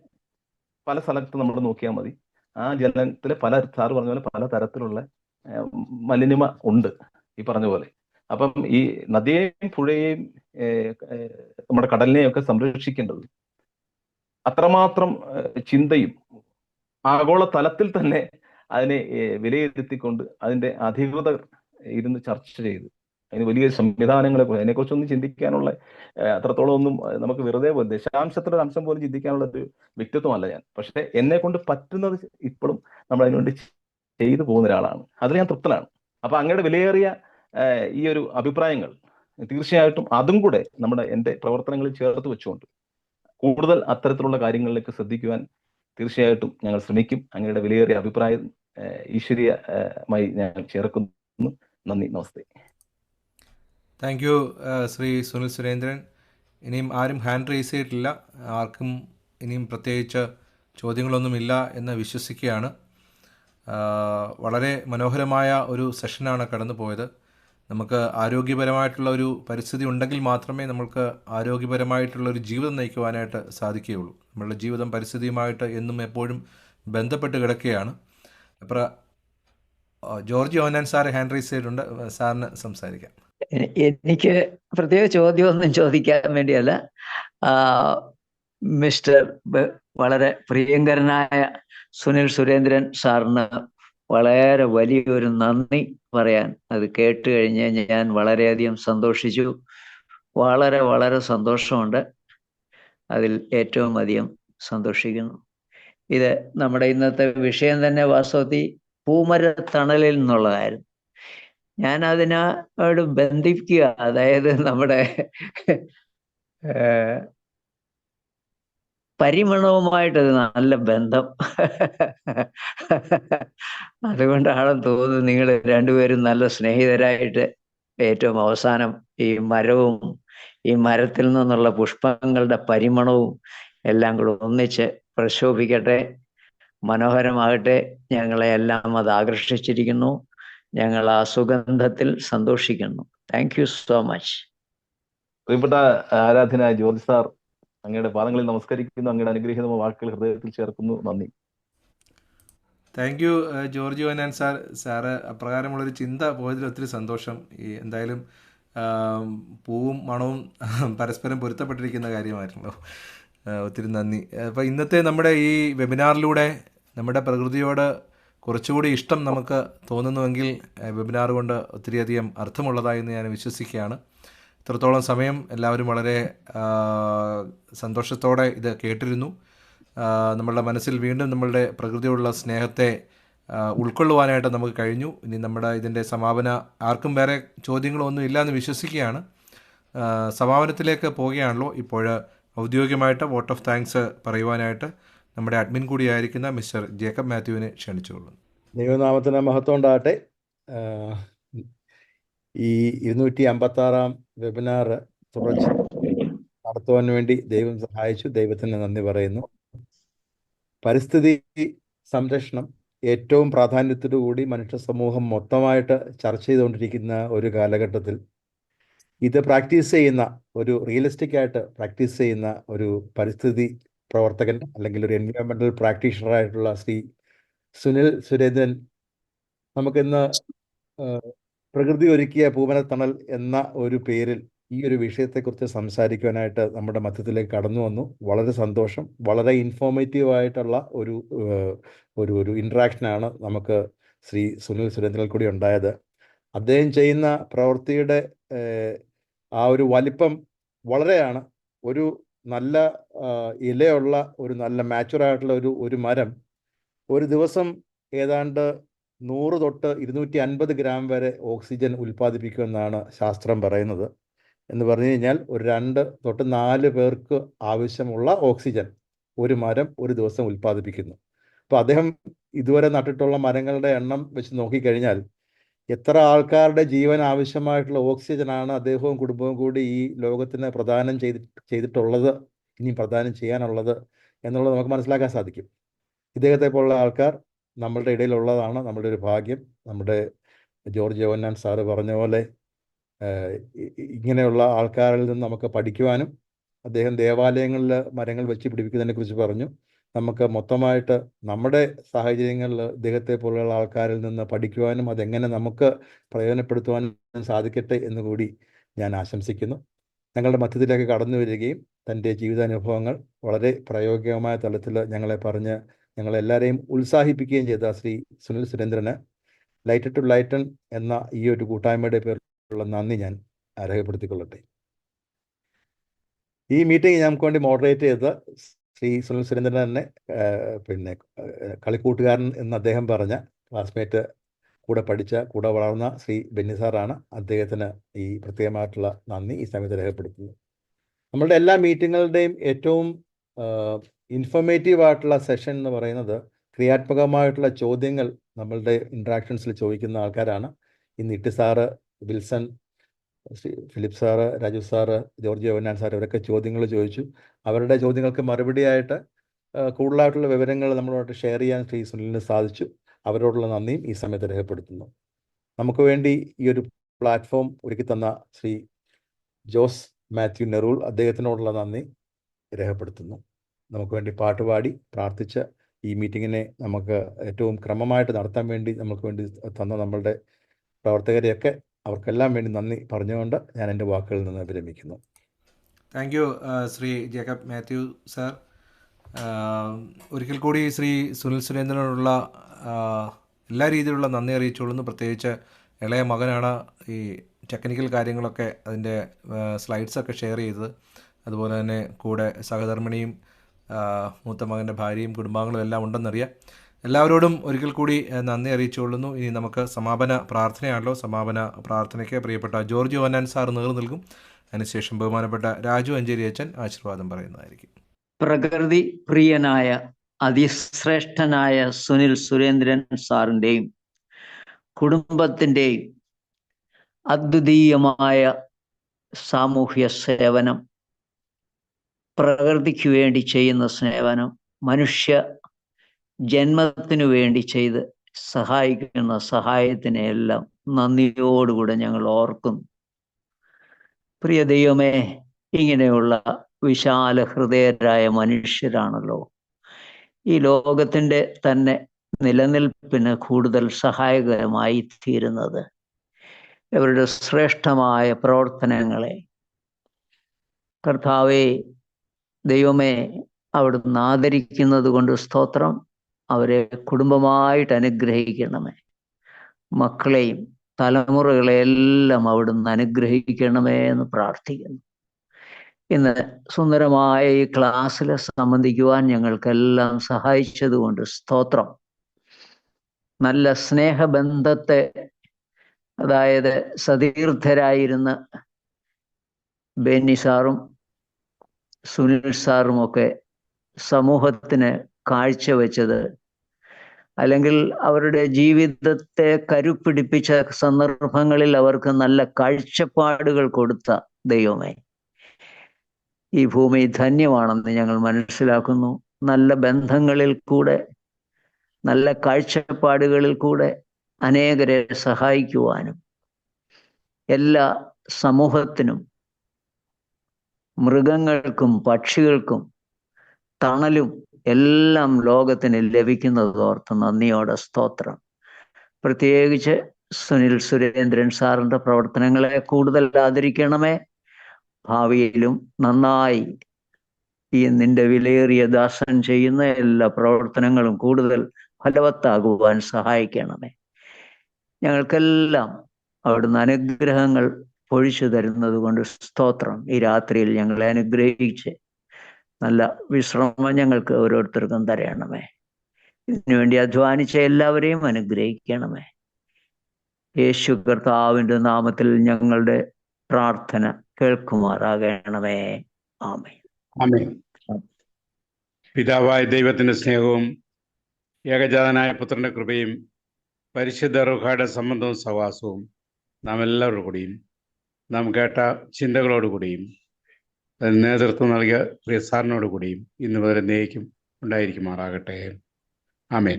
പല സ്ഥലത്ത് നമ്മൾ നോക്കിയാൽ മതി, ആ ജലത്തിലെ സാറ് പറഞ്ഞ പോലെ പല തരത്തിലുള്ള മലിനമ ഉണ്ട് ഈ പറഞ്ഞ പോലെ. അപ്പം ഈ നദിയെയും പുഴയെയും നമ്മുടെ കടലിനെയും ഒക്കെ സംരക്ഷിക്കേണ്ടത് അത്രമാത്രം ചിന്തയും ആഗോള തലത്തിൽ തന്നെ അതിനെ വിലയിരുത്തിക്കൊണ്ട് അതിൻ്റെ അധികൃതർ ഇരുന്ന് ചർച്ച ചെയ്ത് അതിന് വലിയ സംവിധാനങ്ങളെ അതിനെക്കുറിച്ചൊന്നും ചിന്തിക്കാനുള്ള അത്രത്തോളം ഒന്നും നമുക്ക് വെറുതെ ദശാംശത്തിൻ്റെ അംശം പോലും ചിന്തിക്കാനുള്ള ഒരു വ്യക്തിത്വമല്ല ഞാൻ. പക്ഷെ എന്നെ കൊണ്ട് പറ്റുന്നത് ഇപ്പോഴും നമ്മൾ അതിനുവേണ്ടി ചെയ്തു പോകുന്ന ഒരാളാണ്. അതിൽ ഞാൻ തൃപ്തനാണ്. അപ്പൊ അങ്ങയുടെ വിലയേറിയ ഈ ഒരു അഭിപ്രായങ്ങൾ തീർച്ചയായിട്ടും അതും കൂടെ എൻ്റെ പ്രവർത്തനങ്ങളിൽ ചേർത്ത് വെച്ചുകൊണ്ട് കൂടുതൽ അത്തരത്തിലുള്ള കാര്യങ്ങളിലേക്ക് ശ്രദ്ധിക്കുവാൻ തീർച്ചയായിട്ടും ഞങ്ങൾ ശ്രമിക്കും. അങ്ങയുടെ വിലയേറിയ അഭിപ്രായം ഈശ്വരീയമായി ഞാൻ ചേർക്കുന്നു. നന്ദി, നമസ്തേ. Thank you Shri Sunil Surendran. ഇനിയും ആരും ഹാൻഡ് റേസ് ചെയ്തിട്ടില്ല. ആർക്കും ഇനിയും പ്രത്യേകിച്ച് ചോദ്യങ്ങളൊന്നുമില്ല എന്ന് വിശ്വസിക്കുകയാണ്. വളരെ മനോഹരമായ ഒരു സെഷനാണ് കടന്നു പോയത്. നമുക്ക് ആരോഗ്യപരമായിട്ടുള്ള ഒരു പരിസ്ഥിതി ഉണ്ടെങ്കിൽ മാത്രമേ നമുക്ക് ആരോഗ്യപരമായിട്ടുള്ള ഒരു ജീവിതം നയിക്കുവാനായിട്ട് സാധിക്കുകയുള്ളൂ. നമ്മളുടെ ജീവിതം പരിസ്ഥിതിയുമായിട്ട് എന്നും എപ്പോഴും ബന്ധപ്പെട്ട് കിടക്കുകയാണ്. അപ്പോൾ George Yohannan sir hand raise ചെയ്തിട്ടുണ്ട്. സാറിന് സംസാരിക്കാം. എനിക്ക് പ്രത്യേക ചോദ്യമൊന്നും ചോദിക്കാൻ വേണ്ടിയല്ല. മിസ്റ്റർ വളരെ പ്രിയങ്കരനായ സുനിൽ സുരേന്ദ്രൻ സാറിന് വളരെ വലിയൊരു നന്ദി പറയാൻ. അത് കേട്ട് കഴിഞ്ഞ് ഞാൻ വളരെയധികം സന്തോഷിച്ചു. വളരെ വളരെ സന്തോഷമുണ്ട്. അതിൽ ഏറ്റവും അധികം സന്തോഷിക്കുന്നു. ഇത് നമ്മുടെ ഇന്നത്തെ വിഷയം തന്നെ വാസ്തവത്തിൽ പൂമരത്തണലിൽ നിന്നുള്ളതായിരുന്നു. ഞാൻ അതിനോട് ബന്ധിക്കുക, അതായത് നമ്മുടെ പരിമണവുമായിട്ടത് നല്ല ബന്ധം. അതുകൊണ്ടാണെന്ന് തോന്നുന്നു നിങ്ങൾ രണ്ടുപേരും നല്ല സ്നേഹിതരായിട്ട് ഏറ്റവും അവസാനം ഈ മരവും ഈ മരത്തിൽ നിന്നുള്ള പുഷ്പങ്ങളുടെ പരിമണവും എല്ലാം കൂടെ ഒന്നിച്ച് പ്രശോഭിക്കട്ടെ, മനോഹരമാകട്ടെ. ഞങ്ങളെ എല്ലാം അത് ആകർഷിച്ചിരിക്കുന്നു. ഞങ്ങൾ ആ സുഗന്ധത്തിൽ സന്തോഷിക്കുന്നു. Thank you so much. പ്രിയപ്പെട്ട ആരാധന ജോർജ് സാർ, അങ്ങയുടെ പാദങ്ങളിൽ നമസ്കരിക്കുന്നു. അങ്ങയുടെ അനുഗ്രഹീതമായ വാക്കുകൾ ഹൃദയത്തിൽ ചേർക്കുന്നു. നന്ദി. Thank you George Yohannan sir. Sir അപ്രകാരമുള്ളൊരു ചിന്ത പോയതിൽ ഒത്തിരി സന്തോഷം. എന്തായാലും പൂവും മണവും പരസ്പരം പൊരുത്തപ്പെട്ടിരിക്കുന്ന കാര്യമായിരുന്നല്ലോ. ഒത്തിരി നന്ദി. അപ്പോൾ ഇന്നത്തെ നമ്മുടെ ഈ വെബിനാറിലൂടെ നമ്മുടെ പ്രകൃതിയോട് കുറച്ചുകൂടി ഇഷ്ടം നമുക്ക് തോന്നുന്നുവെങ്കിൽ വെബിനാർ കൊണ്ട് ഒത്തിരിയധികം അർത്ഥമുള്ളതായി എന്ന് ഞാൻ വിശ്വസിക്കുകയാണ്. ഇത്രത്തോളം സമയം എല്ലാവരും വളരെ സന്തോഷത്തോടെ ഇത് കേട്ടിരുന്നു. നമ്മളുടെ മനസ്സിൽ വീണ്ടും നമ്മളുടെ പ്രകൃതിയോടുള്ള സ്നേഹത്തെ ഉൾക്കൊള്ളുവാനായിട്ട് നമുക്ക് കഴിഞ്ഞു. ഇനി നമ്മുടെ ഇതിൻ്റെ സമാപന ആർക്കും വേറെ ചോദ്യങ്ങളൊന്നും ഇല്ല എന്ന് വിശ്വസിക്കുകയാണ്. സമാപനത്തിലേക്ക് പോവുകയാണല്ലോ. ഇപ്പോൾ ഔദ്യോഗികമായിട്ട് വോട്ട് ഓഫ് താങ്ക്സ് പറയുവാനായിട്ട് നമ്മുടെ അഡ്മിൻ കൂടിയായിരിക്കുന്ന മിസ്റ്റർ ജേക്കബ് മാത്യുവിനെ ക്ഷണിച്ചുകൊള്ളുന്നു. ദൈവനാമത്തിന് മഹത്വം ഉണ്ടാകട്ടെ. ഈ 256 വെബിനാർ തുടർച്ച നടത്തുവാൻ വേണ്ടി ദൈവം സഹായിച്ചു. ദൈവത്തിന് നന്ദി പറയുന്നു. പരിസ്ഥിതി സംരക്ഷണം ഏറ്റവും പ്രാധാന്യത്തോടുകൂടി മനുഷ്യ സമൂഹം മൊത്തമായിട്ട് ചർച്ച ചെയ്തുകൊണ്ടിരിക്കുന്ന ഒരു കാലഘട്ടത്തിൽ ഇത് പ്രാക്ടീസ് ചെയ്യുന്ന ഒരു റിയലിസ്റ്റിക് ആയിട്ട് പ്രാക്ടീസ് ചെയ്യുന്ന ഒരു പരിസ്ഥിതി പ്രവർത്തകൻ അല്ലെങ്കിൽ ഒരു എൻവയോൺമെന്റൽ പ്രാക്ടീഷണറായിട്ടുള്ള ശ്രീ സുനിൽ സുരേന്ദ്രൻ നമുക്കിന്ന് പ്രകൃതി ഒരുക്കിയ പൂമരത്തണൽ എന്ന ഒരു പേരിൽ ഈ ഒരു വിഷയത്തെക്കുറിച്ച് സംസാരിക്കുവാനായിട്ട് നമ്മുടെ മധ്യത്തിലേക്ക് കടന്നു വന്നു. വളരെ സന്തോഷം. വളരെ ഇൻഫോർമേറ്റീവ് ആയിട്ടുള്ള ഒരു ഇൻട്രാക്ഷനാണ് നമുക്ക് ശ്രീ സുനിൽ സുരേന്ദ്രനിൽ കൂടി ഉണ്ടായത്. അദ്ദേഹം ചെയ്യുന്ന പ്രവൃത്തിയുടെ ആ ഒരു വലിപ്പം വളരെയാണ്. ഒരു നല്ല ഇലയുള്ള ഒരു നല്ല മാച്ചുറായിട്ടുള്ള ഒരു മരം ഒരു ദിവസം ഏതാണ്ട് 100 തൊട്ട് 250 ഗ്രാം വരെ ഓക്സിജൻ ഉൽപ്പാദിപ്പിക്കുമെന്നാണ് ശാസ്ത്രം പറയുന്നത്. എന്ന് പറഞ്ഞു കഴിഞ്ഞാൽ ഒരു 2 തൊട്ട് 4 പേർക്ക് ആവശ്യമുള്ള ഓക്സിജൻ ഒരു മരം ഒരു ദിവസം ഉൽപ്പാദിപ്പിക്കുന്നു. അപ്പോൾ അദ്ദേഹം ഇതുവരെ നട്ടിട്ടുള്ള മരങ്ങളുടെ എണ്ണം വെച്ച് നോക്കിക്കഴിഞ്ഞാൽ എത്ര ആൾക്കാരുടെ ജീവൻ ആവശ്യമായിട്ടുള്ള ഓക്സിജനാണ് അദ്ദേഹവും കുടുംബവും കൂടി ഈ ലോകത്തിന് പ്രദാനം ചെയ്തിട്ടുള്ളത്, ഇനി പ്രദാനം ചെയ്യാനുള്ളത് എന്നുള്ളത് നമുക്ക് മനസ്സിലാക്കാൻ സാധിക്കും. ഇദ്ദേഹത്തെ പോലുള്ള ആൾക്കാർ നമ്മളുടെ ഇടയിലുള്ളതാണ് നമ്മളുടെ ഒരു ഭാഗ്യം. നമ്മുടെ ജോർജ് യോഹന്നാൻ സാറ് പറഞ്ഞ പോലെ ഇങ്ങനെയുള്ള ആൾക്കാരിൽ നിന്ന് നമുക്ക് പഠിക്കുവാനും, അദ്ദേഹം ദേവാലയങ്ങളിൽ മരങ്ങൾ വെച്ച് പിടിപ്പിക്കുന്നതിനെ കുറിച്ച് പറഞ്ഞു. നമുക്ക് മൊത്തമായിട്ട് നമ്മുടെ സാഹചര്യങ്ങളിൽ ഇദ്ദേഹത്തെ പോലെയുള്ള ആൾക്കാരിൽ നിന്ന് പഠിക്കുവാനും അതെങ്ങനെ നമുക്ക് പ്രയോജനപ്പെടുത്തുവാനും സാധിക്കട്ടെ എന്ന് കൂടി ഞാൻ ആശംസിക്കുന്നു. ഞങ്ങളുടെ മധ്യത്തിലേക്ക് കടന്നു വരികയും തൻ്റെ ജീവിതാനുഭവങ്ങൾ വളരെ പ്രായോഗികമായ തലത്തിൽ ഞങ്ങളെ പറഞ്ഞ് ഞങ്ങളെല്ലാവരെയും ഉത്സാഹിപ്പിക്കുകയും ചെയ്ത ശ്രീ സുനിൽ സുരേന്ദ്രന് ലൈറ്റ് ടു ലൈറ്റൺ എന്ന ഈ ഒരു കൂട്ടായ്മയുടെ പേരിൽ ഉള്ള നന്ദി ഞാൻ രേഖപ്പെടുത്തിക്കൊള്ളട്ടെ. ഈ മീറ്റിംഗ് ഞങ്ങൾക്ക് വേണ്ടി മോഡറേറ്റ് ചെയ്ത ശ്രീ സുനിൽ സുരേന്ദ്രൻ തന്നെ, പിന്നെ കളിക്കൂട്ടുകാരൻ എന്ന് അദ്ദേഹം പറഞ്ഞ ക്ലാസ്മേറ്റ്, കൂടെ പഠിച്ച, കൂടെ വളർന്ന ശ്രീ ബെന്നി സാറാണ്. അദ്ദേഹത്തിന് ഈ പ്രത്യേകമായിട്ടുള്ള നന്ദി ഈ സമയത്ത് രേഖപ്പെടുത്തുന്നു. നമ്മളുടെ എല്ലാ മീറ്റിങ്ങുകളുടെയും ഏറ്റവും ഇൻഫോർമേറ്റീവ് ആയിട്ടുള്ള സെഷൻ എന്ന് പറയുന്നത് ക്രിയാത്മകമായിട്ടുള്ള ചോദ്യങ്ങൾ നമ്മളുടെ ഇൻട്രാക്ഷൻസിൽ ചോദിക്കുന്ന ആൾക്കാരാണ്. ഇന്ന് Itty sir, Wilson, Philip sir, Raju sir, George Yohannan sir, ഇവരൊക്കെ ചോദ്യങ്ങൾ ചോദിച്ചു. അവരുടെ ചോദ്യങ്ങൾക്ക് മറുപടിയായിട്ട് കൂടുതലായിട്ടുള്ള വിവരങ്ങൾ നമ്മളോട് ഷെയർ ചെയ്യാൻ ശ്രീ സുനിലിന് സാധിച്ചു. അവരോടുള്ള നന്ദിയും ഈ സമയത്ത് രേഖപ്പെടുത്തുന്നു. നമുക്ക് വേണ്ടി ഈ ഒരു പ്ലാറ്റ്ഫോം ഒരുക്കി തന്ന ശ്രീ ജോസ് മാത്യു നെറൂൾ, അദ്ദേഹത്തിനോടുള്ള നന്ദി രേഖപ്പെടുത്തുന്നു. നമുക്ക് വേണ്ടി പാട്ടുപാടി പ്രാർത്ഥിച്ച് ഈ മീറ്റിങ്ങിനെ നമുക്ക് ഏറ്റവും ക്രമമായിട്ട് നടത്താൻ വേണ്ടി നമുക്ക് വേണ്ടി തന്ന നമ്മളുടെ പ്രവർത്തകരെയൊക്കെ അവർക്കെല്ലാം വേണ്ടി നന്ദി പറഞ്ഞുകൊണ്ട് ഞാൻ എൻ്റെ വാക്കുകളിൽ നിന്ന് വിരമിക്കുന്നു. Thank you Shri Jacob Mathew sir. ഒരിക്കൽ കൂടി ശ്രീ സുനിൽ സുരേന്ദ്രനോടുള്ള എല്ലാ രീതിയിലുള്ള നന്ദി അറിയിച്ചുകൊള്ളുന്നു. പ്രത്യേകിച്ച് ഇളയ മകനാണ് ഈ ടെക്നിക്കൽ കാര്യങ്ങളൊക്കെ, അതിൻ്റെ സ്ലൈഡ്സൊക്കെ ഷെയർ ചെയ്തത്. അതുപോലെ തന്നെ കൂടെ സഹധർമ്മിണിയും മൂത്ത മകൻ്റെ ഭാര്യയും കുടുംബാംഗങ്ങളും എല്ലാം ഉണ്ടെന്നറിയാം. എല്ലാവരോടും ഒരിക്കൽ കൂടി നന്ദി അറിയിച്ചുകൊള്ളുന്നു. ഇനി നമുക്ക് സമാപന പ്രാർത്ഥനയാണല്ലോ. സമാപന പ്രാർത്ഥനയ്ക്ക് പ്രിയപ്പെട്ട ജോർജ് യോഹന്നാൻ സാർ നേതൃത്വം നൽകും. അതിനുശേഷം ബഹുമാനപ്പെട്ട രാജു അഞ്ചേരി അച്ഛൻ ആശീർവാദം പറയുന്നതായിരിക്കും. പ്രകൃതി പ്രിയനായ അതിശ്രേഷ്ഠനായ സുനിൽ സുരേന്ദ്രൻ സാറിൻ്റെയും കുടുംബത്തിൻ്റെയും അദ്വിതീയമായ സാമൂഹ്യ സേവനം, പ്രകൃതിക്ക് വേണ്ടി ചെയ്യുന്ന സേവനം, മനുഷ്യ ജന്മത്തിനു വേണ്ടി ചെയ്ത് സഹായിക്കുന്ന സഹായത്തിനെല്ലാം നന്ദിയോടുകൂടെ ഞങ്ങൾ ഓർക്കുന്നു. പ്രിയ ദൈവമേ, ഇങ്ങനെയുള്ള വിശാല ഹൃദയരായ മനുഷ്യരാണല്ലോ ഈ ലോകത്തിൻ്റെ തന്നെ നിലനിൽപ്പിന് കൂടുതൽ സഹായകരമായി തീരുന്നത്. ഇവരുടെ ശ്രേഷ്ഠമായ പ്രവർത്തനങ്ങളെ കർത്താവേ ദൈവമേ അവിടുന്ന് ആദരിക്കുന്നത് കൊണ്ട് സ്തോത്രം. അവരെ കുടുംബമായിട്ട് അനുഗ്രഹിക്കണമേ. മക്കളെയും തലമുറകളെയെല്ലാം അവിടുന്ന് അനുഗ്രഹിക്കണമേ എന്ന് പ്രാർത്ഥിക്കുന്നു. ഇന്ന് സുന്ദരമായ ഈ ക്ലാസ്സിൽ സംബന്ധിക്കുവാൻ ഞങ്ങൾക്കെല്ലാം സഹായിച്ചതുകൊണ്ട് സ്തോത്രം. നല്ല സ്നേഹബന്ധത്തെ, അതായത് സതീർത്ഥരായിരുന്ന ബെന്നി സാറും സുനിൽ സാറുമൊക്കെ സമൂഹത്തിന് കാഴ്ചവെച്ചത്, അല്ലെങ്കിൽ അവരുടെ ജീവിതത്തെ കരുപ്പിടിപ്പിച്ച സന്ദർഭങ്ങളിൽ അവർക്ക് നല്ല കാഴ്ചപ്പാടുകൾ കൊടുത്ത ദൈവമേ, ഈ ഭൂമി ധന്യമാണെന്ന് ഞങ്ങൾ മനസ്സിലാക്കുന്നു. നല്ല ബന്ധങ്ങളിൽ കൂടെ, നല്ല കാഴ്ചപ്പാടുകളിൽ കൂടെ അനേകരെ സഹായിക്കുവാനും എല്ലാ സമൂഹത്തിനും, മൃഗങ്ങൾക്കും പക്ഷികൾക്കും തണലും എല്ലാം ലോകത്തിന് ലഭിക്കുന്നതോർത്ത് നന്ദിയോടെ സ്തോത്രം. പ്രത്യേകിച്ച് സുനിൽ സുരേന്ദ്രൻ സാറിൻ്റെ പ്രവർത്തനങ്ങളെ കൂടുതൽ ആദരിക്കണമേ. ഭാവിയിലും നന്നായി ഈ നിന്റെ വിലയേറിയ ദാസൻ ചെയ്യുന്ന എല്ലാ പ്രവർത്തനങ്ങളും കൂടുതൽ ഫലവത്താകുവാൻ സഹായിക്കണമേ. ഞങ്ങൾക്കെല്ലാം അവിടുന്ന് അനുഗ്രഹങ്ങൾ പൊഴിച്ചു തരുന്നത് കൊണ്ട് സ്തോത്രം. ഈ രാത്രിയിൽ ഞങ്ങളെ അനുഗ്രഹിച്ച് നല്ല വിശ്രമം ഞങ്ങൾക്ക് ഓരോരുത്തർക്കും തരണമേ. ഇതിനുവേണ്ടി അധ്വാനിച്ച എല്ലാവരെയും അനുഗ്രഹിക്കണമേ. യേശു കർത്താവിൻ്റെ നാമത്തിൽ ഞങ്ങളുടെ പ്രാർത്ഥന കേൾക്കുമാറാകണമേ. ആമേൻ. ആമേൻ. പിതാവായ ദൈവത്തിന്റെ സ്നേഹവും ഏകജാതനായ പുത്രന്റെ കൃപയും പരിശുദ്ധ റൂഹായുടെ സംബന്ധവും സഹവാസവും നാം എല്ലാവരുടെ കൂടിയും നാം കേട്ട ചിന്തകളോടുകൂടിയും നേതൃത്വം നൽകിയ പ്രിയ സാറിനോടുകൂടിയും ഇന്ന് മുതൽ എന്നേക്കും ഉണ്ടായിരിക്കുമാറാകട്ടെ. ആമേൻ.